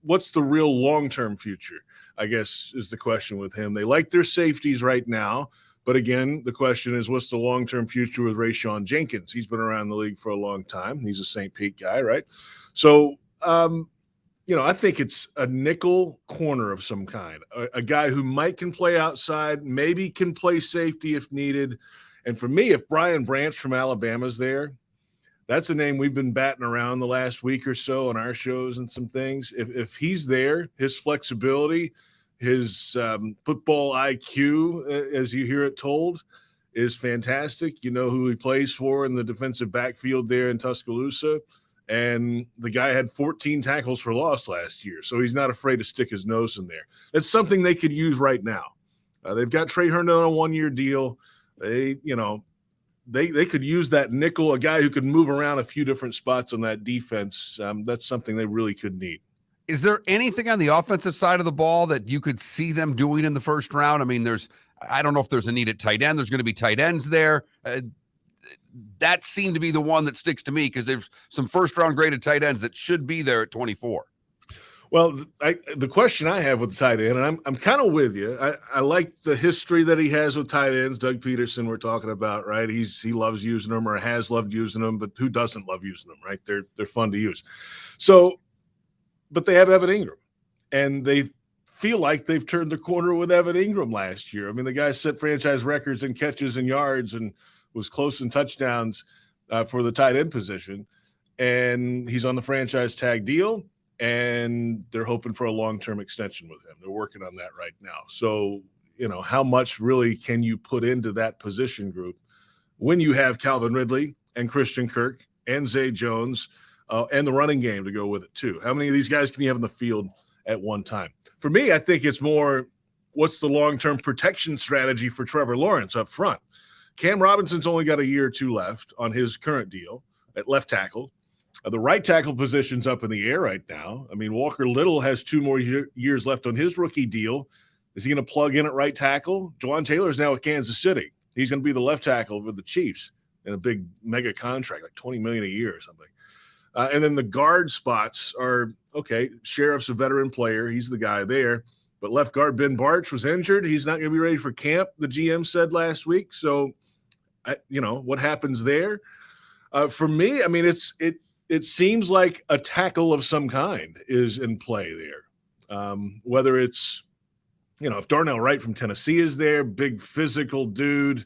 S14: what's the real long-term future, I guess, is the question with him. They like their safeties right now. But again, the question is, what's the long-term future with Rayshawn Jenkins? He's been around the league for a long time. He's a St. Pete guy, right? So, I think it's a nickel corner of some kind, a guy who can play outside, maybe can play safety if needed. And for me, if Brian Branch from Alabama's there, that's a name we've been batting around the last week or so on our shows and some things. If he's there, his flexibility, his football IQ, as you hear it told, is fantastic. You know who he plays for in the defensive backfield there in Tuscaloosa. And the guy had 14 tackles for loss last year, so he's not afraid to stick his nose in there. It's something they could use right now. They've got Trey Herndon on a one-year deal. They could use that nickel, a guy who could move around a few different spots on that defense. That's something they really could need.
S1: Is there anything on the offensive side of the ball that you could see them doing in the first round? I mean, I don't know if there's a need at tight end. There's going to be tight ends there. That seemed to be the one that sticks to me because there's some first-round graded tight ends that should be there at 24.
S14: Well, the question I have with the tight end, and I'm kind of with you. I like the history that he has with tight ends. Doug Peterson, we're talking about, right? He loves using them or has loved using them, but who doesn't love using them, right? They're fun to use. So, but they have Evan Ingram, and they feel like they've turned the corner with Evan Ingram last year. I mean, the guy set franchise records in catches and yards and was close in touchdowns for the tight end position, and he's on the franchise tag deal. And they're hoping for a long-term extension with him. They're working on that right now. So, how much really can you put into that position group when you have Calvin Ridley and Christian Kirk and Zay Jones and the running game to go with it too? How many of these guys can you have in the field at one time? For me, I think it's more what's the long-term protection strategy for Trevor Lawrence up front. Cam Robinson's only got a year or two left on his current deal at left tackle. The right tackle position's up in the air right now. I mean, Walker Little has 2 more years left on his rookie deal. Is he going to plug in at right tackle? Jawan Taylor's now with Kansas City. He's going to be the left tackle with the Chiefs in a big mega contract, like $20 million a year or something. And then the guard spots are, okay, Sheriff's a veteran player. He's the guy there. But left guard Ben Barch was injured. He's not going to be ready for camp, the GM said last week. So, what happens there? For me, I mean, it seems like a tackle of some kind is in play there. Whether it's, if Darnell Wright from Tennessee is there, big physical dude,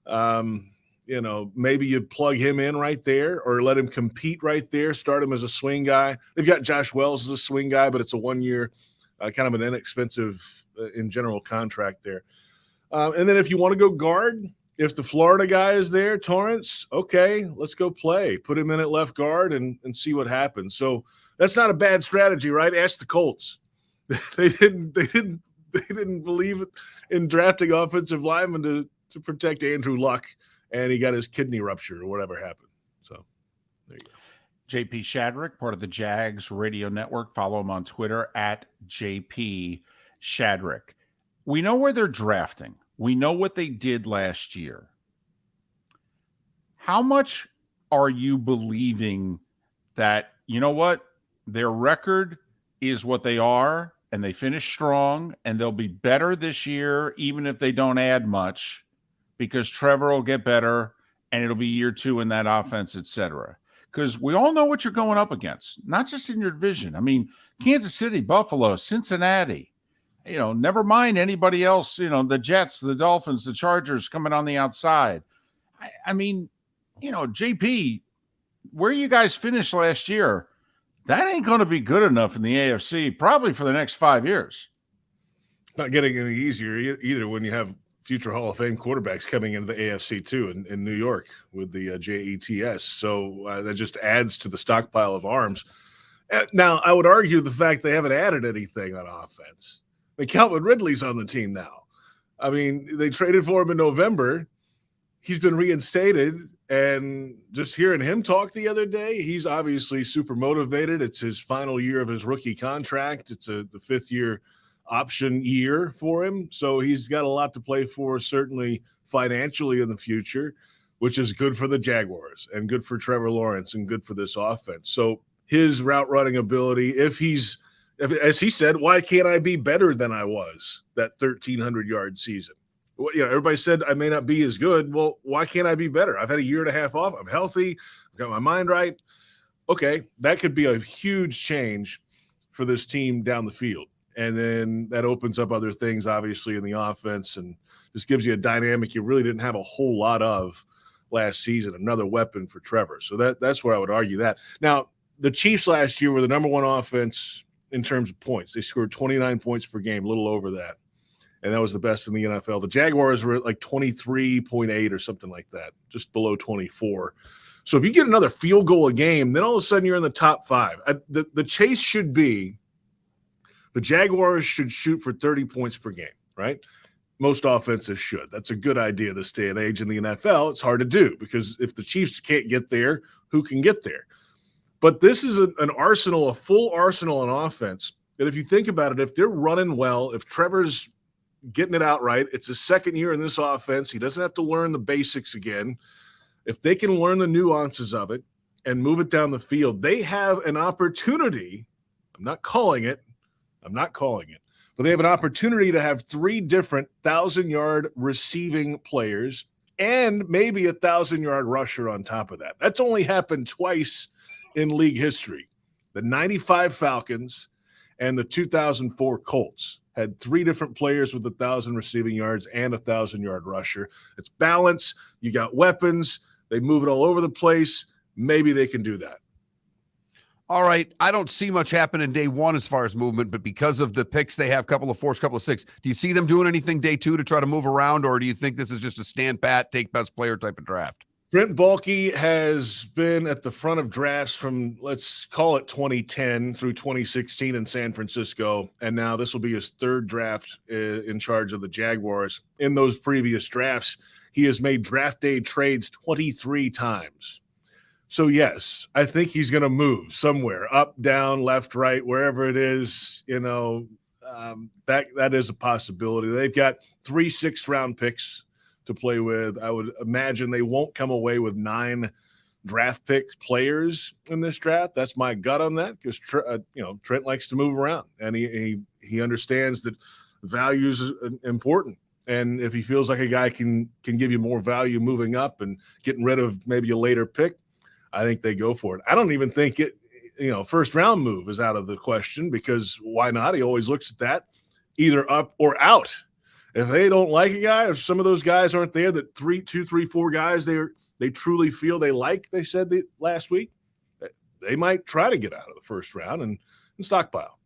S14: maybe you plug him in right there or let him compete right there, start him as a swing guy. They've got Josh Wells as a swing guy, but it's a 1-year, kind of an inexpensive in general contract there. And then if you want to go guard, if the Florida guy is there, Torrance, okay, let's go play. Put him in at left guard and see what happens. So that's not a bad strategy, right? Ask the Colts. They didn't believe in drafting offensive linemen to protect Andrew Luck, and he got his kidney rupture or whatever happened. So there you go.
S2: JP Shadrick, part of the Jags radio network. Follow him on Twitter at JP Shadrick. We know where they're drafting. We know what they did last year. How much are you believing that, their record is what they are and they finish strong and they'll be better this year, even if they don't add much, because Trevor will get better and it'll be year 2 in that offense, et cetera? Because we all know what you're going up against, not just in your division. I mean, Kansas City, Buffalo, Cincinnati, never mind anybody else, the Jets, the Dolphins, the Chargers coming on the outside. I mean, JP, where you guys finished last year, that ain't going to be good enough in the AFC, probably for the next 5 years.
S14: Not getting any easier either when you have future Hall of Fame quarterbacks coming into the AFC too in New York with the JETS. So that just adds to the stockpile of arms. Now, I would argue the fact they haven't added anything on offense. Calvin Ridley's on the team now. I mean, they traded for him in November. He's been reinstated, and just hearing him talk the other day, he's obviously super motivated. It's his final year of his rookie contract. It's the 5th-year option year for him. So he's got a lot to play for, certainly financially in the future, which is good for the Jaguars and good for Trevor Lawrence and good for this offense. So his route running ability, as he said, why can't I be better than I was that 1,300-yard season? Well, everybody said I may not be as good. Well, why can't I be better? I've had a year and a half off. I'm healthy. I've got my mind right. Okay, that could be a huge change for this team down the field. And then that opens up other things, obviously, in the offense and just gives you a dynamic you really didn't have a whole lot of last season, another weapon for Trevor. So that's where I would argue that. Now, the Chiefs last year were the number 1 offense in terms of points. They scored 29 points per game, a little over that. and that was the best in the NFL. The Jaguars were at like 23.8 or something like that, just below 24. So if you get another field goal a game, then all of a sudden you're in the top 5. The chase should be the Jaguars should shoot for 30 points per game, right? Most offenses should. That's a good idea this day and age in the NFL. It's hard to do because if the Chiefs can't get there, who can get there? But this is an arsenal, a full arsenal on offense. And if you think about it, if they're running well, if Trevor's getting it out right, it's his second year in this offense. He doesn't have to learn the basics again. If they can learn the nuances of it and move it down the field, they have an opportunity. I'm not calling it, but they have an opportunity to have 3 different 1,000-yard receiving players and maybe a 1,000-yard rusher on top of that. That's only happened twice in league history. The 95 Falcons and the 2004 Colts had 3 different players with 1,000 receiving yards and a 1,000-yard rusher. It's balance. You got weapons. They move it all over the place. Maybe they can do that.
S1: All right. I don't see much happen in day 1 as far as movement, but because of the picks they have, couple of 4s, couple of 6, do you see them doing anything day 2 to try to move around, or do you think this is just a stand pat, take best player type of draft?
S14: Brent Baalke has been at the front of drafts from, let's call it 2010 through 2016 in San Francisco, and now this will be his 3rd draft in charge of the Jaguars. In those previous drafts, he has made draft day trades 23 times. So, yes, I think he's going to move somewhere, up, down, left, right, wherever it is. That is a possibility. They've got 3 6th-round picks to play with. I would imagine they won't come away with 9 draft pick players in this draft. That's my gut on that because Trent likes to move around, and he understands that value is important. And if he feels like a guy can give you more value moving up and getting rid of maybe a later pick, I think they go for it. I don't even think first round move is out of the question because why not? He always looks at that either up or out. If they don't like a guy, if some of those guys aren't there, that 2, 3, 4 guys they truly feel they like, they said last week, they might try to get out of the first round and stockpile.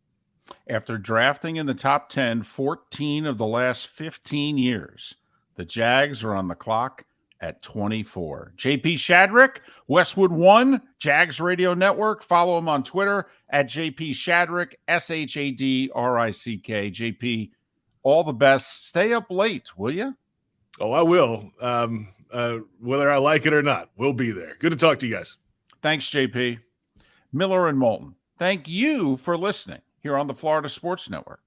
S2: After drafting in the top 10, 14 of the last 15 years, the Jags are on the clock at 24. JP Shadrick, Westwood One, Jags Radio Network. Follow him on Twitter at JP Shadrick, Shadrick. JP, all the best. Stay up late, will you?
S14: Oh, I will. Whether I like it or not, we'll be there. Good to talk to you guys.
S2: Thanks, JP. Miller and Moulton, thank you for listening here on the Florida Sports Network.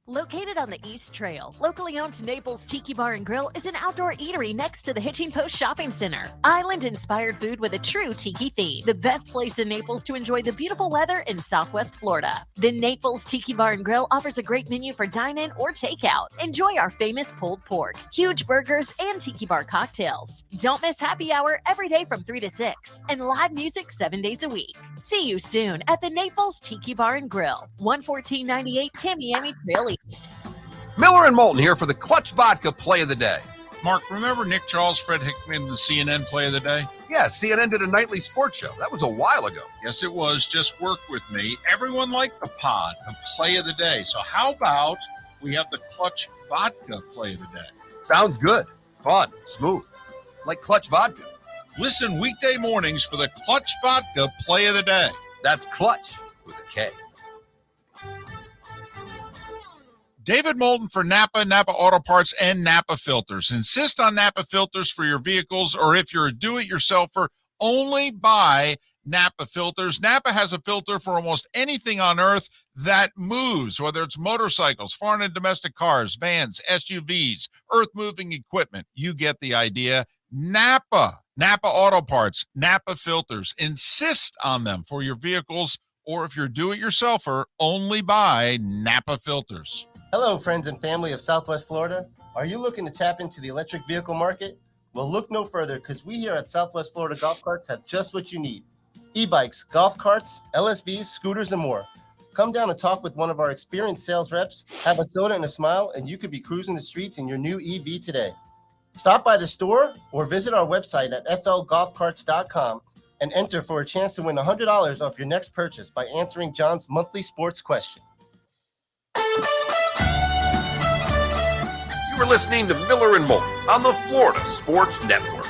S5: Located on the East Trail, locally owned Naples Tiki Bar and Grill is an outdoor eatery next to the Hitching Post Shopping Center. Island-inspired food with a true tiki theme. The best place in Naples to enjoy the beautiful weather in Southwest Florida. The Naples Tiki Bar and Grill offers a great menu for dine-in or takeout. Enjoy our famous pulled pork, huge burgers, and tiki bar cocktails. Don't miss happy hour every day from 3 to 6 and live music 7 days a week. See you soon at the Naples Tiki Bar and Grill, 11498 Tamiami Trail East.
S9: Miller and Moulton here for the Clutch Vodka Play of the Day.
S4: Mark, remember Nick Charles, Fred Hickman, the CNN Play of the Day?
S9: Yeah, CNN did a nightly sports show. That was a while ago.
S4: Yes, it was. Just work with me. Everyone liked the pod, the Play of the Day. So how about we have the Clutch Vodka Play of the Day?
S9: Sounds good. Fun. Smooth. Like Clutch Vodka.
S4: Listen weekday mornings for the Clutch Vodka Play of the Day.
S9: That's Clutch with a K.
S4: David Moulton for Napa, Napa Auto Parts, and Napa Filters. Insist on Napa Filters for your vehicles, or if you're a do-it-yourselfer, only buy Napa Filters. Napa has a filter for almost anything on earth that moves, whether it's motorcycles, foreign and domestic cars, vans, SUVs, earth-moving equipment. You get the idea. Napa Auto Parts, Napa Filters. Insist on them for your vehicles, or if you're a do-it-yourselfer, only buy Napa Filters.
S6: Hello, friends and family of Southwest Florida. Are you looking to tap into the electric vehicle market? Well, look no further because we here at Southwest Florida Golf Carts have just what you need. E-bikes, golf carts, LSVs, scooters, and more. Come down and talk with one of our experienced sales reps, have a soda and a smile, and you could be cruising the streets in your new EV today. Stop by the store or visit our website at flgolfcarts.com and enter for a chance to win $100 off your next purchase by answering John's monthly sports question.
S9: You are listening to Miller and Moulton on the Florida Sports Network.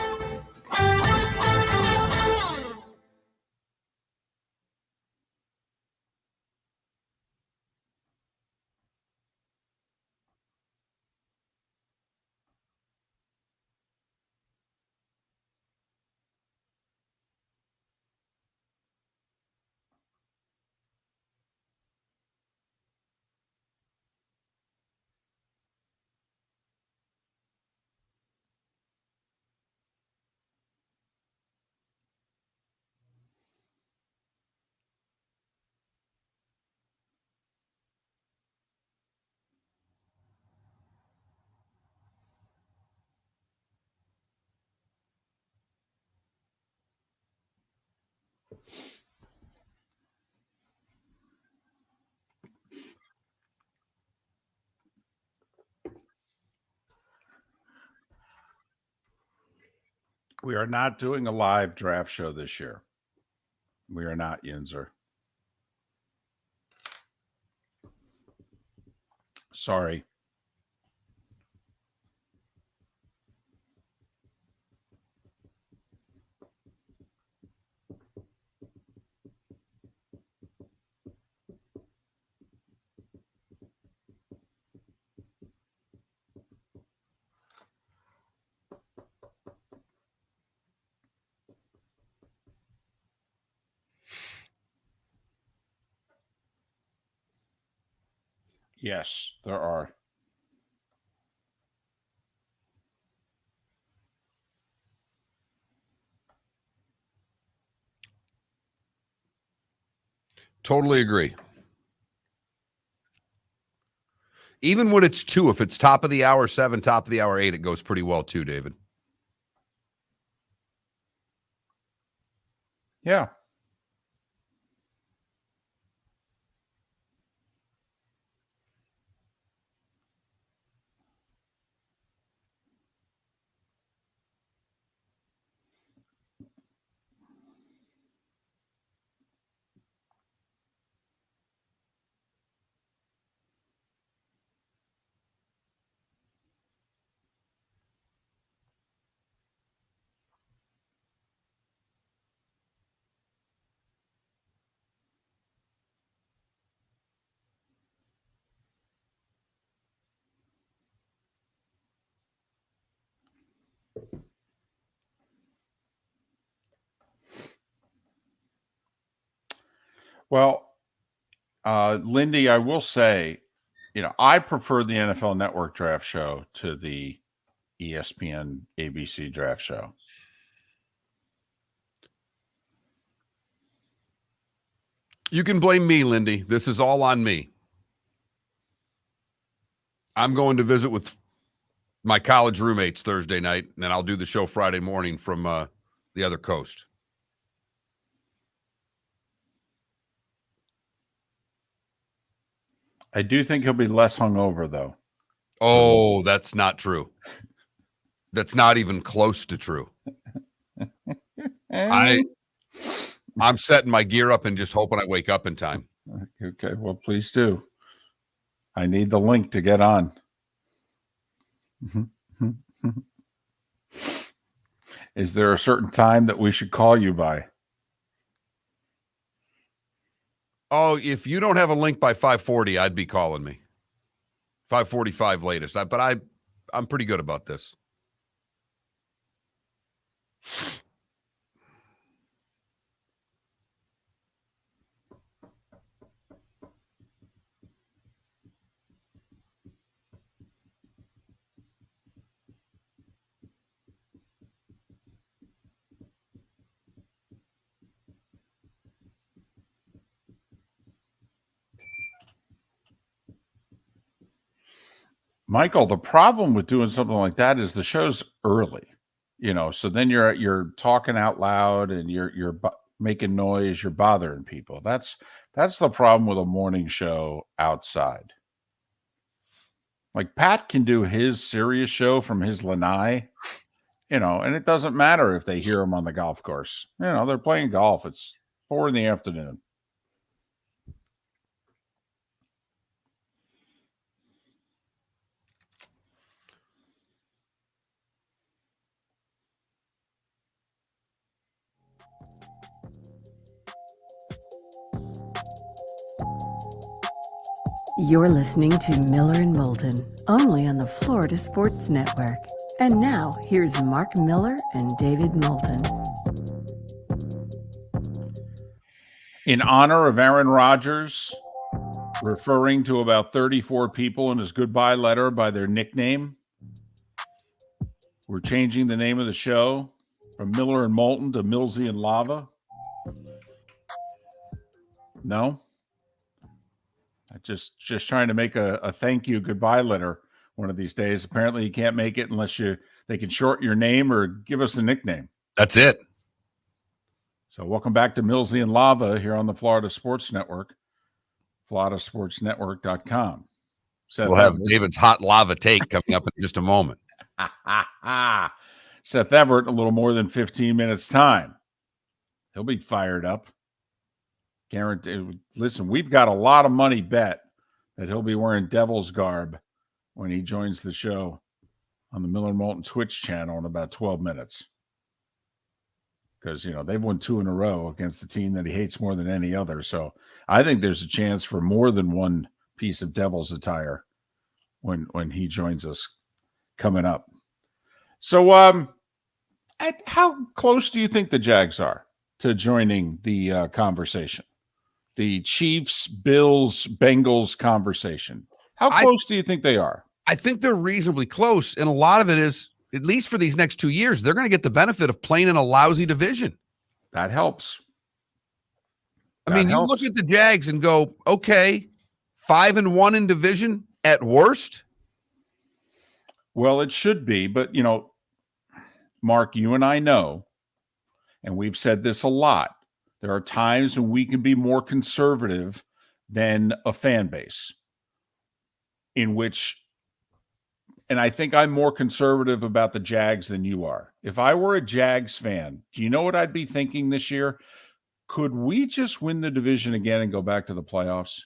S2: We are not doing a live draft show this year. We are not, Yinzer. Sorry. Yes, there are.
S1: Totally agree. Even when it's 2, if it's top of the hour 7, top of the hour 8, it goes pretty well too, David.
S2: Yeah. Well, Lindy, I will say, I prefer the NFL Network draft show to the ESPN ABC draft show.
S1: You can blame me, Lindy. This is all on me. I'm going to visit with my college roommates Thursday night, and then I'll do the show Friday morning from the other coast.
S2: I do think he'll be less hungover, though.
S1: Oh, that's not true. That's not even close to true. I'm setting my gear up and just hoping I wake up in time.
S2: Okay, well, please do. I need the link to get on. Is there a certain time that we should call you by?
S1: Oh, if you don't have a link by 5:40, I'd be calling me. 5:45 latest. But I'm pretty good about this.
S2: Michael, the problem with doing something like that is the show's early, so then you're talking out loud and you're making noise, you're bothering people. That's the problem with a morning show outside. Like Pat can do his serious show from his lanai, and it doesn't matter if they hear him on the golf course. They're playing golf. It's 4 p.m.
S3: You're listening to Miller and Moulton, only on the Florida Sports Network. And now, here's Mark Miller and David Moulton.
S2: In honor of Aaron Rodgers, referring to about 34 people in his goodbye letter by their nickname, we're changing the name of the show from Miller and Moulton to Millsy and Lava. No? I just trying to make a thank you goodbye letter one of these days. Apparently you can't make it unless they can shorten your name or give us a nickname.
S1: That's it.
S2: So welcome back to Millsy and Lava here on the Florida Sports Network, floridasportsnetwork.com.
S1: We'll have David's hot lava take coming up in just a moment.
S2: Seth Everett in a little more than 15 minutes time. He'll be fired up. Guaranteed. Listen, we've got a lot of money bet that he'll be wearing Devil's garb when he joins the show on the Miller and Moulton Twitch channel in about 12 minutes. Because, they've won 2 in a row against the team that he hates more than any other. So I think there's a chance for more than one piece of Devil's attire when he joins us coming up. So how close do you think the Jags are to joining the conversation? The Chiefs, Bills, Bengals conversation. How close do you think they are?
S1: I think they're reasonably close. And a lot of it is, at least for these next 2 years, they're going to get the benefit of playing in a lousy division.
S2: That helps.
S1: You look at the Jags and go, okay, 5-1 in division at worst.
S2: Well, it should be. But, Mark, you and I know, and we've said this a lot, there are times when we can be more conservative than a fan base, and I think I'm more conservative about the Jags than you are. If I were a Jags fan, do you know what I'd be thinking this year? Could we just win the division again and go back to the playoffs?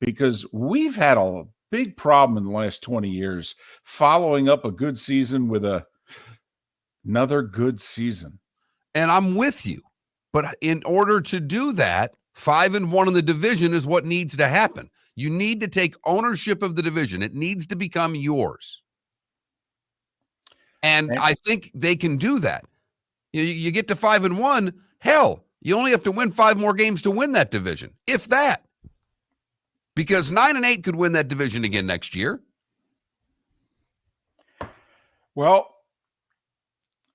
S2: Because we've had a big problem in the last 20 years following up a good season with another good season.
S1: And I'm with you. But in order to do that, 5-1 in the division is what needs to happen. You need to take ownership of the division. It needs to become yours. And I think they can do that. You get to 5-1, hell, you only have to win 5 more games to win that division, if that. Because 9-8 could win that division again next year.
S2: Well,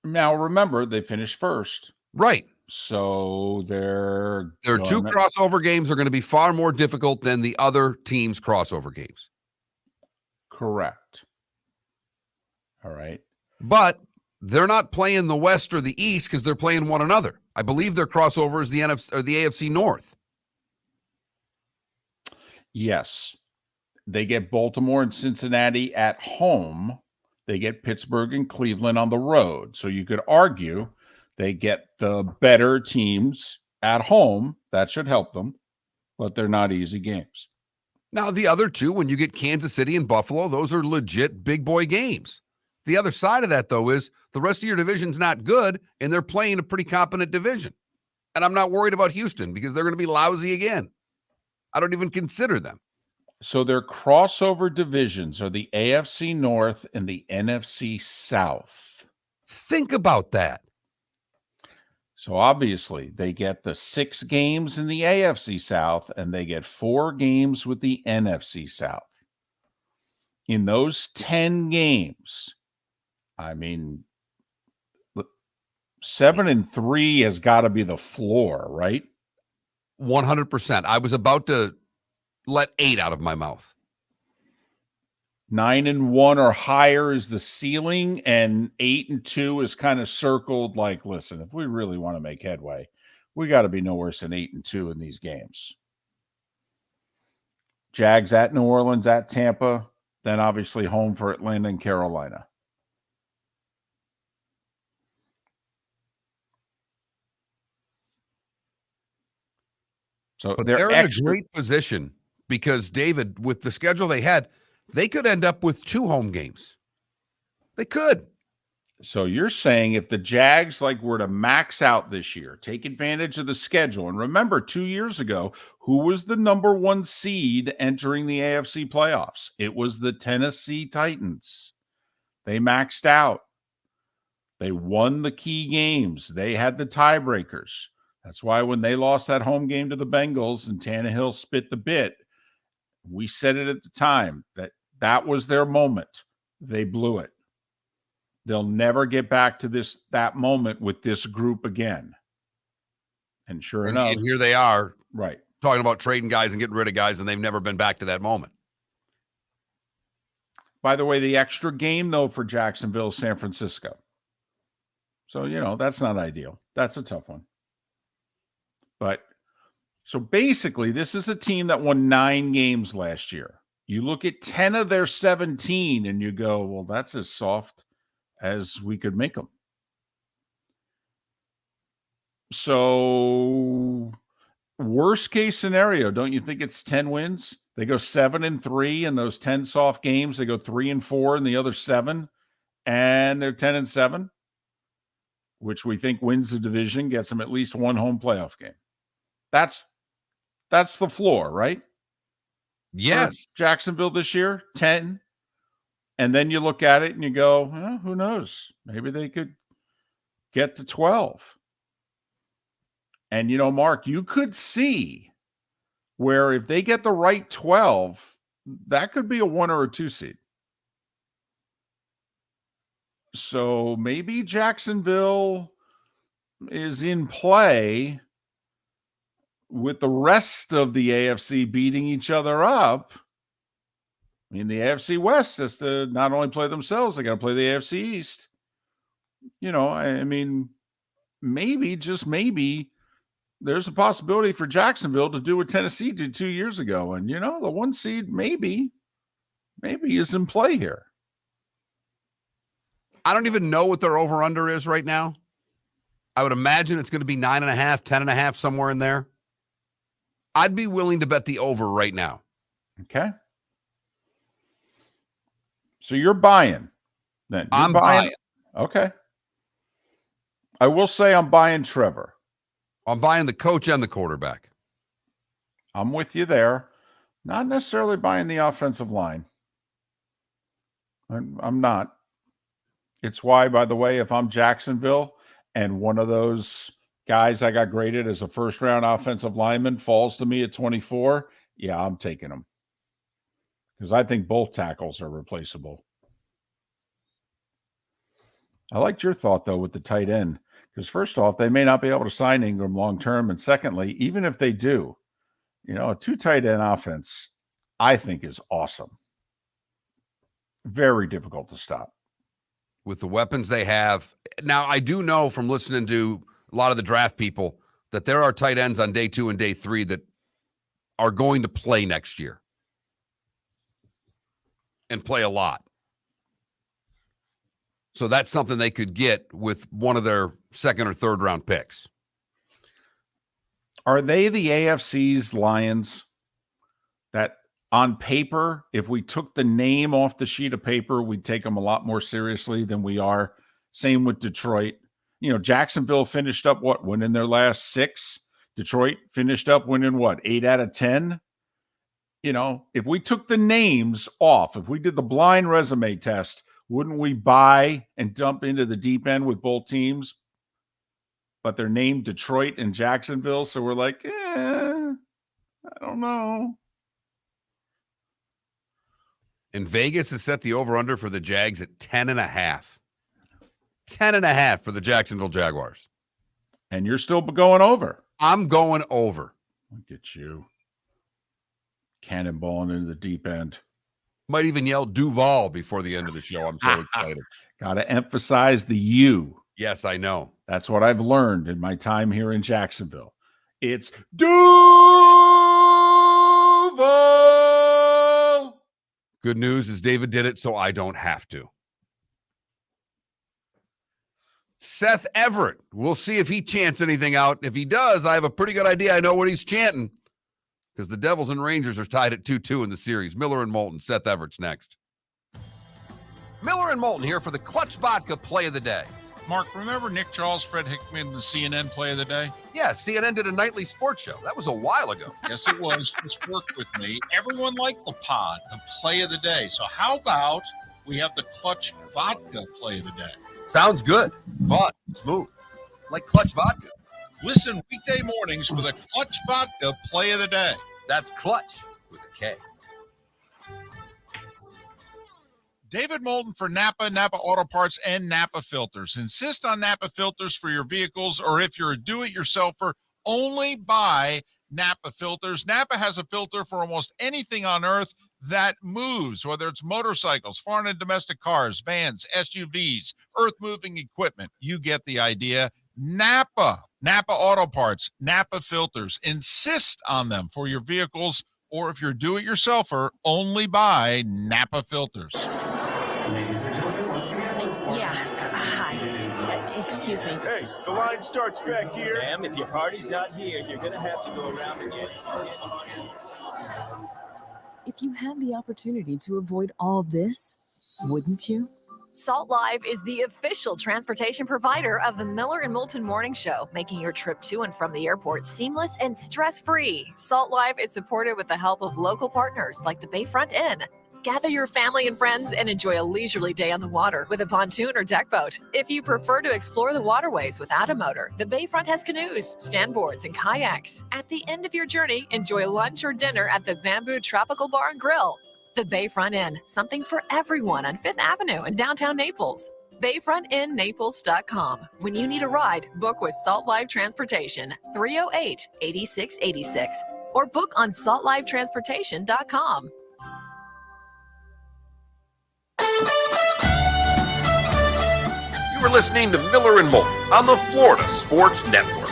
S2: now remember, they finished first.
S1: Right.
S2: So their
S1: 2 crossover games are going to be far more difficult than the other team's crossover games.
S2: Correct. All right.
S1: But they're not playing the West or the East because they're playing one another. I believe their crossover is the NFC or the AFC North.
S2: Yes. They get Baltimore and Cincinnati at home. They get Pittsburgh and Cleveland on the road. So you could argue they get the better teams at home. That should help them, but they're not easy games.
S1: Now, the other 2, when you get Kansas City and Buffalo, those are legit big boy games. The other side of that, though, is the rest of your division's not good, and they're playing a pretty competent division. And I'm not worried about Houston because they're going to be lousy again. I don't even consider them.
S2: So their crossover divisions are the AFC North and the NFC South.
S1: Think about that.
S2: So obviously they get the 6 games in the AFC South and they get 4 games with the NFC South. In those 10 games, 7-3 has got to be the floor, right?
S1: 100%. I was about to let 8 out of my mouth.
S2: 9-1 or higher is the ceiling, and 8-2 is kind of circled like, listen, if we really want to make headway, we got to be no worse than 8-2 in these games. Jags at New Orleans, at Tampa, then obviously home for Atlanta and Carolina. So
S1: but they're in a great position because, David, with the schedule they had, they could end up with 2 home games. They could.
S2: So you're saying if the Jags were to max out this year, take advantage of the schedule, and remember 2 years ago, who was the number 1 seed entering the AFC playoffs? It was the Tennessee Titans. They maxed out. They won the key games. They had the tiebreakers. That's why when they lost that home game to the Bengals and Tannehill spit the bit, we said it at the time that was their moment. They blew it. They'll never get back to that moment with this group again. And sure enough.
S1: And here they are.
S2: Right.
S1: Talking about trading guys and getting rid of guys, and they've never been back to that moment.
S2: By the way, the extra game, though, for Jacksonville, San Francisco. So, that's not ideal. That's a tough one. But so basically, this is a team that won 9 games last year. You look at 10 of their 17 and you go, well, that's as soft as we could make them. So worst case scenario, don't you think it's 10 wins? They go 7-3 in those 10 soft games. They go 3-4 in the other 7, and they're 10-7, which we think wins the division, gets them at least 1 home playoff game. That's the floor, right?
S1: Yes.
S2: For Jacksonville this year, 10. And then you look at it and you go, who knows? Maybe they could get to 12. And, Mark, you could see where if they get the right 12, that could be a 1 or a 2 seed. So maybe Jacksonville is in play with the rest of the AFC beating each other up. I mean, the AFC West has to not only play themselves, they got to play the AFC East. I mean, maybe, just maybe, there's a possibility for Jacksonville to do what Tennessee did 2 years ago. And, the 1 seed maybe is in play here.
S1: I don't even know what their over-under is right now. I would imagine it's going to be 9.5, 10.5, somewhere in there. I'd be willing to bet the over right now.
S2: Okay. So you're buying then?
S1: I'm buying.
S2: Okay. I will say I'm buying Trevor.
S1: I'm buying the coach and the quarterback.
S2: I'm with you there. Not necessarily buying the offensive line. I'm not. It's why, by the way, if I'm Jacksonville and one of those guys I got graded as a first-round offensive lineman falls to me at 24, yeah, I'm taking him. Because I think both tackles are replaceable. I liked your thought, though, with the tight end. Because first off, they may not be able to sign Ingram long-term. And secondly, even if they do, a 2 tight end offense, I think is awesome. Very difficult to stop.
S1: With the weapons they have. Now, I do know from listening to a lot of the draft people that there are tight ends on day 2 and day 3 that are going to play next year. And play a lot. So that's something they could get with one of their 2nd or 3rd round picks.
S2: Are they the AFC's Lions that on paper, if we took the name off the sheet of paper, we'd take them a lot more seriously than we are? Same with Detroit. Jacksonville finished up winning their last 6. Detroit finished up winning 8 out of 10. If we took the names off, if we did the blind resume test, wouldn't we buy and dump into the deep end with both teams? But they're named Detroit and Jacksonville, so we're like, I don't know.
S1: And Vegas has set the over-under for the Jags at 10.5. 10.5 for the Jacksonville Jaguars.
S2: And you're still going over.
S1: I'm going over.
S2: Look at you. Cannonballing into the deep end.
S1: Might even yell Duval before the end of the show. I'm so excited.
S2: Got to emphasize the U.
S1: Yes, I know.
S2: That's what I've learned in my time here in Jacksonville. It's Duval.
S1: Good news is David did it, so I don't have to. Seth Everett. We'll see if he chants anything out. If he does, I have a pretty good idea. I know what he's chanting. Because the Devils and Rangers are tied at 2-2 in the series. Miller and Moulton. Seth Everett's next.
S9: Miller and Moulton here for the Clutch Vodka Play of the Day.
S4: Mark, remember Nick Charles, Fred Hickman, the CNN Play of the Day?
S9: Yeah, CNN did a nightly sports show. That was a while ago.
S4: Yes, it was. Just work with me. Everyone liked the pod, the Play of the Day. So how about we have the Clutch Vodka Play of the Day?
S9: Sounds good. Fun, smooth. Like Clutch Vodka.
S4: Listen weekday mornings for the Clutch Vodka Play of the Day.
S9: That's Clutch with a K.
S4: David Moulton for Napa, Napa Auto Parts, and Napa Filters. Insist on Napa filters for your vehicles, or if you're a do-it-yourselfer, only buy Napa filters. Napa has a filter for almost anything on earth that moves, whether it's motorcycles, foreign and domestic cars, vans, SUVs, earth-moving equipment. You get the idea. Napa Auto Parts, Napa Filters. Insist on them for your vehicles, or if you're a do-it-yourselfer, only buy Napa Filters.
S11: Yeah. Hi. Excuse me.
S8: Hey, the line starts back here.
S7: Ma'am, if your party's not here, you're gonna have to go around again.
S11: If you had the opportunity to avoid all this, wouldn't you?
S5: Salt Live is the official transportation provider of the Miller and Moulton Morning Show, making your trip to and from the airport seamless and stress-free. Salt Live is supported with the help of local partners like the Bayfront Inn. Gather your family and friends and enjoy a leisurely day on the water with a pontoon or deck boat. If you prefer to explore the waterways without a motor, the Bayfront has canoes, standboards, and kayaks. At the end of your journey, enjoy lunch or dinner at the Bamboo Tropical Bar and Grill. The Bayfront Inn, something for everyone on 5th Avenue in downtown Naples. BayfrontInNaples.com. When you need a ride, book with Salt Live Transportation, 308-8686, or book on saltlivetransportation.com.
S9: You were listening to Miller and Moulton on the Florida Sports Network.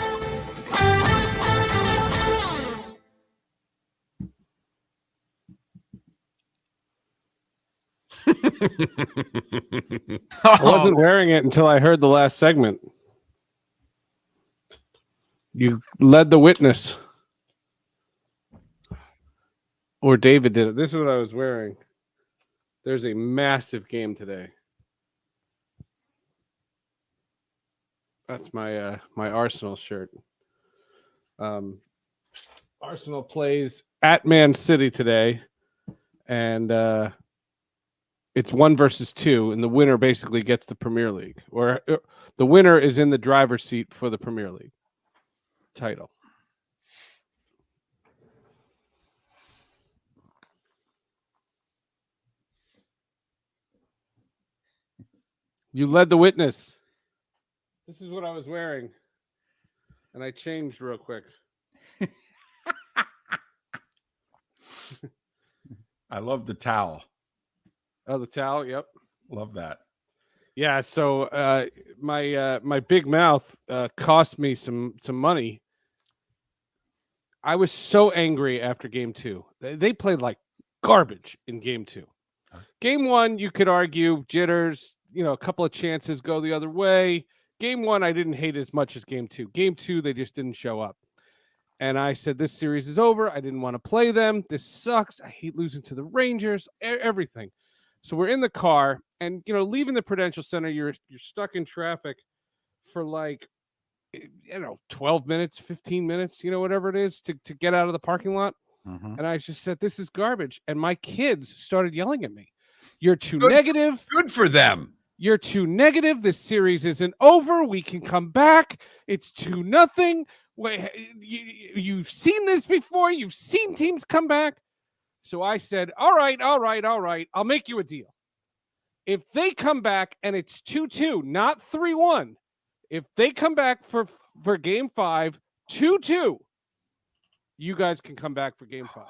S15: I wasn't wearing it until I heard the last segment. You led the witness. Or David did it. This is what I was wearing. There's a massive game today. That's my my Arsenal shirt. Arsenal plays at Man City today, and it's 1 versus 2, and the winner basically gets the Premier League, or the winner is in the driver's seat for the Premier League title. You led the witness. This is what I was wearing, and I changed real quick.
S2: I love the towel.
S15: Oh, the towel. Yep.
S2: Love that.
S15: Yeah. So my big mouth cost me some money. I was so angry after game 2. They played like garbage in game 2. Game 1, you could argue jitters, a couple of chances go the other way. Game 1, I didn't hate as much as game 2. Game 2, they just didn't show up. And I said, this series is over. I didn't want to play them. This sucks. I hate losing to the Rangers, everything. So we're in the car, and, leaving the Prudential Center, you're stuck in traffic for 12 minutes, 15 minutes, whatever it is to get out of the parking lot.
S2: Mm-hmm.
S15: And I just said, this is garbage. And my kids started yelling at me. You're too negative.
S1: Good for them.
S15: You're too negative. This series isn't over. We can come back. It's 2-0. Wait, you've seen this before. You've seen teams come back. So I said, all right. I'll make you a deal. If they come back and it's 2-2, not 3-1, if they come back for game 5, 2-2, you guys can come back for game 5.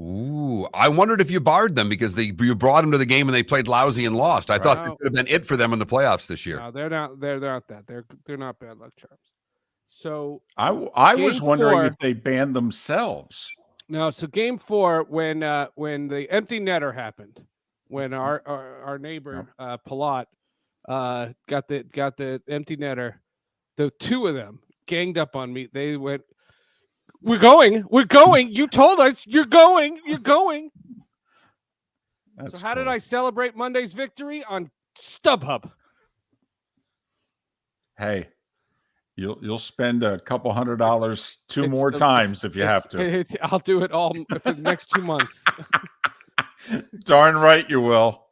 S1: Ooh, I wondered if you barred them because you brought them to the game and they played lousy and lost. I thought that could have been it for them in the playoffs this year.
S15: No, they're not that. They're not bad luck charms. So
S2: I was wondering if they banned themselves.
S15: No, so game 4, when the empty netter happened, when our neighbor Palat got the empty netter, the two of them ganged up on me. They went, We're going. You told us you're going. So how did I celebrate Monday's victory? On StubHub.
S2: Hey, you'll spend a couple $100 two more times if you have to.
S15: I'll do it all for the next 2 months.
S2: Darn right you will.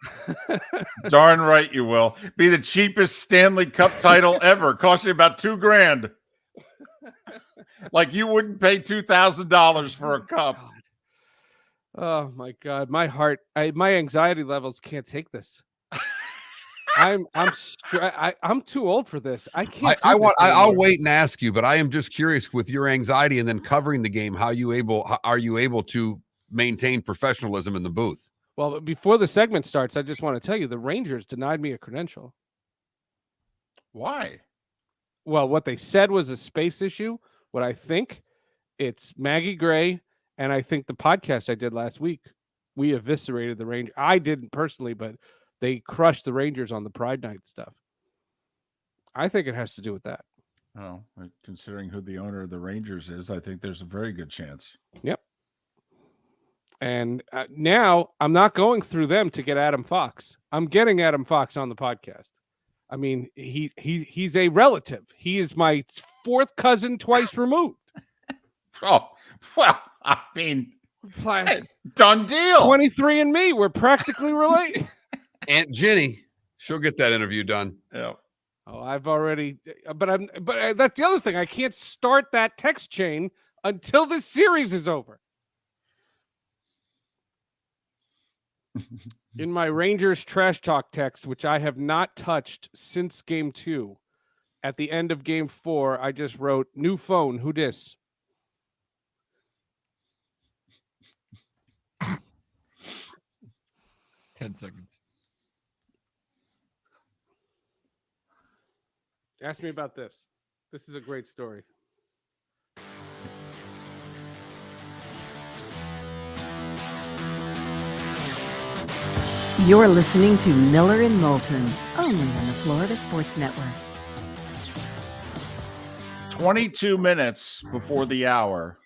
S2: Darn right you will. Be the cheapest Stanley Cup title ever. Cost you about $2,000. Like you wouldn't pay $2,000 for a cup.
S15: Oh my God, my heart, my anxiety levels can't take this. I'm too old for this. I can't.
S1: I'll wait and ask you, but I am just curious with your anxiety and then covering the game. Are you able to maintain professionalism in the booth?
S15: Well, before the segment starts, I just want to tell you the Rangers denied me a credential.
S2: Why?
S15: Well, what they said was a space issue. What I think, it's Maggie Gray, and I think the podcast I did last week, we eviscerated the Rangers. I didn't personally, but they crushed the Rangers on the Pride Night stuff. I think it has to do with that.
S2: Oh, considering who the owner of the Rangers is, I think there's a very good chance.
S15: Yep. And now I'm not going through them to get Adam Fox. I'm getting Adam Fox on the podcast. I mean, he's a relative. He is my fourth cousin twice removed.
S2: Oh, well, I mean, done deal.
S15: 23 and me, we're practically related.
S1: Aunt Jenny, she'll get that interview done.
S2: Yeah.
S15: Oh, I've already, but that's the other thing. I can't start that text chain until this series is over. In my Rangers trash talk text, which I have not touched since game 2, at the end of game 4, I just wrote, "New phone, who dis?"
S10: Ten seconds.
S15: Ask me about this. This is a great story.
S3: You're listening to Miller and Moulton, only on the Florida Sports Network.
S2: 22 minutes before the hour,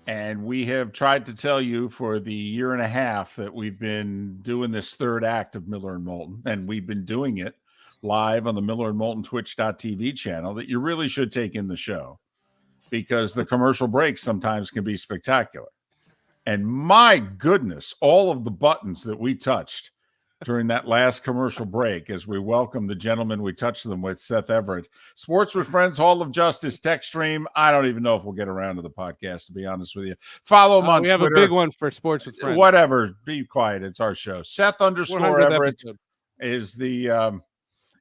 S2: and we have tried to tell you for the year and a half that we've been doing this third act of Miller and Moulton, and we've been doing it live on the Miller and Moulton Twitch.tv channel, that you really should take in the show because the commercial breaks sometimes can be spectacular. And my goodness, all of the buttons that we touched during that last commercial break as we welcome the gentleman we touched them with, Seth Everett. Sports with Friends, Hall of Justice, text stream. I don't even know if we'll get around to the podcast, to be honest with you. Follow him on Twitter.
S15: We have a big one for Sports with Friends.
S2: Whatever. Be quiet. It's our show. Seth _ Everett is the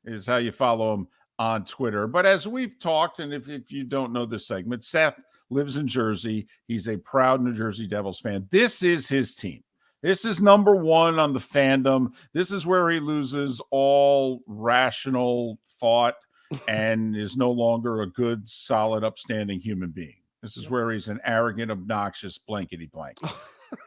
S2: is how you follow him on Twitter. But as we've talked, and if you don't know this segment, Seth lives in Jersey. He's a proud New Jersey Devils fan. This is his team. This is number one on the fandom. This is where he loses all rational thought and is no longer a good, solid, upstanding human being. This is where he's an arrogant, obnoxious blankety blank.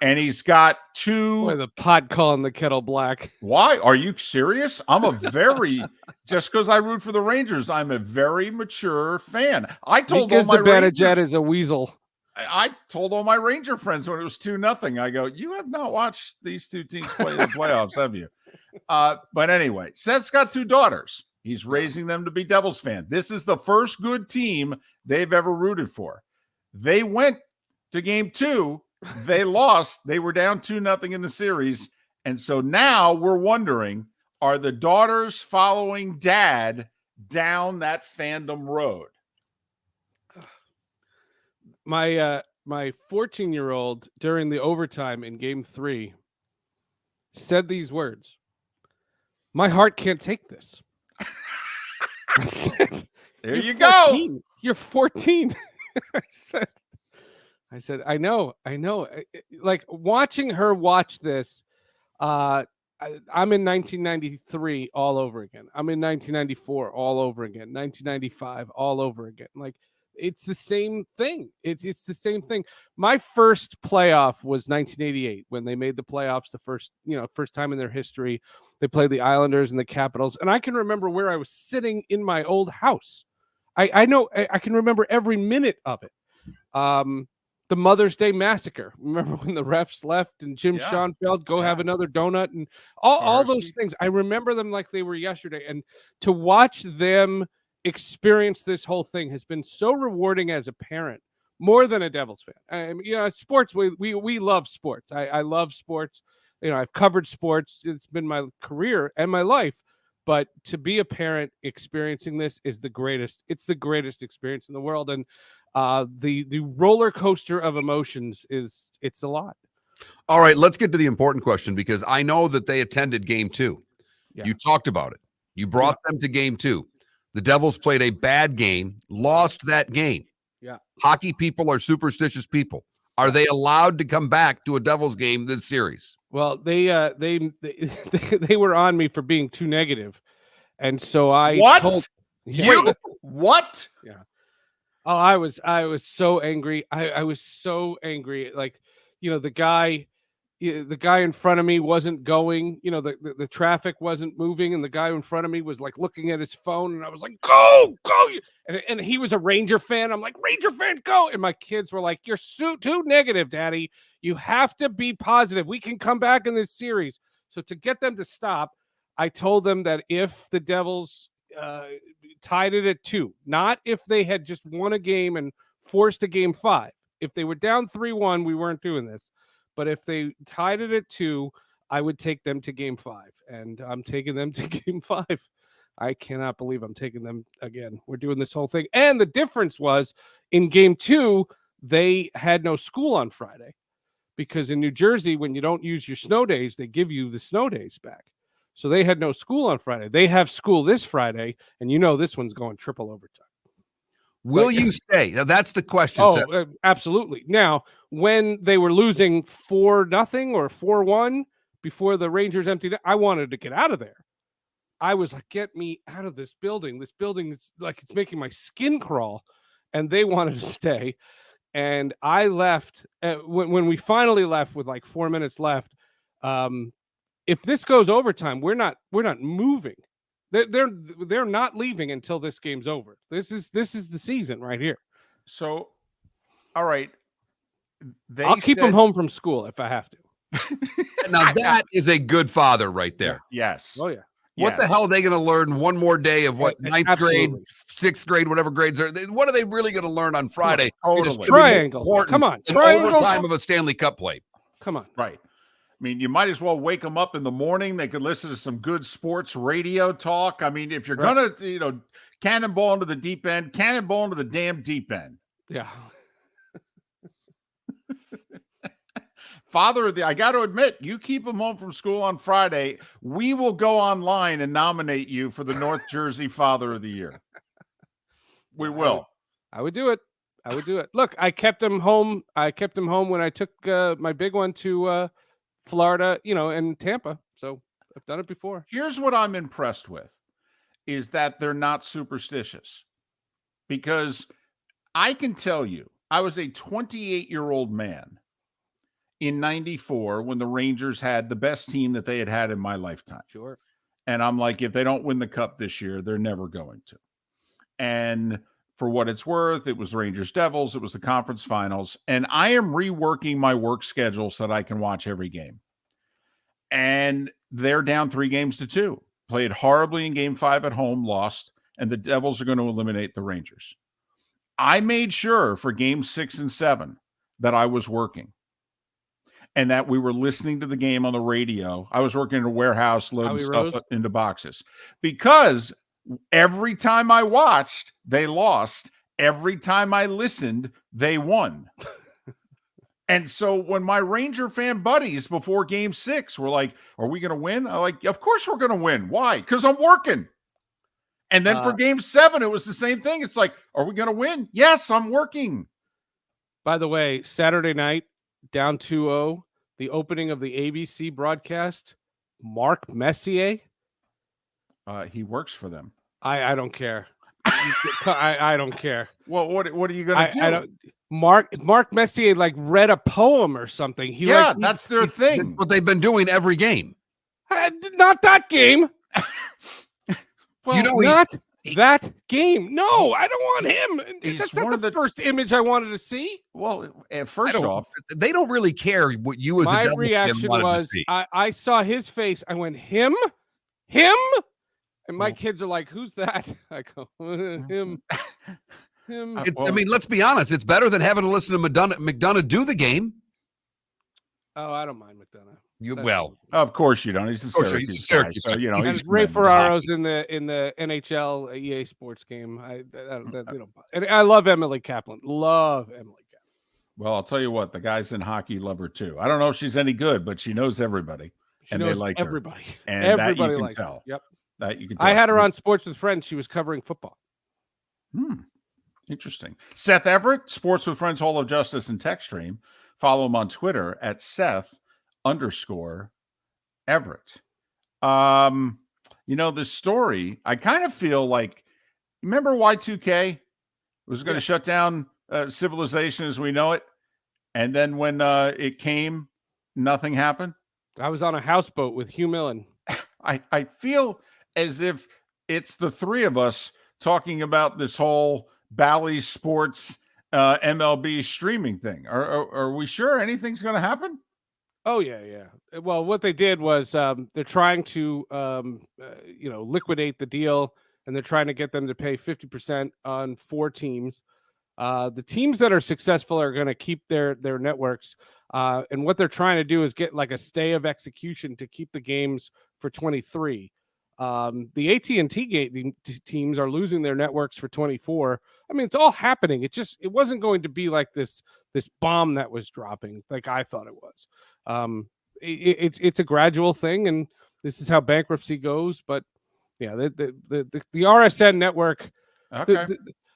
S2: And he's got two.
S15: Boy, the pot calling the kettle black.
S2: Why? Are you serious? I'm a very, just because I root for the Rangers, I'm a very mature fan. I told all my
S15: Zibanejad is a weasel.
S2: I told all my Ranger friends when it was 2-0, I go, you have not watched these two teams play in the playoffs, have you? But anyway, Seth's got two daughters. He's raising them to be Devils fan. This is the first good team they've ever rooted for. They went to game 2. They lost. They were down 2-0 in the series. And so now we're wondering, are the daughters following dad down that fandom road?
S15: My 14-year-old during the overtime in game 3 said these words. My heart can't take this. I said,
S2: there you go.
S15: You're 14. I said, I know. Like watching her watch this, I'm in 1993 all over again. I'm in 1994 all over again. 1995 all over again. Like it's the same thing. It's the same thing. My first playoff was 1988 when they made the playoffs the first time in their history. They played the Islanders and the Capitals, and I can remember where I was sitting in my old house. I know I can remember every minute of it. the Mother's Day massacre. Remember when the refs left and Jim Schoenfeld have another donut and all those things. I remember them like they were yesterday. And to watch them experience this whole thing has been so rewarding as a parent, more than a Devils fan. I mean, sports, we love sports. I love sports. I've covered sports. It's been my career and my life. But to be a parent experiencing this is the greatest. It's the greatest experience in the world. And the roller coaster of emotions it's a lot.
S1: All right, let's get to the important question, because I know that they attended game 2. Yeah. You talked about it. You brought them to game 2. The Devils played a bad game, lost that game.
S15: Yeah.
S1: Hockey people are superstitious people. Are they allowed to come back to a Devils game this series?
S15: Well, they were on me for being too negative. And so I told
S2: you what?
S15: Yeah. Oh, I was so angry. I was so angry. Like, the guy in front of me wasn't going, the traffic wasn't moving, and the guy in front of me was like looking at his phone, and I was like, go. And he was a Ranger fan. I'm like, Ranger fan, go. And my kids were like, you're too negative, Daddy. You have to be positive. We can come back in this series. So to get them to stop, I told them that if the Devils tied it at 2, not if they had just won a game and forced a game 5. If they were down 3-1, we weren't doing this. But if they tied it at 2, I would take them to game 5. And I'm taking them to game 5. I cannot believe I'm taking them again. We're doing this whole thing. And the difference was in game 2, they had no school on Friday, because in New Jersey, when you don't use your snow days, they give you the snow days back. So they had no school on Friday. They have school this Friday, and this one's going triple overtime.
S1: Will you stay? Now, that's the question.
S15: Oh, absolutely. Now, when they were losing 4-0 or 4-1 before the Rangers emptied it, I wanted to get out of there. I was like, get me out of this building. This building is like, it's making my skin crawl. And they wanted to stay. And I left when we finally left with like 4 minutes left. If this goes overtime, we're not moving. They're not leaving until this game's over. This is the season right here.
S2: So, all right,
S15: I'll keep them home from school if I have to.
S1: Now that is a good father right there.
S2: Yes.
S15: Oh yeah.
S1: What the hell are they going to learn one more day of what, ninth grade, 6th grade, whatever grades are? What are they really going to learn on Friday?
S2: Totally.
S15: Triangles. Come on.
S1: Triangles. Overtime of a Stanley Cup play.
S15: Come on.
S2: Right. I mean, you might as well wake them up in the morning. They could listen to some good sports radio talk. I mean, if you're going to, cannonball into the deep end, cannonball into the damn deep end.
S15: Yeah.
S2: I got to admit, you keep them home from school on Friday, we will go online and nominate you for the North Jersey Father of the Year. We will.
S15: I would do it. Look, I kept him home. When I took my big one to Florida, and Tampa. So I've done it before.
S2: Here's what I'm impressed with is that they're not superstitious, because I can tell you, I was a 28-year-old man in 94 when the Rangers had the best team that they had in my lifetime.
S15: Sure.
S2: And I'm like, if they don't win the cup this year, they're never going to. And for what it's worth, it was Rangers Devils. It was the conference finals. And I am reworking my work schedule so that I can watch every game. And they're down 3-2. Played horribly in game 5 at home, lost. And the Devils are going to eliminate the Rangers. I made sure for game 6 and 7 that I was working, and that we were listening to the game on the radio. I was working in a warehouse loading stuff into boxes, because every time I watched, they lost. Every time I listened, they won. And so when my Ranger fan buddies before game 6 were like, are we going to win? I'm like, of course we're going to win. Why? Because I'm working. And then for game 7, it was the same thing. It's like, are we going to win? Yes, I'm working.
S15: By the way, Saturday night, down 2-0, the opening of the ABC broadcast, Mark Messier.
S2: He works for them.
S15: I don't care. I don't care.
S2: Well, what are you going to do?
S15: I don't. Mark Messier read a poem or something.
S2: That's their thing.
S1: That's what they've been doing every game.
S15: Not that game.
S2: Well,
S15: that game. No, I don't want him.
S2: He's
S15: That's
S2: one
S15: not
S2: of
S15: the first image I wanted to see.
S2: Well, first off,
S1: they don't really care what you as
S15: my
S1: a Devils fan
S15: reaction
S1: wanted
S15: was
S1: to see.
S15: I saw his face. I went, him, and my kids are like, "Who's that?" I go, him.
S1: I mean, let's be honest. It's better than having to listen to McDonough do the game.
S15: Oh, I don't mind McDonough.
S2: Well, of course you don't. He's a Syracuse guy, so you know he's
S15: Ray Ferraro's in the NHL EA Sports game. And I love Emily Kaplan. Love Emily Kaplan.
S2: Well, I'll tell you what, the guys in hockey love her too. I don't know if she's any good, but she knows everybody, and they like
S15: everybody.
S2: her. And
S15: everybody
S2: that you can
S15: likes
S2: tell.
S15: Her. Yep,
S2: that you can tell.
S15: I had her on Sports with Friends. She was covering football.
S2: Interesting. Seth Everett, Sports with Friends Hall of Justice and Tech Stream. Follow him on Twitter at Seth_Everett. You know, this story, I kind of feel like, remember Y2K was going to shut down civilization as we know it? And then when it came, nothing happened?
S15: I was on a houseboat with Hugh Millen.
S2: I feel as if it's the three of us talking about this whole Bally Sports MLB streaming thing. Are we sure anything's going to happen?
S15: Oh yeah. Well, what they did was they're trying to liquidate the deal, and they're trying to get them to pay 50% on 4 teams. The teams that are successful are going to keep their networks, and what they're trying to do is get like a stay of execution to keep the games for 23. The AT&T teams are losing their networks for 24. I mean, it's all happening. It wasn't going to be like this bomb that was dropping like I thought it was. It's a gradual thing, and this is how bankruptcy goes. But yeah, the RSN network.
S2: Okay.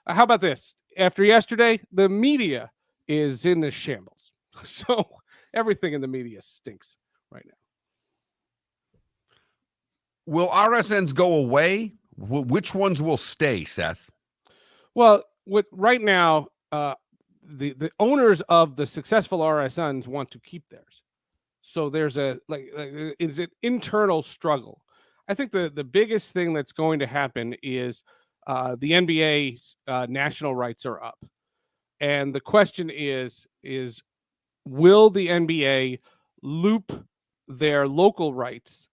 S15: How about this? After yesterday, the media is in the shambles. So everything in the media stinks right now.
S1: Will RSNs go away? Which ones will stay, Seth?
S15: Well, right now, the owners of the successful RSNs want to keep theirs. So there's it's an internal struggle. I think the biggest thing that's going to happen is the NBA's national rights are up. And the question is will the NBA loop their local rights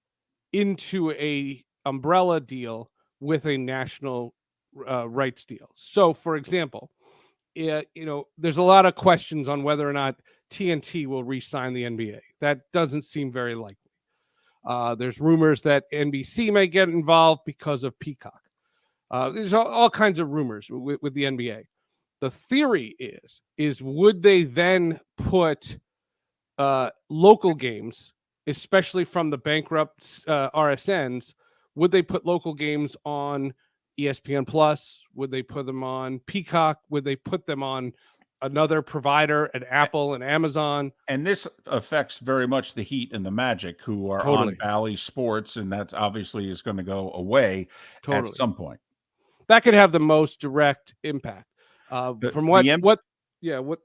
S15: into a umbrella deal with a national rights deal? So, for example, there's a lot of questions on whether or not TNT will re-sign the NBA. That doesn't seem very likely. There's rumors that NBC may get involved because of Peacock. There's all kinds of rumors with the NBA. The theory is would they then put local games, especially from the bankrupt RSNs, would they put local games on ESPN Plus? Would they put them on Peacock? Would they put them on another provider at Apple and Amazon?
S2: And this affects very much the Heat and the Magic, who are
S15: Totally.
S2: on Bally Sports, and that's obviously is going to go away
S15: Totally.
S2: at some point.
S15: That could have the most direct impact. From what the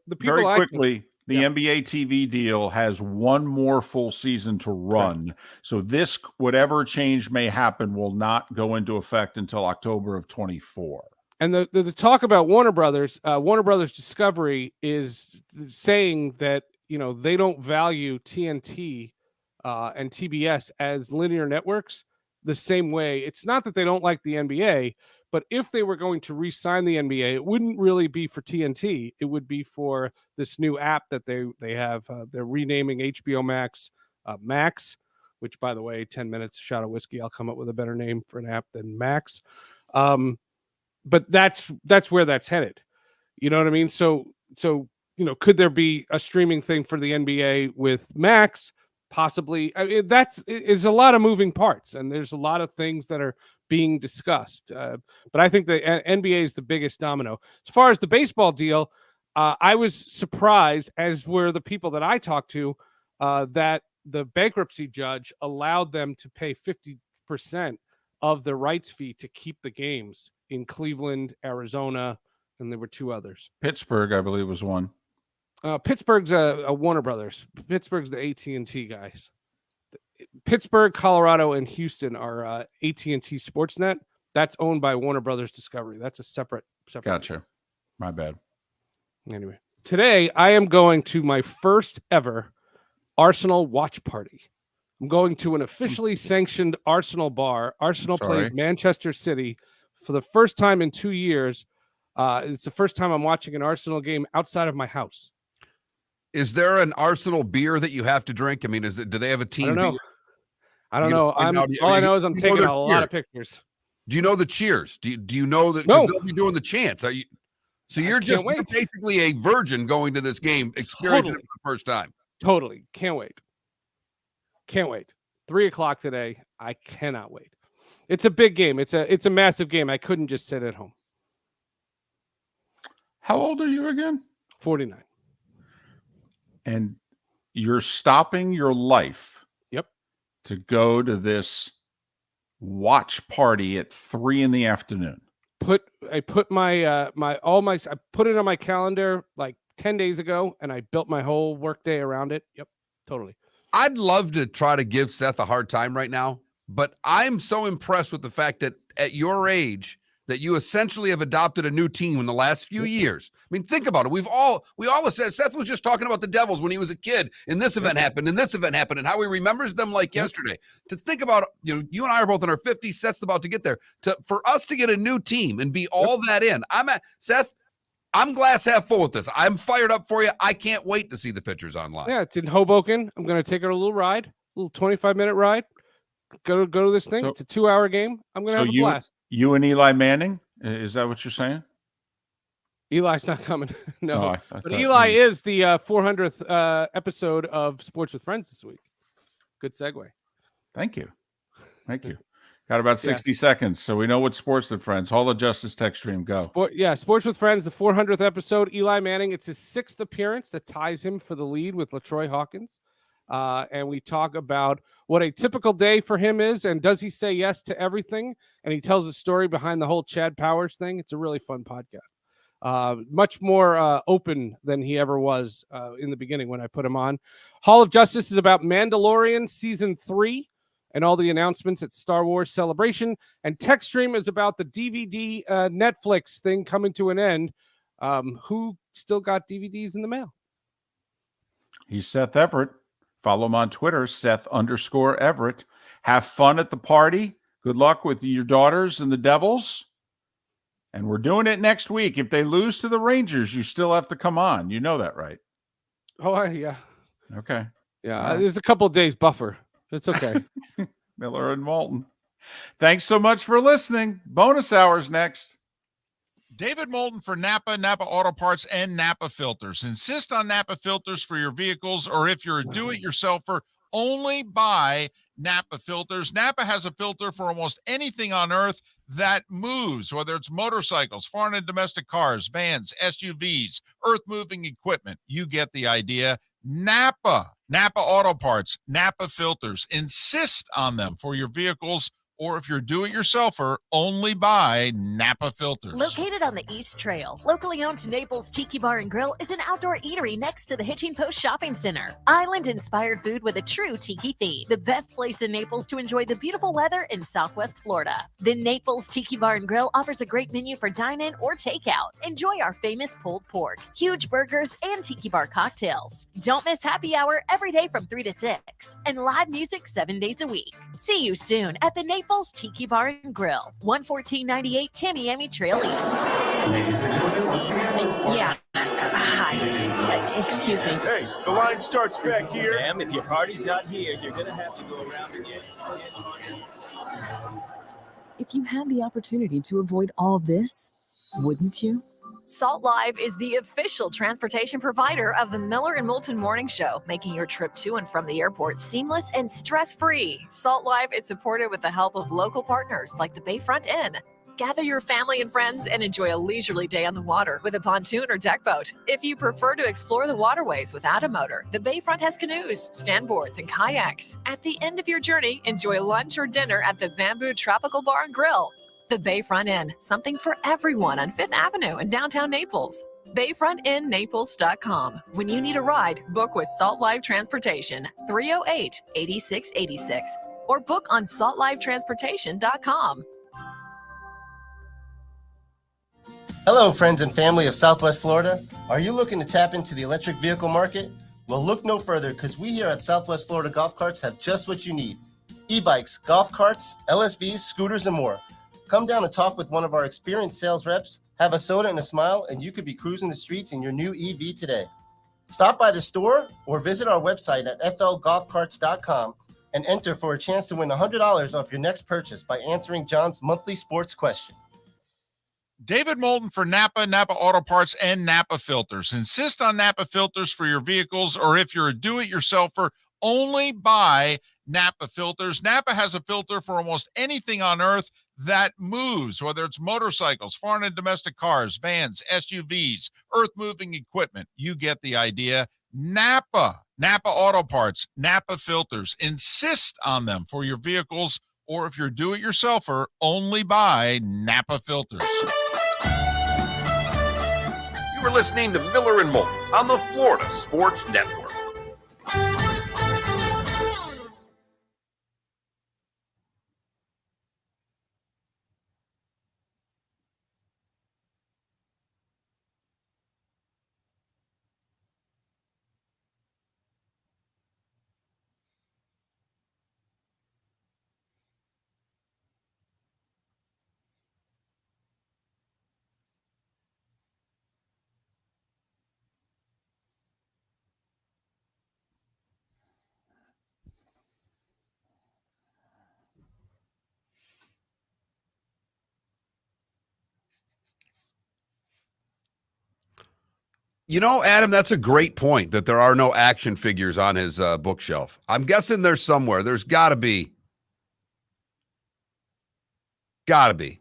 S15: people
S2: very
S15: I
S2: quickly, the NBA TV deal has one more full season to run. So this, whatever change may happen, will not go into effect until October of 24.
S15: And the talk about Warner Brothers Discovery is saying that they don't value TNT and TBS as linear networks the same way. It's not that they don't like the NBA, but if they were going to re-sign the NBA, it wouldn't really be for TNT. It would be for this new app that they have. They're renaming HBO Max Max, which, by the way, 10 minutes, shot of whiskey. I'll come up with a better name for an app than Max. But that's where that's headed. You know what I mean? So could there be a streaming thing for the NBA with Max? Possibly. I mean, it's a lot of moving parts, and there's a lot of things that are being discussed. But I think the NBA is the biggest domino. As far as the baseball deal, I was surprised, as were the people that I talked to, that the bankruptcy judge allowed them to pay 50% of the rights fee to keep the games in Cleveland, Arizona, and there were 2 others.
S2: Pittsburgh, I believe, was one.
S15: Pittsburgh's a Warner Brothers. Pittsburgh's the AT&T guys. Pittsburgh, Colorado, and Houston are AT&T Sportsnet. That's owned by Warner Brothers Discovery. That's a separate.
S2: Gotcha. My bad.
S15: Anyway, today I am going to my first ever Arsenal watch party. I'm going to an officially sanctioned Arsenal bar. Arsenal plays Manchester City for the first time in 2 years. It's the first time I'm watching an Arsenal game outside of my house.
S1: Is there an Arsenal beer that you have to drink? I mean, do they have a team?
S15: I don't know.
S1: beer?
S15: I don't know. All I know is I'm taking a lot of pictures.
S1: Do you know the cheers? Do you know that?
S15: No.
S1: They'll be doing the chants. Are you? So you're basically a virgin going to this game, experiencing it for the first time.
S15: Totally. Can't wait. 3:00 today. I cannot wait. It's a big game. It's a massive game. I couldn't just sit at home.
S2: How old are you again?
S15: 49.
S2: And you're stopping your life.
S15: Yep.
S2: To go to this watch party at 3 p.m.
S15: I put I put it on my calendar like 10 days ago, and I built my whole workday around it. Yep, totally.
S1: I'd love to try to give Seth a hard time right now, but I'm so impressed with the fact that at your age that you essentially have adopted a new team in the last few years. I mean, think about it. We all have said, Seth was just talking about the Devils when he was a kid, and this event happened, and this event happened, and how he remembers them like yesterday. To think about, you and I are both in our 50s, Seth's about to get there. For us to get a new team and be all that in, Seth, I'm glass half full with this. I'm fired up for you. I can't wait to see the pictures online.
S15: Yeah, it's in Hoboken. I'm going to take it a little ride, a little 25-minute ride. Go to this thing. It's a 2-hour game. I'm going to have a blast.
S2: You and Eli Manning? Is that what you're saying?
S15: Eli's not coming. No.
S2: I
S15: but Eli is the 400th episode of Sports with Friends this week. Good segue.
S2: Thank you. Got about 60 seconds, so we know what Sports with Friends. Hall of Justice text stream, go.
S15: Sports with Friends, the 400th episode. Eli Manning, it's his 6th appearance that ties him for the lead with LaTroy Hawkins. And we talk about what a typical day for him is, and does he say yes to everything? And he tells a story behind the whole Chad Powers thing. It's a really fun podcast. Much more open than he ever was in the beginning when I put him on. Hall of Justice is about Mandalorian Season 3 and all the announcements at Star Wars Celebration. And Text Stream is about the DVD Netflix thing coming to an end. Who still got DVDs in the mail?
S2: He's Seth Everett. Follow him on Twitter, Seth_Everett. Have fun at the party. Good luck with your daughters and the Devils. And we're doing it next week. If they lose to the Rangers, you still have to come on. You know that, right?
S15: Oh, yeah.
S2: Okay.
S15: Yeah, there's a couple of days buffer. It's okay.
S2: Miller and Moulton. Thanks so much for listening. Bonus hours next.
S4: David Moulton for Napa Auto Parts, and Napa Filters. Insist on Napa Filters for your vehicles, or if you're a do-it-yourselfer, only buy Napa Filters. Napa has a filter for almost anything on earth that moves, whether it's motorcycles, foreign and domestic cars, vans, SUVs, earth-moving equipment. You get the idea. Napa Auto Parts, Napa Filters. Insist on them for your vehicles, or if you're do-it-yourselfer, only buy Napa Filters.
S5: Located on the East Trail, locally owned Naples Tiki Bar and Grill is an outdoor eatery next to the Hitching Post Shopping Center. Island-inspired food with a true tiki theme. The best place in Naples to enjoy the beautiful weather in Southwest Florida. The Naples Tiki Bar and Grill offers a great menu for dine-in or takeout. Enjoy our famous pulled pork, huge burgers, and tiki bar cocktails. Don't miss happy hour every day from 3 to 6, and live music 7 days a week. See you soon at the Naples Tiki Bar and Grill, 11498 Tamiami Trail East.
S8: Ladies and gentlemen, once again.
S11: Yeah. Hi. Excuse me.
S8: Hey, the line starts back here.
S7: Ma'am, if your party's not here, you're going to have to go around and get it.
S11: If you had the opportunity to avoid all this, wouldn't you?
S16: Salt Live is the official transportation provider of the Miller and Moulton Morning Show, making your trip to and from the airport seamless and stress-free. Salt Live is supported with the help of local partners like the Bayfront Inn. Gather your family and friends and enjoy a leisurely day on the water with a pontoon or deck boat. If you prefer to explore the waterways without a motor, the Bayfront has canoes, standboards, and kayaks. At the end of your journey, enjoy lunch or dinner at the Bamboo Tropical Bar and Grill. The Bayfront Inn, something for everyone on 5th Avenue in downtown Naples. BayfrontInNaples.com. When you need a ride, book with Salt Live Transportation, 308-8686, or book on SaltLiveTransportation.com.
S6: Hello, friends and family of Southwest Florida. Are you looking to tap into the electric vehicle market? Well, look no further because we here at Southwest Florida Golf Carts have just what you need. E-bikes, golf carts, LSVs, scooters, and more. Come down and talk with one of our experienced sales reps, have a soda and a smile, and you could be cruising the streets in your new EV today. Stop by the store or visit our website at flgolfcarts.com and enter for a chance to win $100 off your next purchase by answering John's monthly sports question.
S4: David Moulton for Napa Auto Parts, and Napa Filters. Insist on Napa filters for your vehicles, or if you're a do-it-yourselfer, only buy Napa filters. Napa has a filter for almost anything on earth that moves, whether it's motorcycles, foreign and domestic cars, vans, SUVs, earth-moving equipment. You get the idea. Napa Auto Parts, Napa filters. Insist on them for your vehicles, or if you're a do-it-yourselfer, only buy Napa filters.
S9: You are listening to Miller and Moulton on the Florida Sports Network.
S1: You know, Adam, that's a great point that there are no action figures on his bookshelf. I'm guessing there's somewhere. There's got to be. Got to be.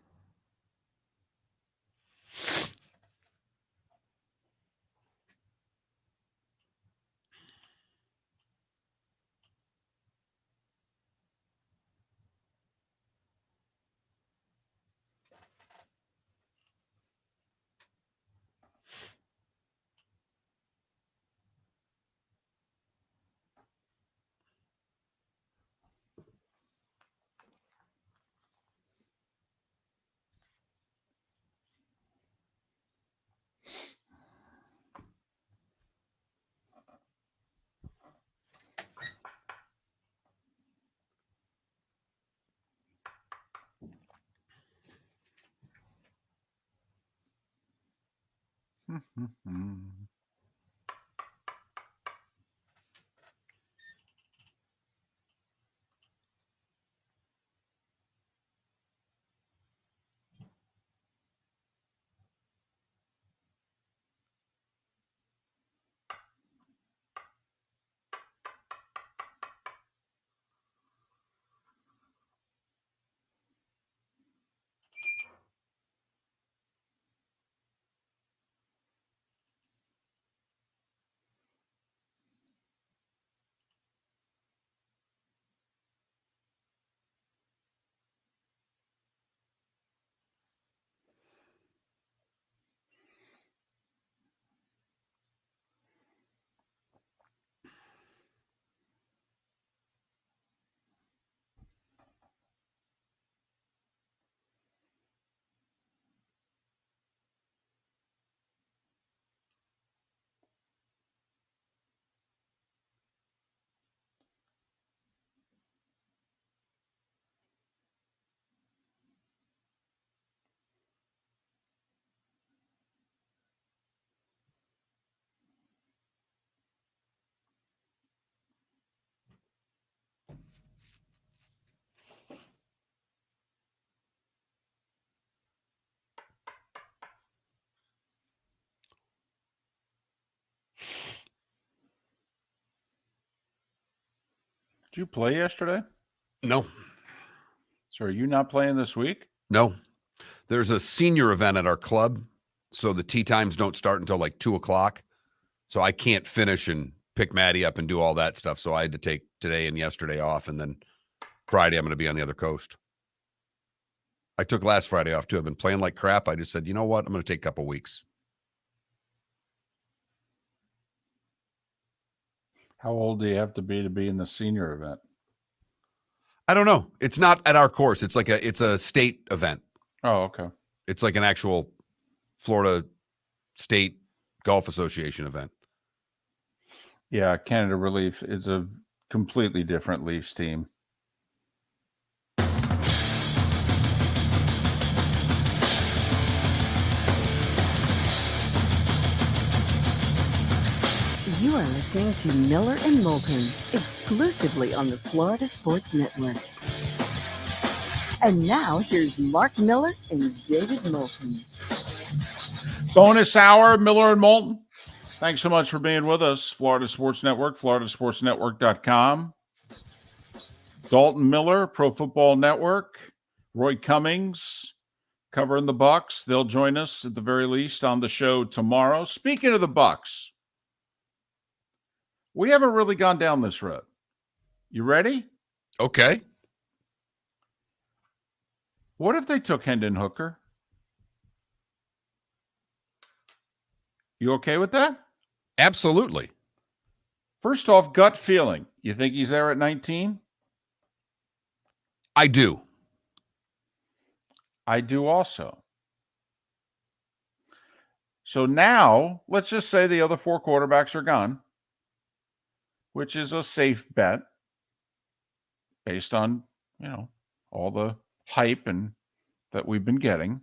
S2: Did you play yesterday?
S1: No.
S2: So are you not playing this week?
S1: No. There's a senior event at our club, so the tee times don't start until like 2 o'clock. So I can't finish and pick Maddie up and do all that stuff. So I had to take today and yesterday off, and then Friday I'm going to be on the other coast. I took last Friday off too. I've been playing like crap. I just said, you know what? I'm going to take a couple weeks.
S2: How old do you have to be in the senior event?
S1: I don't know. It's not at our course. It's a state event.
S2: Oh, okay.
S1: It's like an actual Florida State Golf Association event.
S2: Yeah, Canada Relief is a completely different Leafs team.
S3: You are listening to Miller and Moulton, exclusively on the Florida Sports Network. And now here's Mark Miller and David Moulton.
S2: Bonus hour, Miller and Moulton. Thanks so much for being with us. Florida Sports Network, floridasportsnetwork.com. Dalton Miller, Pro Football Network. Roy Cummings covering the Bucs. They'll join us at the very least on the show tomorrow. Speaking of the Bucs, we haven't really gone down this road. You ready?
S1: Okay.
S2: What if they took Hendon Hooker? You okay with that?
S1: Absolutely.
S2: First off, gut feeling. You think he's there at 19?
S1: I do.
S2: I do also. So now, let's just say the other 4 quarterbacks are gone, which is a safe bet based on, all the hype and that we've been getting.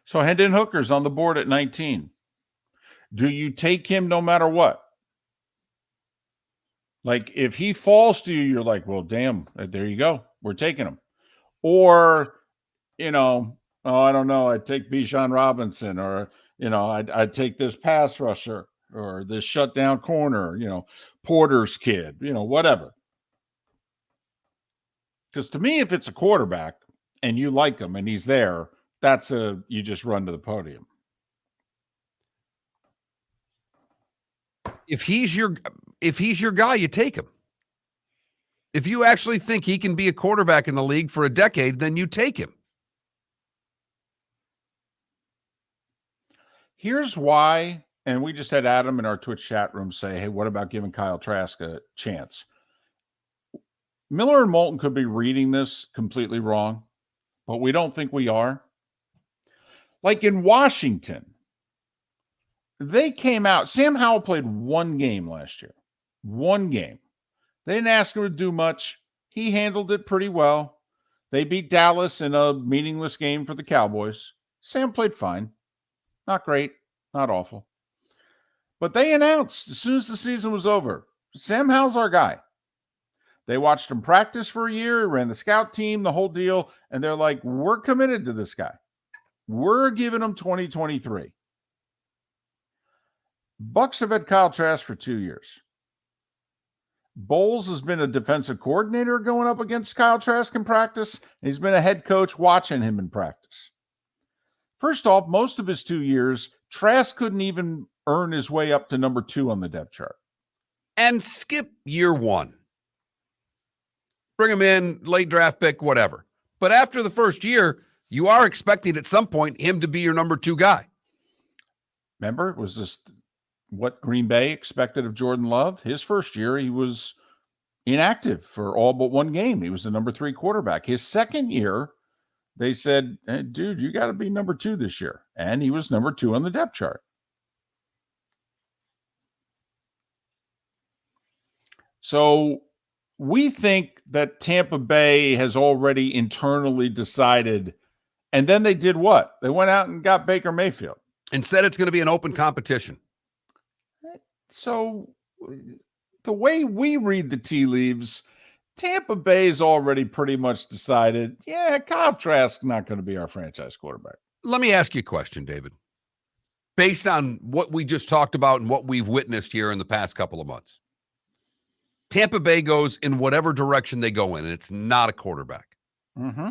S2: So Hendon Hooker's on the board at 19. Do you take him no matter what? Like, if he falls to you, you're like, well, damn, there you go. We're taking him. Or, I don't know. I'd take Bijan Robinson, or, I'd take this pass rusher or this shutdown corner, Porter's kid, whatever. Because to me, if it's a quarterback and you like him and he's there, you just run to the podium.
S1: If he's your guy, you take him. If you actually think he can be a quarterback in the league for a decade, then you take him.
S2: Here's why, and we just had Adam in our Twitch chat room say, hey, what about giving Kyle Trask a chance? Miller and Moulton could be reading this completely wrong, but we don't think we are. Like in Washington, they came out. Sam Howell played 1 game last year. 1 game. They didn't ask him to do much. He handled it pretty well. They beat Dallas in a meaningless game for the Cowboys. Sam played fine. Not great. Not awful. But they announced as soon as the season was over, Sam Howell's our guy. They watched him practice for a year, ran the scout team, the whole deal, and they're like, we're committed to this guy. We're giving him 2023. Bucs have had Kyle Trask for 2 years. Bowles has been a defensive coordinator going up against Kyle Trask in practice, and he's been a head coach watching him in practice. First off, most of his 2 years, Trask couldn't even earn his way up to number 2 on the depth chart.
S1: And skip year 1. Bring him in, late draft pick, whatever. But after the first year, you are expecting at some point him to be your number 2 guy.
S2: Remember, it was this what Green Bay expected of Jordan Love. His first year, he was inactive for all but 1 game. He was the number 3 quarterback. His second year, they said, hey, dude, you got to be number 2 this year. And he was number 2 on the depth chart. So we think that Tampa Bay has already internally decided. And then they did what? They went out and got Baker Mayfield.
S1: And said it's going to be an open competition.
S2: So the way we read the tea leaves, Tampa Bay's already pretty much decided, yeah, Kyle Trask's not going to be our franchise quarterback.
S1: Let me ask you a question, David. Based on what we just talked about and what we've witnessed here in the past couple of months, Tampa Bay goes in whatever direction they go in, and it's not a quarterback.
S2: Mm-hmm.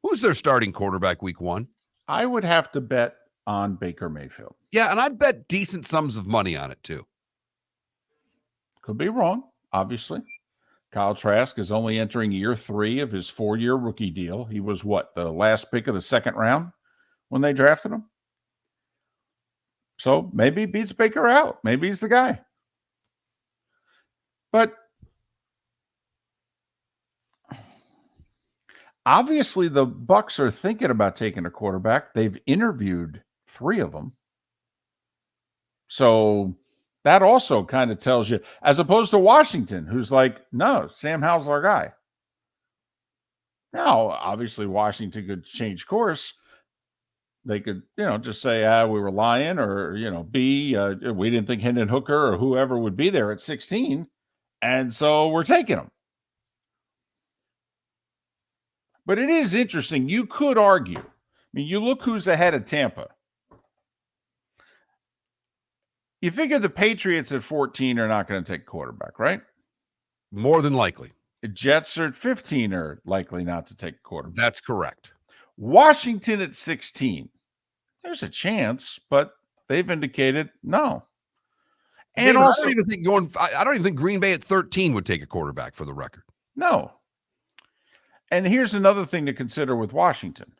S1: Who's their starting quarterback week 1?
S2: I would have to bet on Baker Mayfield.
S1: Yeah, and I'd bet decent sums of money on it, too.
S2: Could be wrong, obviously. Kyle Trask is only entering year 3 of his 4-year rookie deal. He was the last pick of the 2nd round when they drafted him? So maybe he beats Baker out. Maybe he's the guy. But Obviously, the Bucs are thinking about taking a quarterback. They've interviewed 3 of them. So that also kind of tells you, as opposed to Washington, who's like, no, Sam Howell's our guy. Now, obviously, Washington could change course. They could, just say, we were lying, or, B, we didn't think Hendon Hooker or whoever would be there at 16. And so we're taking them. But it is interesting. You could argue. I mean, you look who's ahead of Tampa. You figure the Patriots at 14 are not going to take a quarterback, right?
S1: More than likely.
S2: The Jets are at 15 are likely not to take a quarterback.
S1: That's correct.
S2: Washington at 16. There's a chance, but they've indicated no. And
S1: David,
S2: also,
S1: I don't even think Green Bay at 13 would take a quarterback, for the record.
S2: No. And here's another thing to consider with Washington.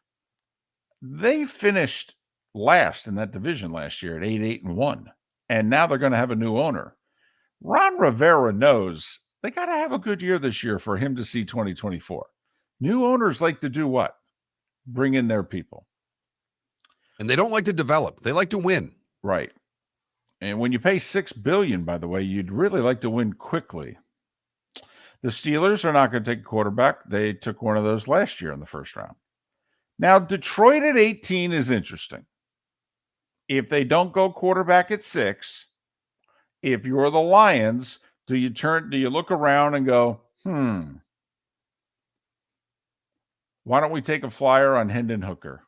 S2: They finished last in that division last year at 8-1, and now they're going to have a new owner. Ron Rivera knows they got to have a good year this year for him to see 2024. New owners like to do what? Bring in their people.
S1: And they don't like to develop. They like to win.
S2: Right. And when you pay $6 billion, by the way, you'd really like to win quickly. The Steelers are not going to take a quarterback. They took one of those last year in the first round. Now, Detroit at 18 is interesting. If they don't go quarterback at 6, if you're the Lions, do you look around and go, why don't we take a flyer on Hendon Hooker?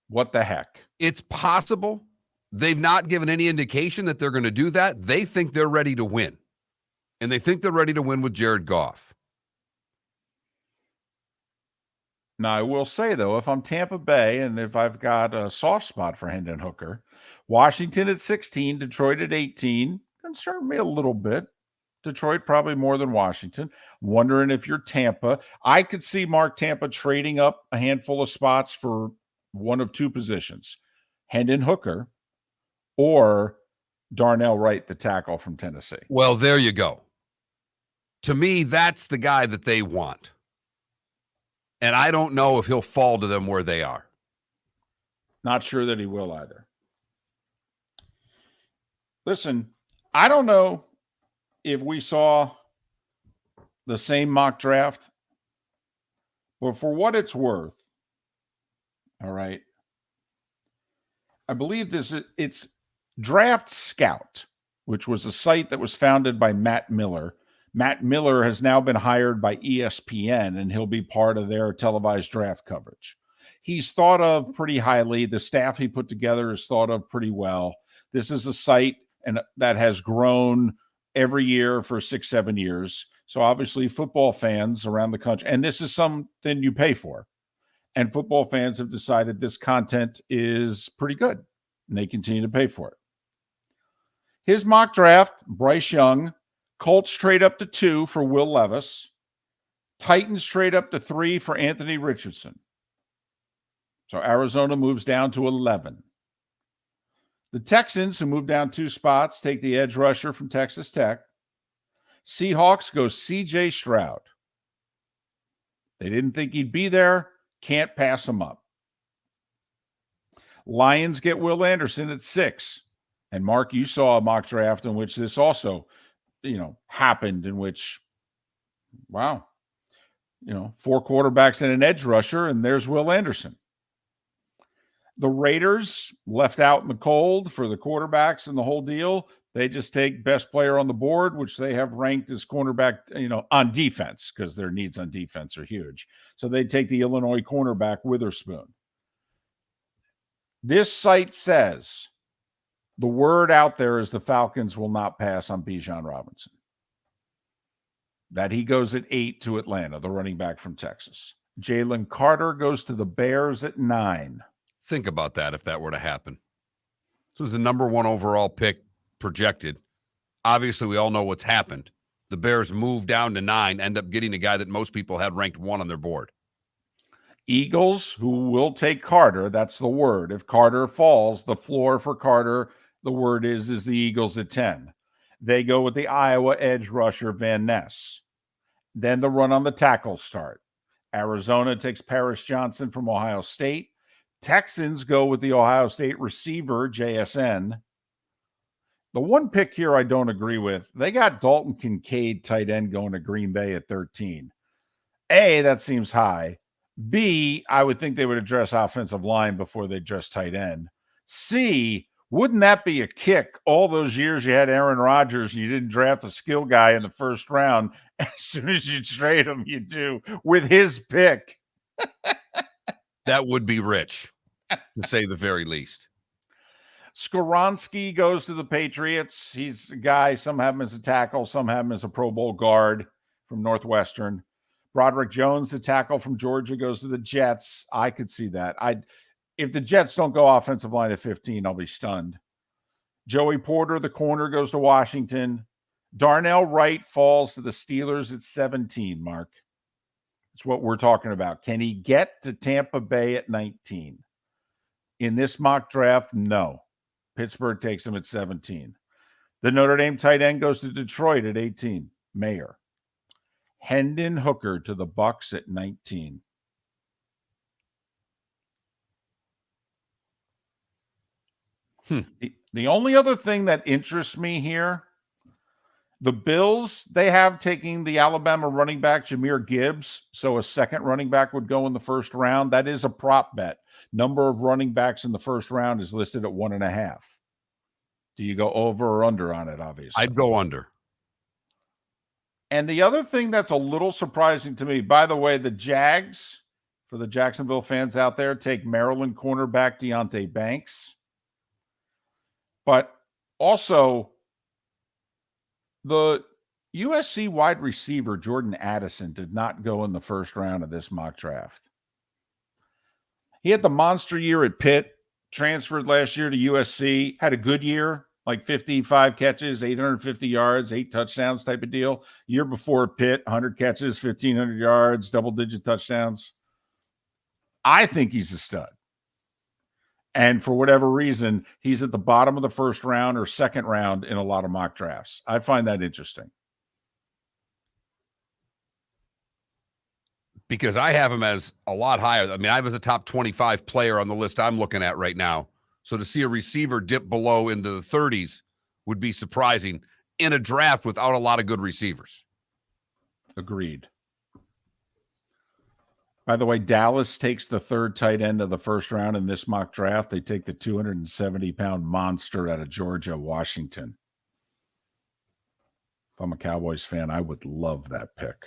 S2: What the heck?
S1: It's possible. They've not given any indication that they're going to do that. They think they're ready to win. And they think they're ready to win with Jared Goff.
S2: Now, I will say, though, if I'm Tampa Bay and if I've got a soft spot for Hendon Hooker, Washington at 16, Detroit at 18, concern me a little bit. Detroit probably more than Washington. Wondering if you're Tampa. I could see Tampa trading up a handful of spots for one of 2 positions. Hendon Hooker or Darnell Wright, the tackle from Tennessee.
S1: Well, there you go. To me, that's the guy that they want. And I don't know if he'll fall to them where they are.
S2: Not sure that he will either. Listen, I don't know if we saw the same mock draft, but for what it's worth, all right, I believe it's Draft Scout, which was a site that was founded by Matt Miller. Matt Miller has now been hired by ESPN, and he'll be part of their televised draft coverage. He's thought of pretty highly. The staff he put together is thought of pretty well. This is a site that has grown every year for 6-7 years. So obviously football fans around the country, and this is something you pay for. And football fans have decided this content is pretty good, and they continue to pay for it. His mock draft, Bryce Young, Colts trade up to 2 for Will Levis. Titans trade up to 3 for Anthony Richardson. So Arizona moves down to 11. The Texans, who move down 2 spots, take the edge rusher from Texas Tech. Seahawks go C.J. Stroud. They didn't think he'd be there. Can't pass him up. Lions get Will Anderson at 6. And Mark, you saw a mock draft in which this also, happened, in which, 4 quarterbacks and an edge rusher, and there's Will Anderson. The Raiders left out in the cold for the quarterbacks and the whole deal. They just take best player on the board, which they have ranked as cornerback, on defense, because their needs on defense are huge. So they take the Illinois cornerback Witherspoon. This site says the word out there is the Falcons will not pass on Bijan Robinson. That he goes at 8 to Atlanta, the running back from Texas. Jalen Carter goes to the Bears at 9.
S1: Think about that if that were to happen. This was the number 1 overall pick projected. Obviously, we all know what's happened. The Bears move down to 9, end up getting a guy that most people had ranked 1 on their board.
S2: Eagles, who will take Carter, that's the word. If Carter falls, the floor for Carter, the word is the Eagles at 10. They go with the Iowa edge rusher Van Ness. Then the run on the tackles start. Arizona takes Paris Johnson from Ohio State. Texans go with the Ohio State receiver, JSN. The one pick here I don't agree with, they got Dalton Kincaid, tight end, going to Green Bay at 13. A, that seems high. B, I would think they would address offensive line before they address tight end. C, wouldn't that be a kick? All those years you had Aaron Rodgers and you didn't draft a skill guy in the first round. As soon as you trade him, you do with his pick.
S1: That would be rich, to say the very least.
S2: Skoronski goes to the Patriots. He's a guy, some have him as a tackle, some have him as a Pro Bowl guard from Northwestern. Broderick Jones, the tackle from Georgia, goes to the Jets. I could see that. If the Jets don't go offensive line at 15, I'll be stunned. Joey Porter, the corner, goes to Washington. Darnell Wright falls to the Steelers at 17, Mark. It's what we're talking about. Can he get to Tampa Bay at 19? In this mock draft, no. Pittsburgh takes him at 17. The Notre Dame tight end goes to Detroit at 18. Mayer. Hendon Hooker to the Bucks at 19. The only other thing that interests me here, the Bills, they have taking the Alabama running back Jahmyr Gibbs, so a second running back would go in the first round. That is a prop bet. Number of running backs in the first round is listed at 1.5. Do you go over or under on it, obviously?
S1: I'd go under.
S2: And the other thing that's a little surprising to me, by the way, the Jags, for the Jacksonville fans out there, take Maryland cornerback Deonte Banks. But also, the USC wide receiver Jordan Addison did not go in the first round of this mock draft. He had the monster year at Pitt, transferred last year to USC, had a good year, like 55 catches, 850 yards, 8 touchdowns type of deal. Year before Pitt, 100 catches, 1,500 yards, double-digit touchdowns. I think he's a stud. And for whatever reason, he's at the bottom of the first round or second round in a lot of mock drafts. I find that interesting.
S1: Because I have him as a lot higher. I mean, I was a top 25 player on the list I'm looking at right now. So to see a receiver dip below into the 30s would be surprising in a draft without a lot of good receivers.
S2: Agreed. By the way, Dallas takes the third tight end of the first round in this mock draft. They take the 270-pound monster out of Georgia, Washington. If I'm a Cowboys fan, I would love that pick.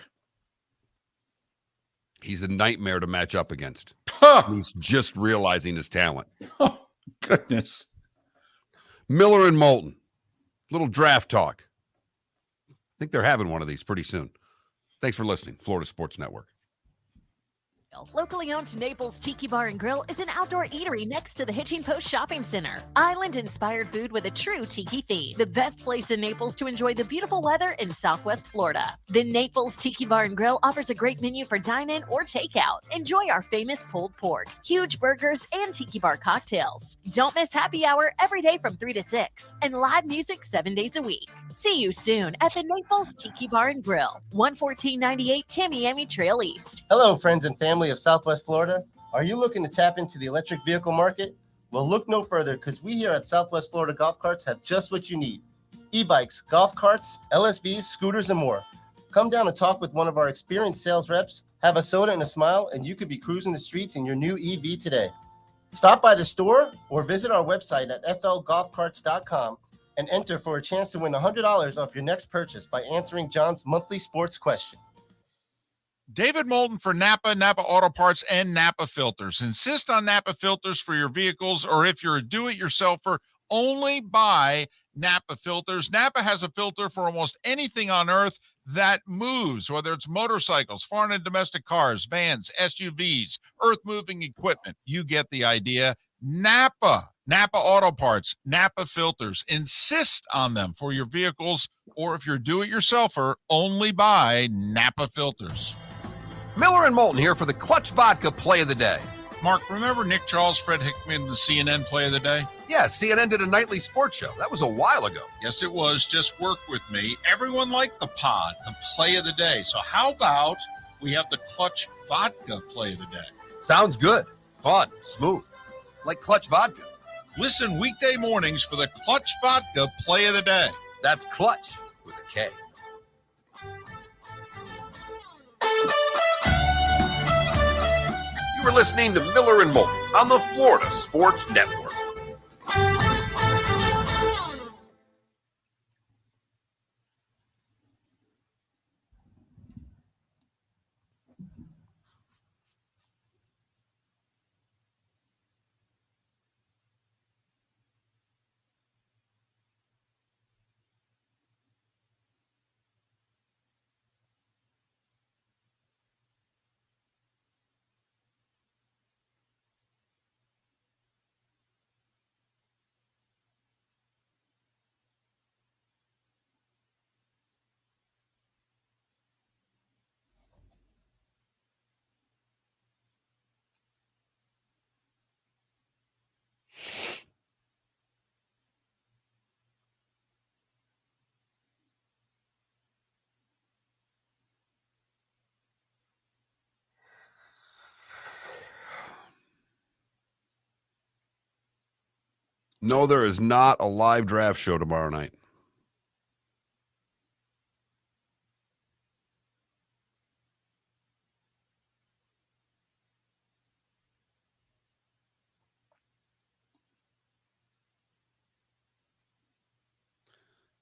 S1: He's a nightmare to match up against.
S2: Huh.
S1: He's just realizing his talent.
S2: Oh, goodness.
S1: Miller and Moulton. Little draft talk. I think they're having one of these pretty soon. Thanks for listening. Florida Sports Network.
S5: Locally owned Naples Tiki Bar and Grill is an outdoor eatery next to the Hitching Post Shopping Center. Island-inspired food with a true tiki theme. The best place in Naples to enjoy the beautiful weather in Southwest Florida. The Naples Tiki Bar and Grill offers a great menu for dine-in or takeout. Enjoy our famous pulled pork, huge burgers, and tiki bar cocktails. Don't miss happy hour every day from 3 to 6 and live music 7 days a week. See you soon at the Naples Tiki Bar and Grill, 11498 Tamiami Trail East.
S6: Hello, friends and family of Southwest Florida. Are you looking to tap into the electric vehicle market? Well, look no further, because we here at Southwest Florida Golf Carts have just what you need. E-bikes, golf carts, LSVs, scooters, and more. Come down and talk with one of our experienced sales reps, have a soda and a smile, and you could be cruising the streets in your new EV today. Stop by the store or visit our website at flgolfcarts.com and enter for a chance to win $100 off your next purchase by answering John's monthly sports question.
S4: David Moulton for Napa Auto Parts, and Napa Filters. Insist on Napa Filters for your vehicles, or if you're a do-it-yourselfer, only buy Napa Filters. Napa has a filter for almost anything on earth that moves, whether it's motorcycles, foreign and domestic cars, vans, SUVs, earth-moving equipment. You get the idea. Napa Auto Parts, Napa Filters. Insist on them for your vehicles, or if you're a do-it-yourselfer, only buy Napa Filters.
S9: Miller and Moulton here for the Clutch Vodka Play of the Day.
S4: Mark, remember Nick Charles, Fred Hickman, the CNN Play of the Day?
S9: Yeah, CNN did a nightly sports show. That was a while ago.
S4: Yes, it was. Just work with me. Everyone liked the pod, the Play of the Day. So how about we have the Clutch Vodka play of the day.
S9: Sounds good. Fun. Smooth. Like Clutch Vodka.
S4: Listen weekday mornings for the Clutch Vodka play of the day.
S9: That's Clutch with a K. You are listening to Miller and Moulton on the Florida Sports Network. No, there is not a live draft show tomorrow night.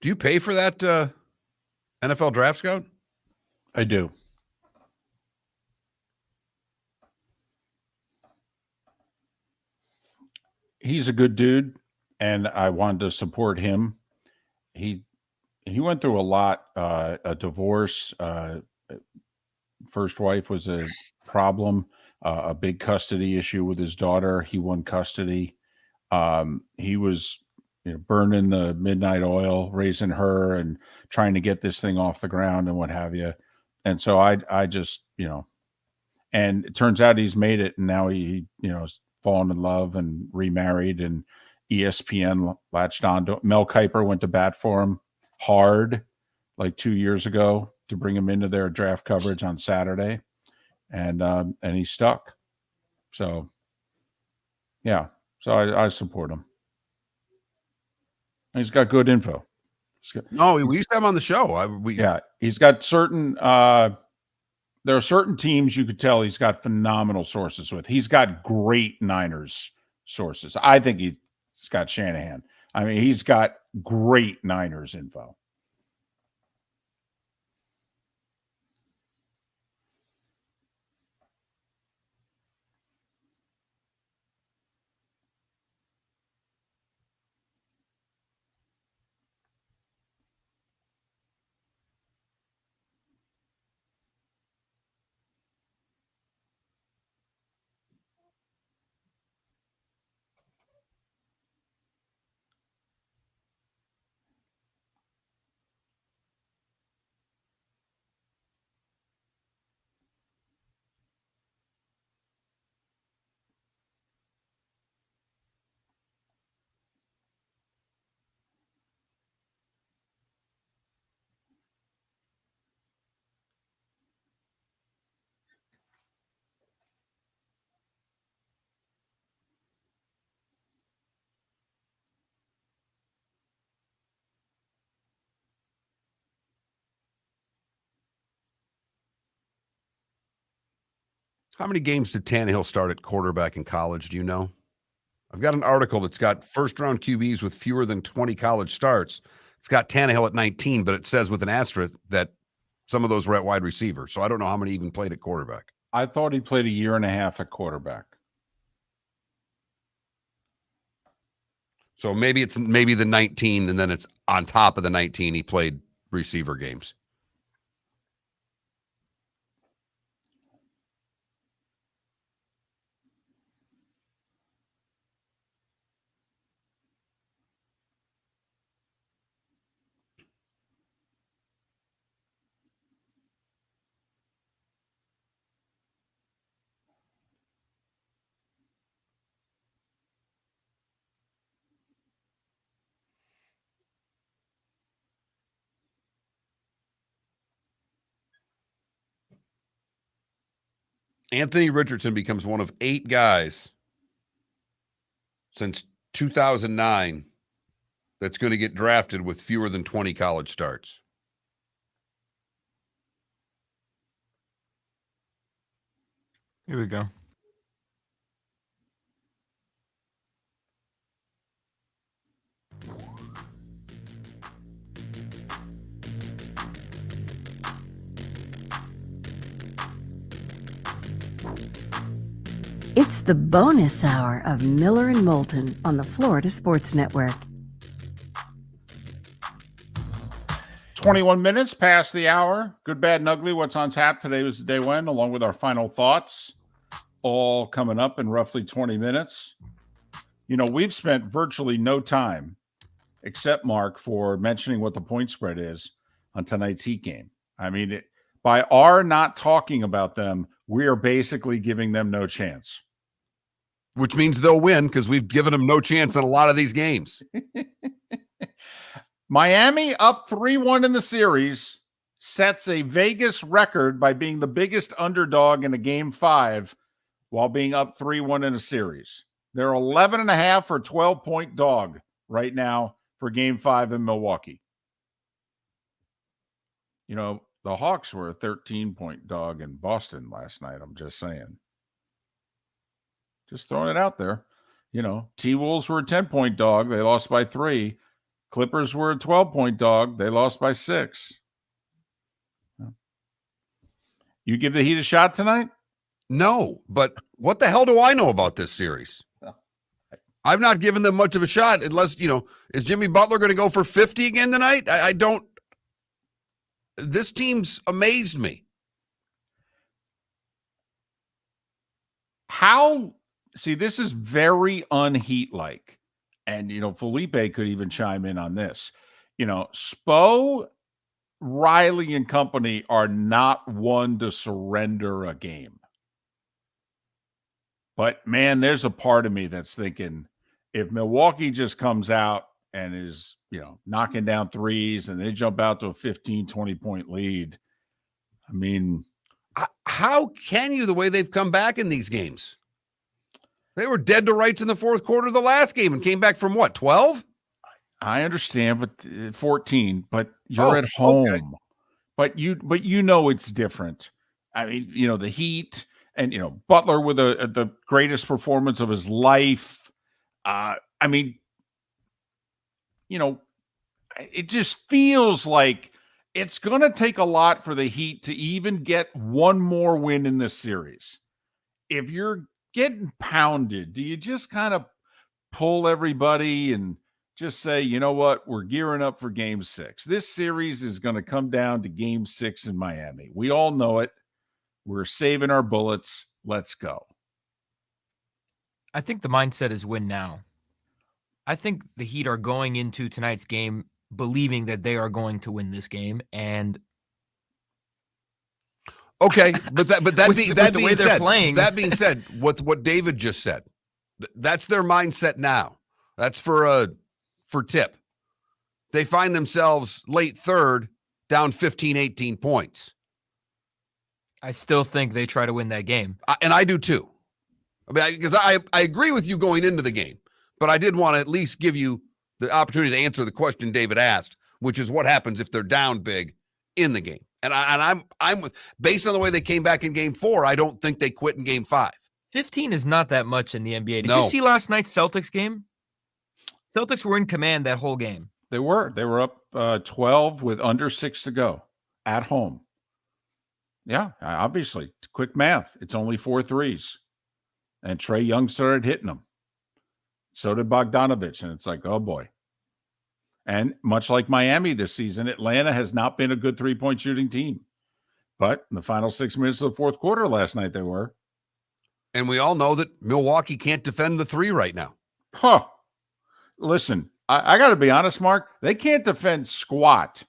S9: Do you pay for that NFL Draft Scout?
S2: I do. He's a good dude, and I wanted to support him. He went through a lot. A divorce. First wife was a problem. A big custody issue with his daughter. He won custody. He was burning the midnight oil, raising her, and trying to get this thing off the ground and what have you. And so I just and it turns out he's made it, and now he has fallen in love and remarried, and ESPN latched on to Mel Kiper went to bat for him hard like 2 years ago to bring him into their draft coverage on Saturday, and he stuck. So yeah, so I support him. He's got good info.
S1: No, we used to have him on the show.
S2: He's got certain there are certain teams you could tell he's got phenomenal sources with. He's got great Niners sources. I think he's got Shanahan. I mean, he's got great Niners info.
S1: How many games did Tannehill start at quarterback in college? Do you know? I've got an article that's got first-round QBs with fewer than 20 college starts. It's got Tannehill at 19, but it says with an asterisk that some of those were at wide receiver. So I don't know how many even played at quarterback.
S2: I thought he played a year and a half at quarterback.
S1: So maybe the 19, and then it's on top of the 19 he played receiver games. Anthony Richardson becomes one of 8 guys since 2009 that's going to get drafted with fewer than 20 college starts.
S10: Here we go.
S3: It's the bonus hour of Miller and Moulton on the Florida Sports Network.
S2: 21 minutes past the hour. Good, bad, and ugly. What's on tap today was the day when, along with our final thoughts, all coming up in roughly 20 minutes. You know, we've spent virtually no time, except Mark, for mentioning what the point spread is on tonight's Heat game. I mean, by our not talking about them, we are basically giving them no chance.
S1: Which means they'll win because we've given them no chance in a lot of these games.
S2: Miami up 3-1 in the series sets a Vegas record by being the biggest underdog in a game 5 while being up 3-1 in a series. They're 11.5 or 12-point dog right now for game 5 in Milwaukee. You know, the Hawks were a 13-point dog in Boston last night. I'm just saying. Just throwing it out there. You know, T-Wolves were a 10-point dog. They lost by 3. Clippers were a 12-point dog. They lost by 6. You give the Heat a shot tonight?
S1: No, but what the hell do I know about this series? I've not given them much of a shot unless, you know, is Jimmy Butler going to go for 50 again tonight? I don't. This team's amazed me.
S2: See, this is very unheat-like. And, you know, Felipe could even chime in on this. You know, Spo, Riley, and company are not one to surrender a game. But, man, there's a part of me that's thinking if Milwaukee just comes out and is, you know, knocking down threes and they jump out to a 15, 20-point lead, I mean.
S1: How can you, the way they've come back in these games? They were dead to rights in the fourth quarter of the last game and came back from what, 12?
S2: I understand, but 14, but you're at home. Okay. But you know it's different. I mean, you know, the Heat and, you know, Butler with the greatest performance of his life. I mean, you know, it just feels like it's going to take a lot for the Heat to even get one more win in this series. If you're getting pounded, do you just kind of pull everybody and just say, you know what, we're gearing up for game 6? This series is going to come down to game 6 in Miami. We all know it. We're saving our bullets. Let's go.
S10: I think the mindset is win now. I think the Heat are going into tonight's game believing that they are going to win this game, and
S1: okay, but that being said, what David just said, that's their mindset now. That's for tip. They find themselves late third, down 15, 18 points.
S10: I still think they try to win that game,
S1: and I do too. I mean, because I agree with you going into the game, but I did want to at least give you the opportunity to answer the question David asked, which is what happens if they're down big in the game. And I'm based on the way they came back in game 4, I don't think they quit in game 5.
S10: 15 is not that much in the NBA. Did you see last night's Celtics game? Celtics were in command that whole game.
S2: They were up 12 with under 6 to go at home. Yeah, obviously, quick math. It's only 4 threes. And Trae Young started hitting them. So did Bogdanovich. And it's like, oh boy. And much like Miami this season, Atlanta has not been a good 3-point shooting team. But in the final 6 minutes of the fourth quarter last night, they were.
S1: And we all know that Milwaukee can't defend the 3 right now.
S2: Huh. Listen, I got to be honest, Mark. They can't defend squat.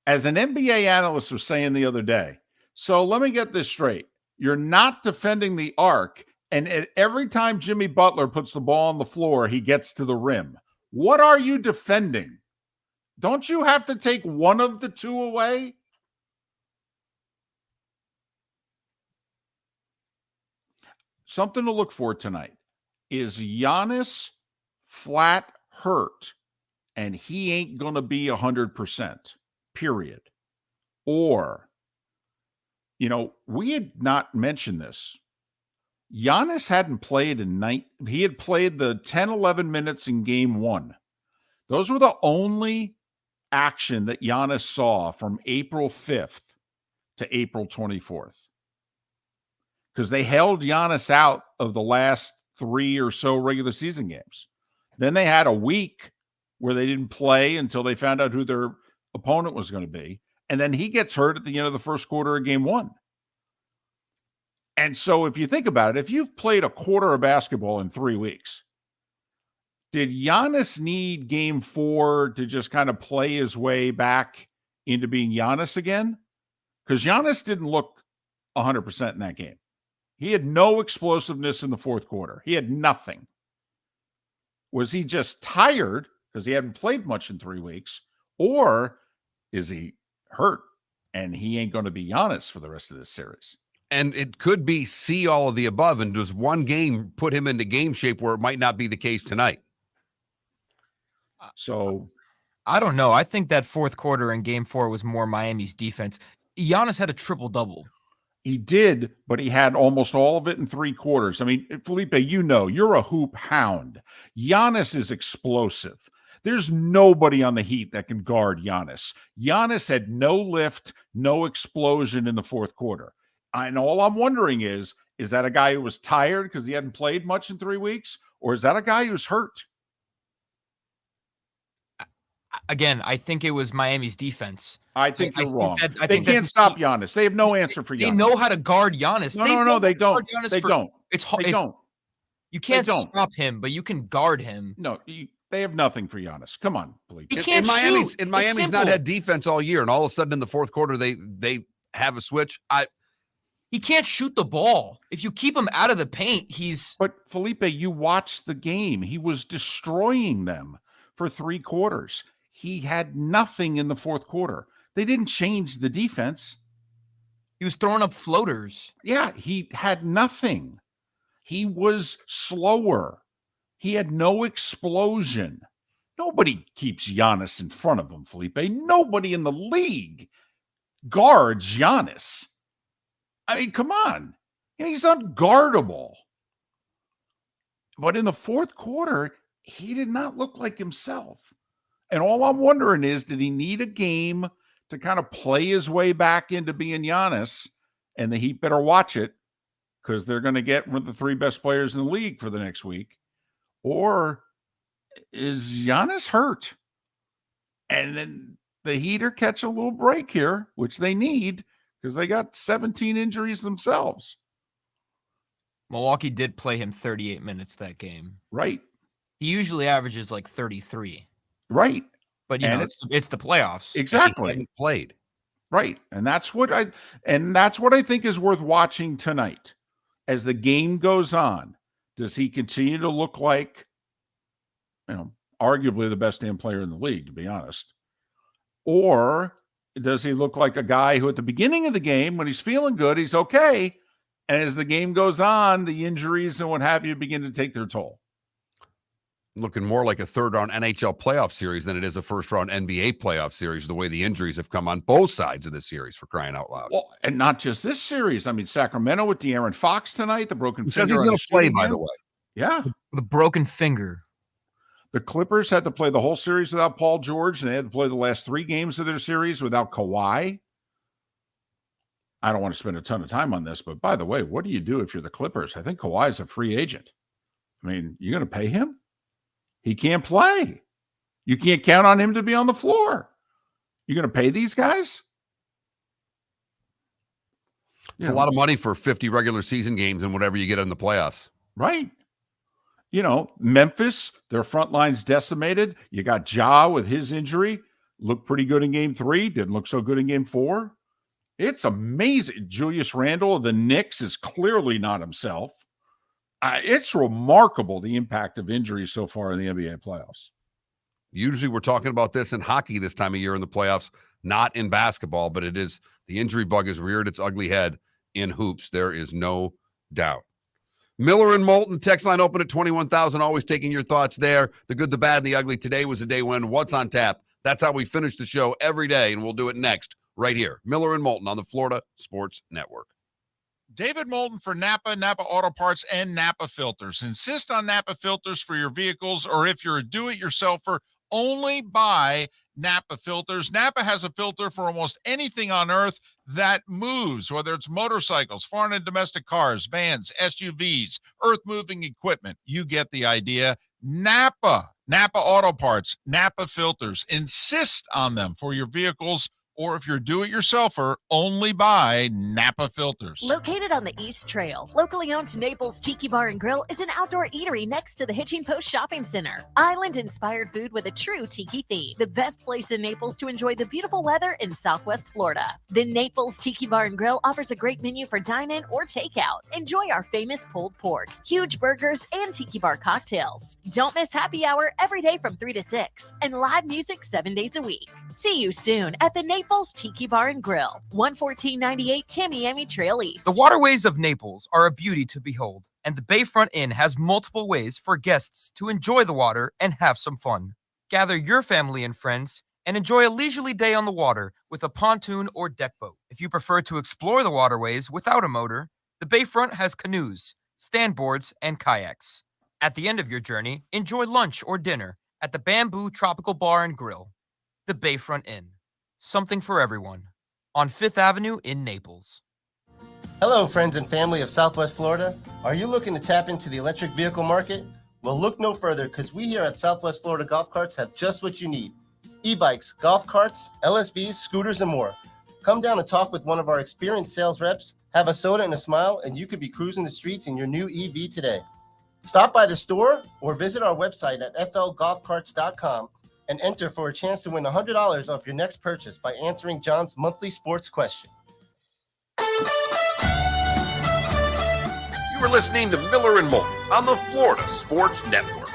S2: As an NBA analyst was saying the other day. So let me get this straight. You're not defending the arc. And every time Jimmy Butler puts the ball on the floor, he gets to the rim. What are you defending? Don't you have to take one of the 2 away? something to look for tonight. Is Giannis flat hurt and he ain't going to be 100%, period? Or, we had not mentioned this. Giannis hadn't played he had played the 10, 11 minutes in game 1. Those were the only action that Giannis saw from April 5th to April 24th. Because they held Giannis out of the last 3 or so regular season games. Then they had a week where they didn't play until they found out who their opponent was going to be. And then he gets hurt at the end of the first quarter of game 1. And so if you think about it, if you've played a quarter of basketball in 3 weeks, did Giannis need game 4 to just kind of play his way back into being Giannis again? Because Giannis didn't look 100% in that game. He had no explosiveness in the fourth quarter. He had nothing. Was he just tired because he hadn't played much in 3 weeks? Or is he hurt and he ain't going to be Giannis for the rest of this series?
S1: And it could be see all of the above, and does one game put him into game shape where it might not be the case tonight?
S2: So
S10: I don't know. I think that fourth quarter in game 4 was more Miami's defense. Giannis had a triple-double.
S2: He did, but he had almost all of it in 3 quarters. I mean, Felipe, you're a hoop hound. Giannis is explosive. There's nobody on the Heat that can guard Giannis. Giannis had no lift, no explosion in the fourth quarter. And all I'm wondering is that a guy who was tired because he hadn't played much in 3 weeks? Or is that a guy who's hurt?
S10: Again, I think it was Miami's defense.
S2: I think you're wrong. They can't stop Giannis. They have no answer for Giannis.
S10: They know how to guard Giannis.
S2: No, they don't. They don't.
S10: It's hard. You can't stop him, but you can guard him.
S2: No, they have nothing for Giannis. Come on, please.
S10: He can't shoot.
S1: Miami's not had defense all year, and all of a sudden in the fourth quarter they have a switch.
S10: He can't shoot the ball. If you keep him out of the paint,
S2: But Felipe, you watched the game. He was destroying them for 3 quarters. He had nothing in the fourth quarter. They didn't change the defense.
S10: He was throwing up floaters.
S2: Yeah, he had nothing. He was slower. He had no explosion. Nobody keeps Giannis in front of him, Felipe. Nobody in the league guards Giannis. I mean, come on. He's unguardable. But in the fourth quarter, he did not look like himself. And all I'm wondering is, did he need a game to kind of play his way back into being Giannis? And the Heat better watch it, because they're going to get one of the 3 best players in the league for the next week. Or is Giannis hurt? And then the Heat are catch a little break here, which they need, because they got 17 injuries themselves.
S10: Milwaukee did play him 38 minutes that game.
S2: Right.
S10: He usually averages like 33.
S2: Right.
S10: But it's the playoffs.
S2: Exactly.
S1: He played.
S2: Right. And that's what I think is worth watching tonight. As the game goes on, does he continue to look like, arguably the best damn player in the league, to be honest? Or does he look like a guy who at the beginning of the game, when he's feeling good, he's okay, and as the game goes on, the injuries and what have you begin to take their toll?
S1: Looking more like a third-round NHL playoff series than it is a first-round NBA playoff series, the way the injuries have come on both sides of this series, for crying out loud.
S2: Well, and not just this series. I mean, Sacramento with De'Aaron Fox tonight, the broken finger.
S1: Says he's going to play, by the way.
S2: Yeah.
S10: The broken finger.
S2: The Clippers had to play the whole series without Paul George, and they had to play the last 3 games of their series without Kawhi. I don't want to spend a ton of time on this, but by the way, what do you do if you're the Clippers? I think Kawhi is a free agent. I mean, you're going to pay him? He can't play. You can't count on him to be on the floor. You're going to pay these guys?
S1: It's a lot of money for 50 regular season games and whatever you get in the playoffs.
S2: Right. Memphis, their front line's decimated. You got Ja with his injury. Looked pretty good in game 3. Didn't look so good in game 4. It's amazing. Julius Randle of the Knicks is clearly not himself. It's remarkable, the impact of injuries so far in the NBA playoffs.
S1: Usually we're talking about this in hockey this time of year in the playoffs, not in basketball, but it is the injury bug has reared its ugly head in hoops. There is no doubt. Miller and Moulton, text line open at 21,000. Always taking your thoughts there. The good, the bad, and the ugly. Today was a day when what's on tap. That's how we finish the show every day, and we'll do it next right here. Miller and Moulton on the Florida Sports Network.
S4: David Moulton for Napa, Napa Auto Parts, and Napa Filters. Insist on Napa filters for your vehicles, or if you're a do-it-yourselfer, only buy Napa filters. Napa has a filter for almost anything on earth that moves, whether it's motorcycles, foreign and domestic cars, vans, SUVs, earth-moving equipment. You get the idea. Napa Auto Parts, Napa filters. Insist on them for your vehicles, or if you're a do-it-yourselfer, only buy Napa filters.
S5: Located on the East Trail, locally owned Naples Tiki Bar and Grill is an outdoor eatery next to the Hitching Post Shopping Center. Island-inspired food with a true tiki theme. The best place in Naples to enjoy the beautiful weather in Southwest Florida. The Naples Tiki Bar and Grill offers a great menu for dine-in or takeout. Enjoy our famous pulled pork, huge burgers, and tiki bar cocktails. Don't miss happy hour every day from 3 to 6 and live music 7 days a week. See you soon at the Naples Tiki Bar and Grill, 11498 Tamiami Trail East.
S10: The waterways of Naples are a beauty to behold, and the Bayfront Inn has multiple ways for guests to enjoy the water and have some fun. Gather your family and friends and enjoy a leisurely day on the water with a pontoon or deck boat. If you prefer to explore the waterways without a motor, the Bayfront has canoes, standboards, and kayaks. At the end of your journey, enjoy lunch or dinner at the Bamboo Tropical Bar and Grill. The Bayfront Inn. Something for everyone. On 5th Avenue in Naples.
S6: Hello, friends and family of Southwest Florida. Are you looking to tap into the electric vehicle market? Well, look no further, because we here at Southwest Florida Golf Carts have just what you need. E-bikes, golf carts, LSVs, scooters, and more. Come down and talk with one of our experienced sales reps, have a soda and a smile, and you could be cruising the streets in your new EV today. Stop by the store or visit our website at flgolfcarts.com and enter for a chance to win $100 off your next purchase by answering John's monthly sports question.
S9: You are listening to Miller and Moulton on the Florida Sports Network.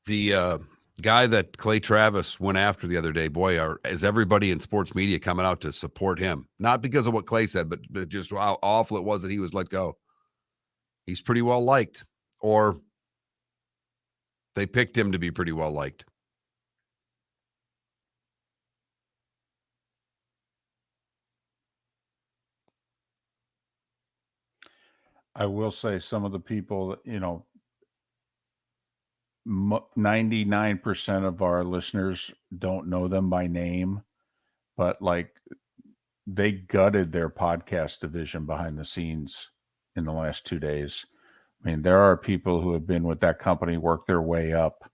S1: The guy that Clay Travis went after the other day, boy, is everybody in sports media coming out to support him. Not because of what Clay said, but just how awful it was that he was let go. He's pretty well liked, or they picked him to be pretty well liked.
S2: I will say some of the people, 99% of our listeners don't know them by name, but they gutted their podcast division behind the scenes in the last 2 days. I mean, there are people who have been with that company, worked their way up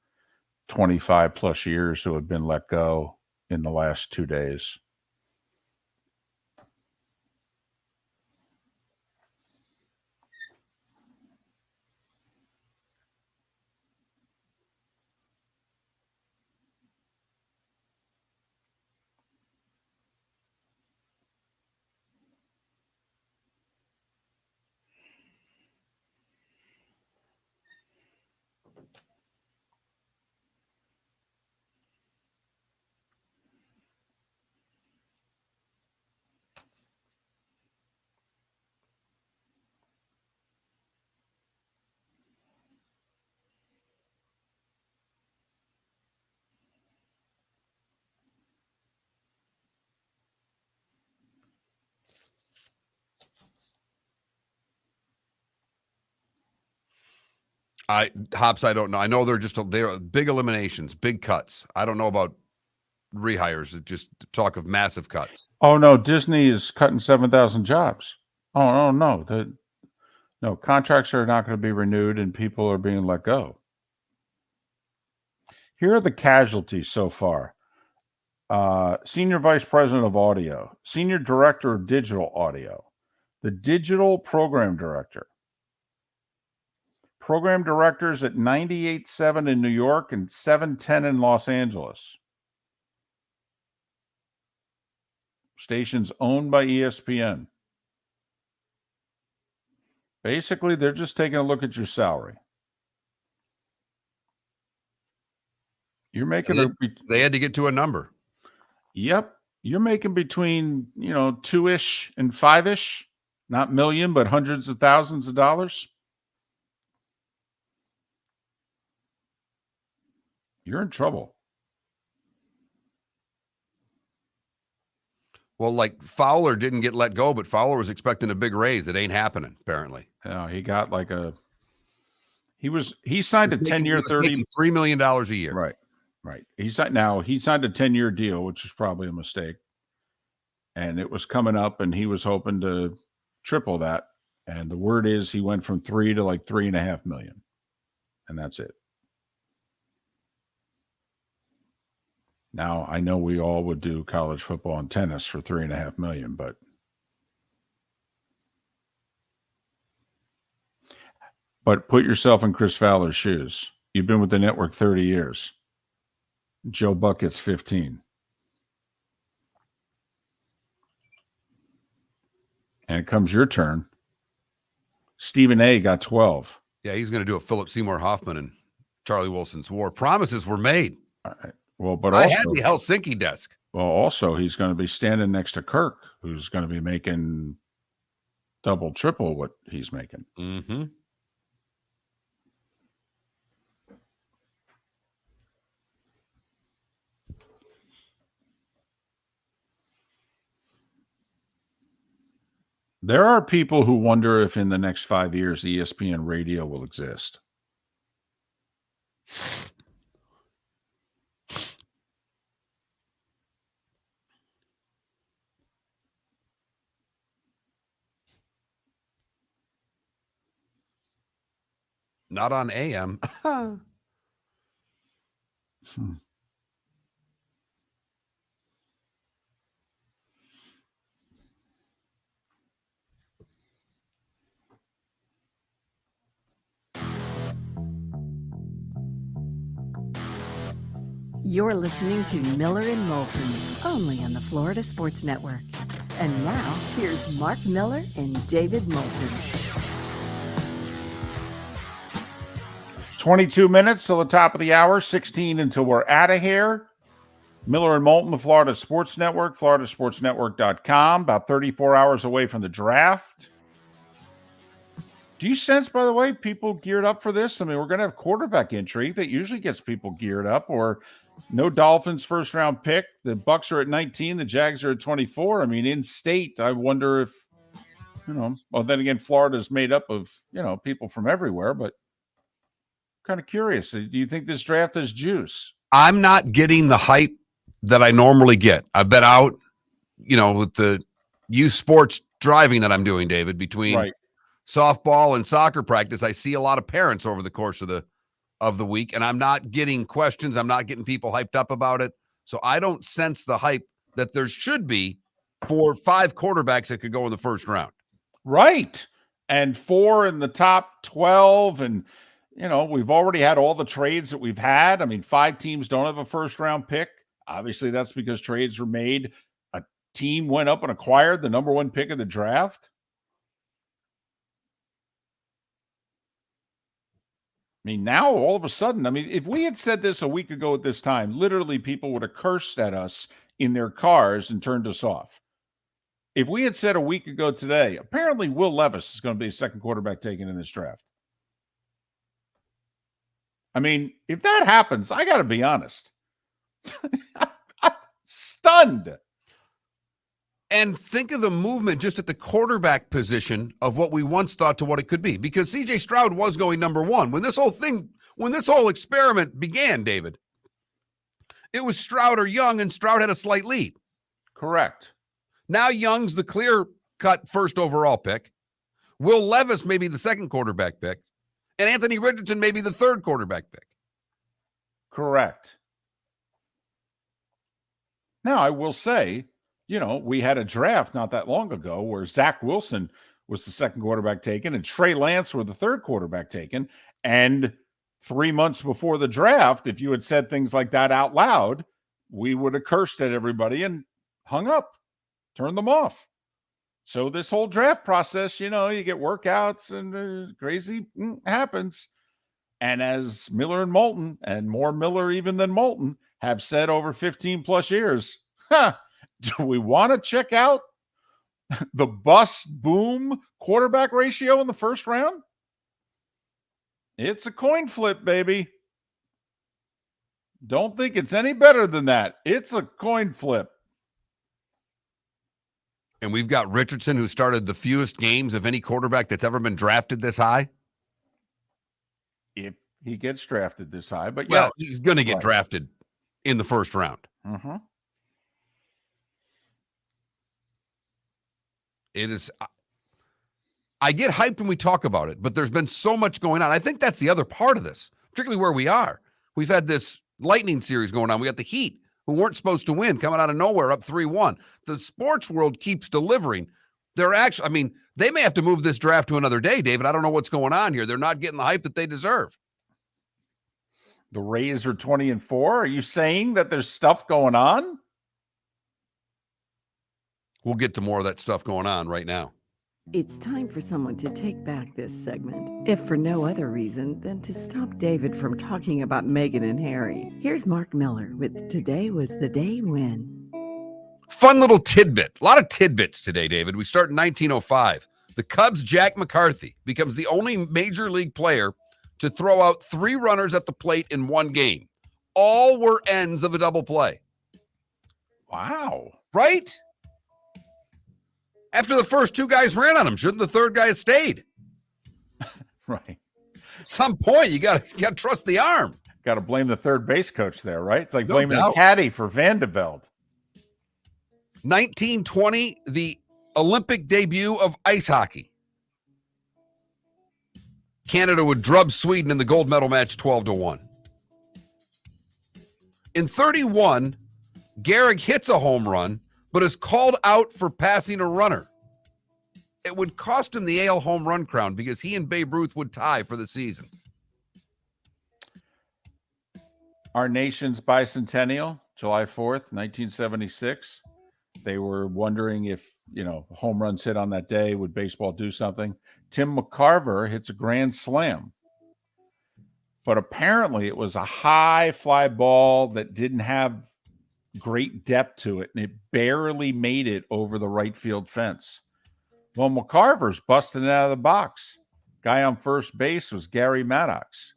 S2: 25 plus years, who have been let go in the last 2 days.
S1: Hops, I don't know. I know they're big eliminations, big cuts. I don't know about rehires. Just talk of massive cuts.
S2: Oh no, Disney is cutting 7,000 jobs. Oh no, no contracts are not going to be renewed, and people are being let go. Here are the casualties so far. Senior Vice President of Audio, Senior Director of Digital Audio, the Digital Program Director. Program Directors at 98.7 in New York and 710 in Los Angeles. Stations owned by ESPN. Basically, they're just taking a look at your salary. You're making
S1: they had to get to a number.
S2: Yep. You're making between, 2-ish and 5-ish, not million, but hundreds of thousands of dollars. You're in trouble.
S1: Well, like Fowler didn't get let go, but Fowler was expecting a big raise. It ain't happening, apparently.
S2: No, he got he signed a 10-year,
S1: $3 million a year.
S2: Right. He signed a 10-year deal, which is probably a mistake. And it was coming up, and he was hoping to triple that. And the word is he went from 3 to like $3.5 million. And that's it. Now, I know we all would do college football and tennis for $3.5 million, but put yourself in Chris Fowler's shoes. You've been with the network 30 years. Joe Buck gets 15. And it comes your turn. Stephen A. got 12.
S1: Yeah, he's going to do a Philip Seymour Hoffman and Charlie Wilson's War. Promises were made.
S2: All right. Well, but
S1: I
S2: also,
S1: had the Helsinki desk.
S2: Well, also, he's going to be standing next to Kirk, who's going to be making double, triple what he's making.
S1: Mm-hmm.
S2: There are people who wonder if in the next 5 years ESPN radio will exist.
S1: Not on AM.
S3: You're listening to Miller and Moulton, only on the Florida Sports Network. And now, here's Mark Miller and David Moulton.
S2: 22 minutes till the top of the hour, 16 until we're out of here. Miller and Moulton, the Florida Sports Network, floridasportsnetwork.com, about 34 hours away from the draft. Do you sense, by the way, people geared up for this? I mean, we're going to have quarterback intrigue that usually gets people geared up, or no Dolphins first round pick. The Bucks are at 19. The Jags are at 24. I mean, in state, I wonder if, well, then again, Florida's made up of, people from everywhere, but kind of curious. Do you think this draft is juice?
S1: I'm not getting the hype that I normally get. I've been out, with the youth sports driving that I'm doing, David, between softball and soccer practice. I see a lot of parents over the course of the week, and I'm not getting questions. I'm not getting people hyped up about it. So I don't sense the hype that there should be for 5 quarterbacks that could go in the first round.
S2: Right. And 4 in the top 12. And, we've already had all the trades that we've had. I mean, 5 teams don't have a first round pick. Obviously, that's because trades were made. A team went up and acquired the number 1 pick of the draft. I mean, now all of a sudden, if we had said this a week ago at this time, literally people would have cursed at us in their cars and turned us off. If we had said a week ago today, apparently Will Levis is going to be a second quarterback taken in this draft. I mean, if that happens, I got to be honest. I'm stunned.
S1: And think of the movement just at the quarterback position of what we once thought to what it could be, because CJ Stroud was going number 1. When this whole experiment began, David, it was Stroud or Young, and Stroud had a slight lead.
S2: Correct.
S1: Now Young's the clear-cut first overall pick. Will Levis may be the second quarterback pick, and Anthony Richardson may be the third quarterback pick.
S2: Correct. Now, I will say, we had a draft not that long ago where Zach Wilson was the second quarterback taken and Trey Lance were the third quarterback taken. And 3 months before the draft, if you had said things like that out loud, we would have cursed at everybody and hung up. Turn them off. So this whole draft process, you get workouts and crazy happens. And as Miller and Moulton, and more Miller even than Moulton, have said over 15 plus years, do we want to check out the bust boom quarterback ratio in the first round? It's a coin flip, baby. Don't think it's any better than that. It's a coin flip.
S1: And we've got Richardson, who started the fewest games of any quarterback that's ever been drafted this high.
S2: If he gets drafted this high, but
S1: well, he's going to get drafted in the first round.
S2: Mm-hmm.
S1: It is. I get hyped when we talk about it, but there's been so much going on. I think that's the other part of this, particularly where we are. We've had this lightning series going on. We got the Heat, who weren't supposed to win, coming out of nowhere, up 3-1. The sports world keeps delivering. They're actually, they may have to move this draft to another day, David. I don't know what's going on here. They're not getting the hype that they deserve.
S2: The Rays are 20-4. Are you saying that there's stuff going on?
S1: We'll get to more of that stuff going on right now.
S3: It's time for someone to take back this segment, if for no other reason than to stop David from talking about Meghan and Harry. Here's Mark Miller with Today Was the Day When.
S1: Fun little tidbit. A lot of tidbits today, David. We start in 1905. The Cubs' Jack McCarthy becomes the only major league player to throw out 3 runners at the plate in one game. All were ends of a double play.
S2: Wow.
S1: Right? After the first 2 guys ran on him, shouldn't the third guy have stayed?
S2: Right.
S1: At some point, you got to trust the arm.
S2: Got to blame the third base coach there, right? It's like
S1: No
S2: blaming
S1: doubt.
S2: the caddy for Vandeveld.
S1: 1920, the Olympic debut of ice hockey. Canada would drub Sweden in the gold medal match 12-1. In 31, Gehrig hits a home run, but is called out for passing a runner. It would cost him the AL home run crown because he and Babe Ruth would tie for the season.
S2: Our nation's bicentennial, July 4th, 1976. They were wondering if, home runs hit on that day, would baseball do something? Tim McCarver hits a grand slam. But apparently it was a high fly ball that didn't have great depth to it, and it barely made it over the right field fence. Well, McCarver's busting it out of the box. Guy on first base was Gary Maddox.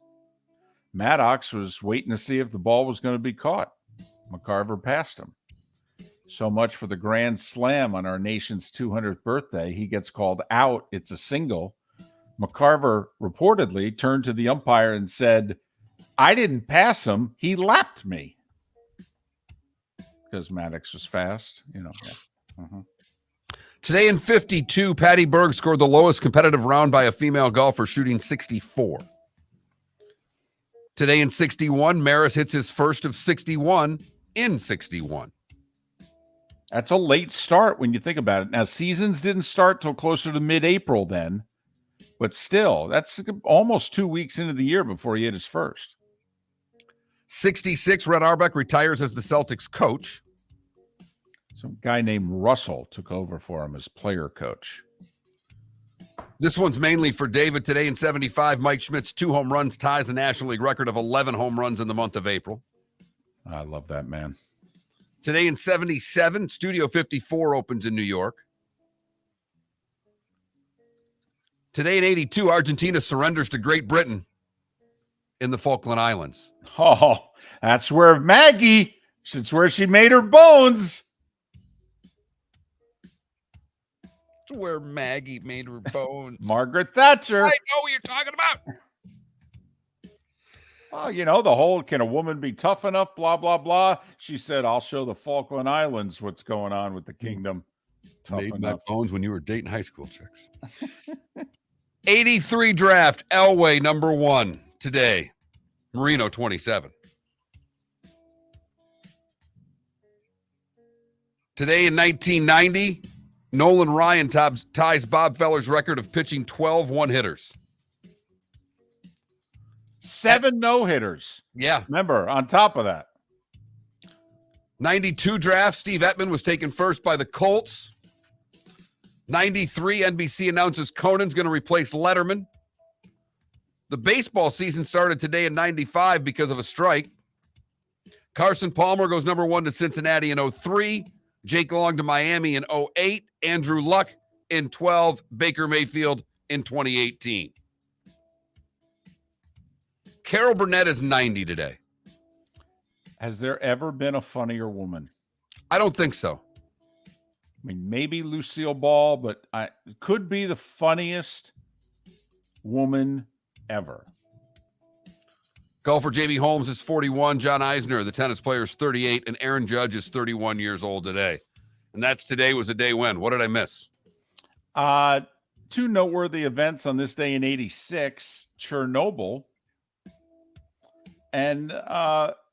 S2: Maddox was waiting to see if the ball was going to be caught. McCarver passed him. So much for the grand slam on our nation's 200th birthday. He gets called out. It's a single. McCarver reportedly turned to the umpire and said, "I didn't pass him. He lapped me." Because Maddox was fast,
S1: Today in 52, Patty Berg scored the lowest competitive round by a female golfer, shooting 64. Today in 61, Maris hits his first of 61 in 61.
S2: That's a late start when you think about it. Now, seasons didn't start till closer to mid-April then, but still, that's almost 2 weeks into the year before he hit his first.
S1: 66, Red Auerbach retires as the Celtics coach.
S2: Some guy named Russell took over for him as player coach.
S1: This one's mainly for David. Today in 75, Mike Schmidt's 2 home runs ties the National League record of 11 home runs in the month of April.
S2: I love that man.
S1: Today in 77, Studio 54 opens in New York. Today in 82, Argentina surrenders to Great Britain in the Falkland Islands.
S2: Oh, that's where Maggie, it's where she made her bones.
S1: That's where Maggie made her bones.
S2: Margaret Thatcher.
S1: I know what you're talking about.
S2: Well, the whole, can a woman be tough enough, blah, blah, blah. She said, I'll show the Falkland Islands what's going on with the kingdom. Tough
S1: Made
S2: enough.
S1: my bones when you were dating high school chicks. 83 draft, Elway, number 1 today. Marino, 27. Today in 1990, Nolan Ryan ties Bob Feller's record of pitching 12 one-hitters.
S2: 7 no-hitters.
S1: Yeah.
S2: Remember, on top of that.
S1: 92 draft, Steve Ettman was taken first by the Colts. 93, NBC announces Conan's going to replace Letterman. The baseball season started today in 95 because of a strike. Carson Palmer goes number 1 to Cincinnati in 03. Jake Long to Miami in 08. Andrew Luck in 12. Baker Mayfield in 2018. Carol Burnett is 90 today.
S2: Has there ever been a funnier woman?
S1: I don't think so.
S2: I mean, maybe Lucille Ball, but it could be the funniest woman ever.
S1: Golfer J.B. Holmes is 41. John Eisner, the tennis player, is 38. And Aaron Judge is 31 years old today. And that's today was a day when. What did I miss?
S2: 2 noteworthy events on this day in 86. Chernobyl. And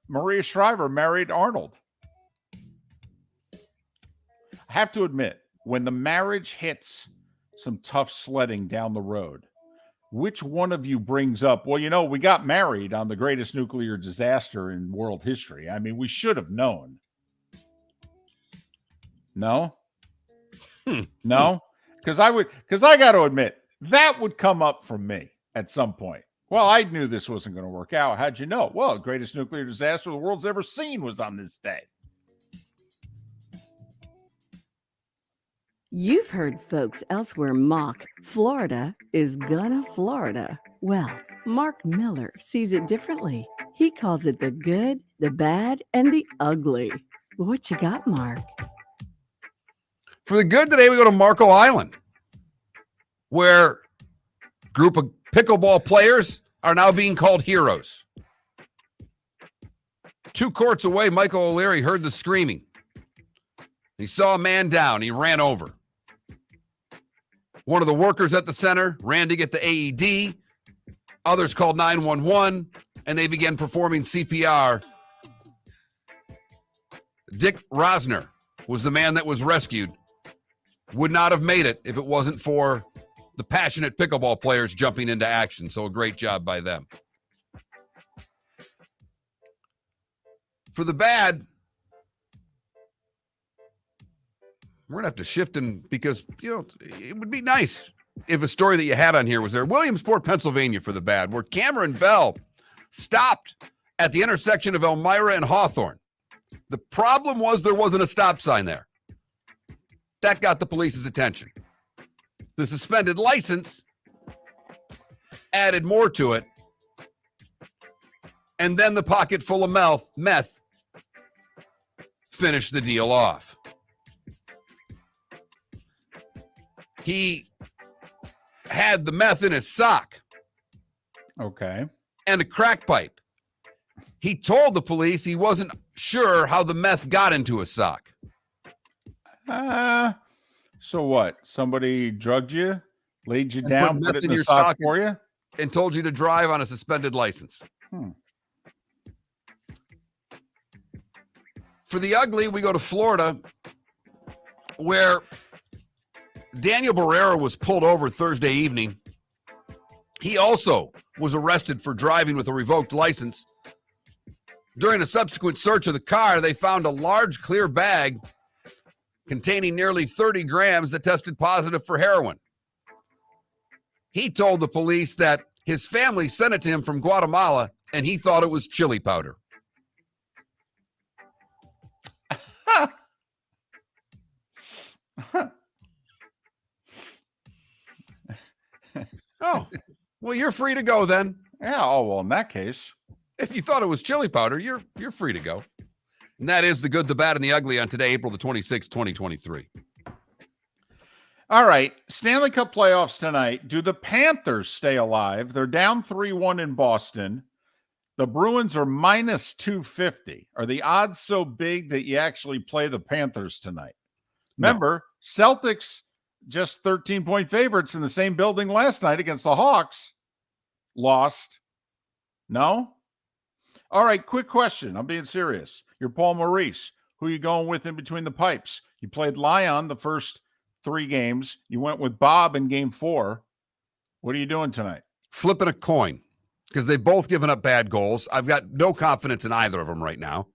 S2: Maria Shriver married Arnold. I have to admit, when the marriage hits some tough sledding down the road, which one of you brings up, well, we got married on the greatest nuclear disaster in world history? I mean, we should have known. No? No? Because I got to admit, that would come up from me at some point. Well, I knew this wasn't going to work out. How'd you know? Well, the greatest nuclear disaster the world's ever seen was on this day.
S3: You've heard folks elsewhere mock Florida is gonna Florida. Well, Mark Miller sees it differently. He calls it the good, the bad, and the ugly. What you got, Mark?
S1: For the good today, we go to Marco Island, where a group of pickleball players are now being called heroes. 2 courts away, Michael O'Leary heard the screaming. He saw a man down. He ran over. One of the workers at the center ran to get the AED. Others called 911, and they began performing CPR. Dick Rosner was the man that was rescued. Would not have made it if it wasn't for the passionate pickleball players jumping into action. So a great job by them. For the bad, we're going to have to shift because, it would be nice if a story that you had on here was there. Williamsport, Pennsylvania for the bad, where Cameron Bell stopped at the intersection of Elmira and Hawthorne. The problem was there wasn't a stop sign there. That got the police's attention. The suspended license added more to it. And then the pocket full of meth finished the deal off. He had the meth in his sock.
S2: Okay.
S1: And a crack pipe. He told the police he wasn't sure how the meth got into his sock.
S2: So what? Somebody drugged you, laid you
S1: And
S2: down, put it in your sock for you?
S1: And told you to drive on a suspended license. For the ugly, we go to Florida, where Daniel Barrera was pulled over Thursday evening. He also was arrested for driving with a revoked license. During a subsequent search of the car, they found a large clear bag containing nearly 30 grams that tested positive for heroin. He told the police that his family sent it to him from Guatemala, and he thought it was chili powder. Oh, well, you're free to go then.
S2: Yeah, oh, well, in that case.
S1: If you thought it was chili powder, you're free to go. And that is the good, the bad, and the ugly on today, April the 26th, 2023.
S2: All right, Stanley Cup playoffs tonight. Do the Panthers stay alive? They're down 3-1 in Boston. The Bruins are minus 250. Are the odds so big that you actually play the Panthers tonight? Remember, Celtics just 13-point favorites in the same building last night against the Hawks. Lost. No? All right, quick question. I'm being serious. You're Paul Maurice. Who are you going with in between the pipes? You played Lyon the first 3 games. You went with Bob in game 4. What are you doing tonight?
S1: Flipping a coin, because they've both given up bad goals. I've got no confidence in either of them right now.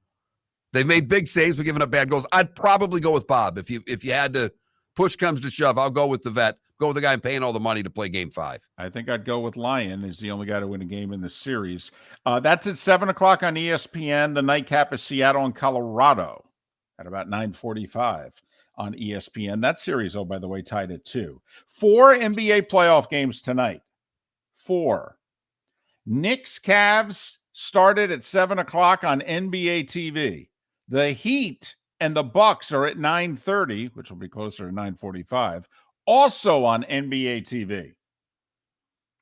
S1: They've made big saves, but giving up bad goals. I'd probably go with Bob. If you had to, push comes to shove, I'll go with the vet. Go with the guy I'm paying all the money to play Game 5.
S2: I think I'd go with Lyon. He's the only guy to win a game in this series. That's at 7 o'clock on ESPN. The nightcap is Seattle and Colorado at about 9:45 on ESPN. That series, oh, by the way, tied at 2. 4 NBA playoff games tonight. 4. Knicks Cavs started at 7 o'clock on NBA TV. The Heat and the Bucks are at 9:30, which will be closer to 9:45. Also on NBA TV.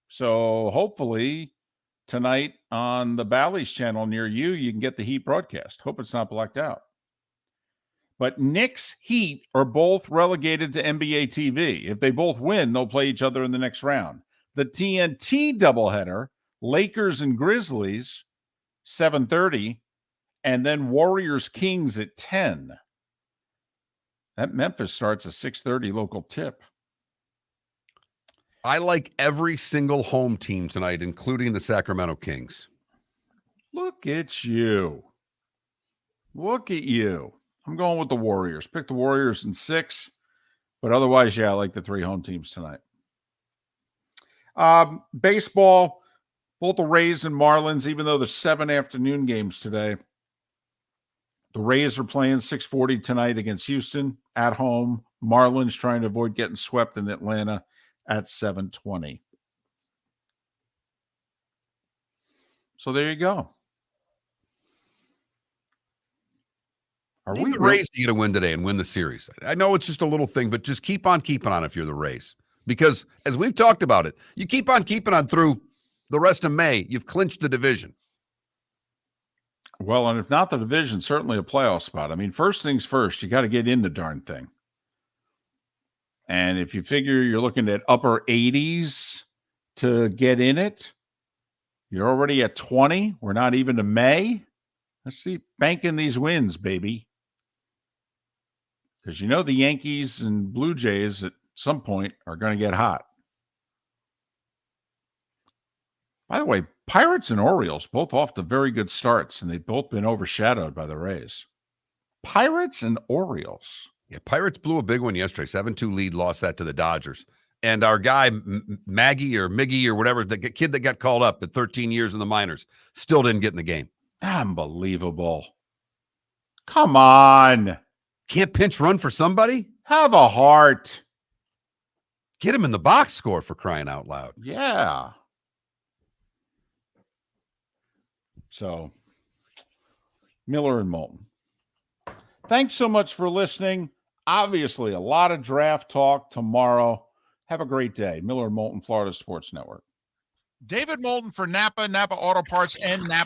S2: So hopefully tonight on the Bally's channel near you, you can get the Heat broadcast. Hope it's not blacked out. But Knicks Heat are both relegated to NBA TV. If they both win, they'll play each other in the next round. The TNT doubleheader, Lakers and Grizzlies, 7:30, and then Warriors Kings at 10. That Memphis starts a 6:30 local tip.
S1: I like every single home team tonight, including the Sacramento Kings.
S2: Look at you. Look at you. I'm going with the Warriors. Pick the Warriors in 6. But otherwise, yeah, I like the 3 home teams tonight. Baseball, both the Rays and Marlins, even though there's 7 afternoon games today. The Rays are playing 6:40 tonight against Houston at home. Marlins trying to avoid getting swept in Atlanta at 7:20. So there you go.
S1: Are we the Rays to get a win today and win the series? I know it's just a little thing, but just keep on keeping on if you're the Rays. Because as we've talked about it, you keep on keeping on through the rest of May, you've clinched the division.
S2: Well, and if not the division, certainly a playoff spot. I mean, first things first, you got to get in the darn thing. And if you figure you're looking at upper 80s to get in it, you're already at 20. We're not even to May. Let's see, banking these wins, baby. Because you know the Yankees and Blue Jays at some point are going to get hot. By the way, Pirates and Orioles both off to very good starts, and they've both been overshadowed by the Rays. Pirates and Orioles.
S1: Yeah, Pirates blew a big one yesterday. 7-2 lead, lost that to the Dodgers. And our guy, Maggie or Miggy or whatever, the kid that got called up at 13 years in the minors, still didn't get in the game.
S2: Unbelievable. Come on.
S1: Can't pinch run for somebody?
S2: Have a heart.
S1: Get him in the box score, for crying out loud.
S2: Yeah. So, Miller and Moulton. Thanks so much for listening. Obviously, a lot of draft talk tomorrow. Have a great day. Miller and Moulton, Florida Sports Network.
S4: David Moulton for Napa Auto Parts, and Napa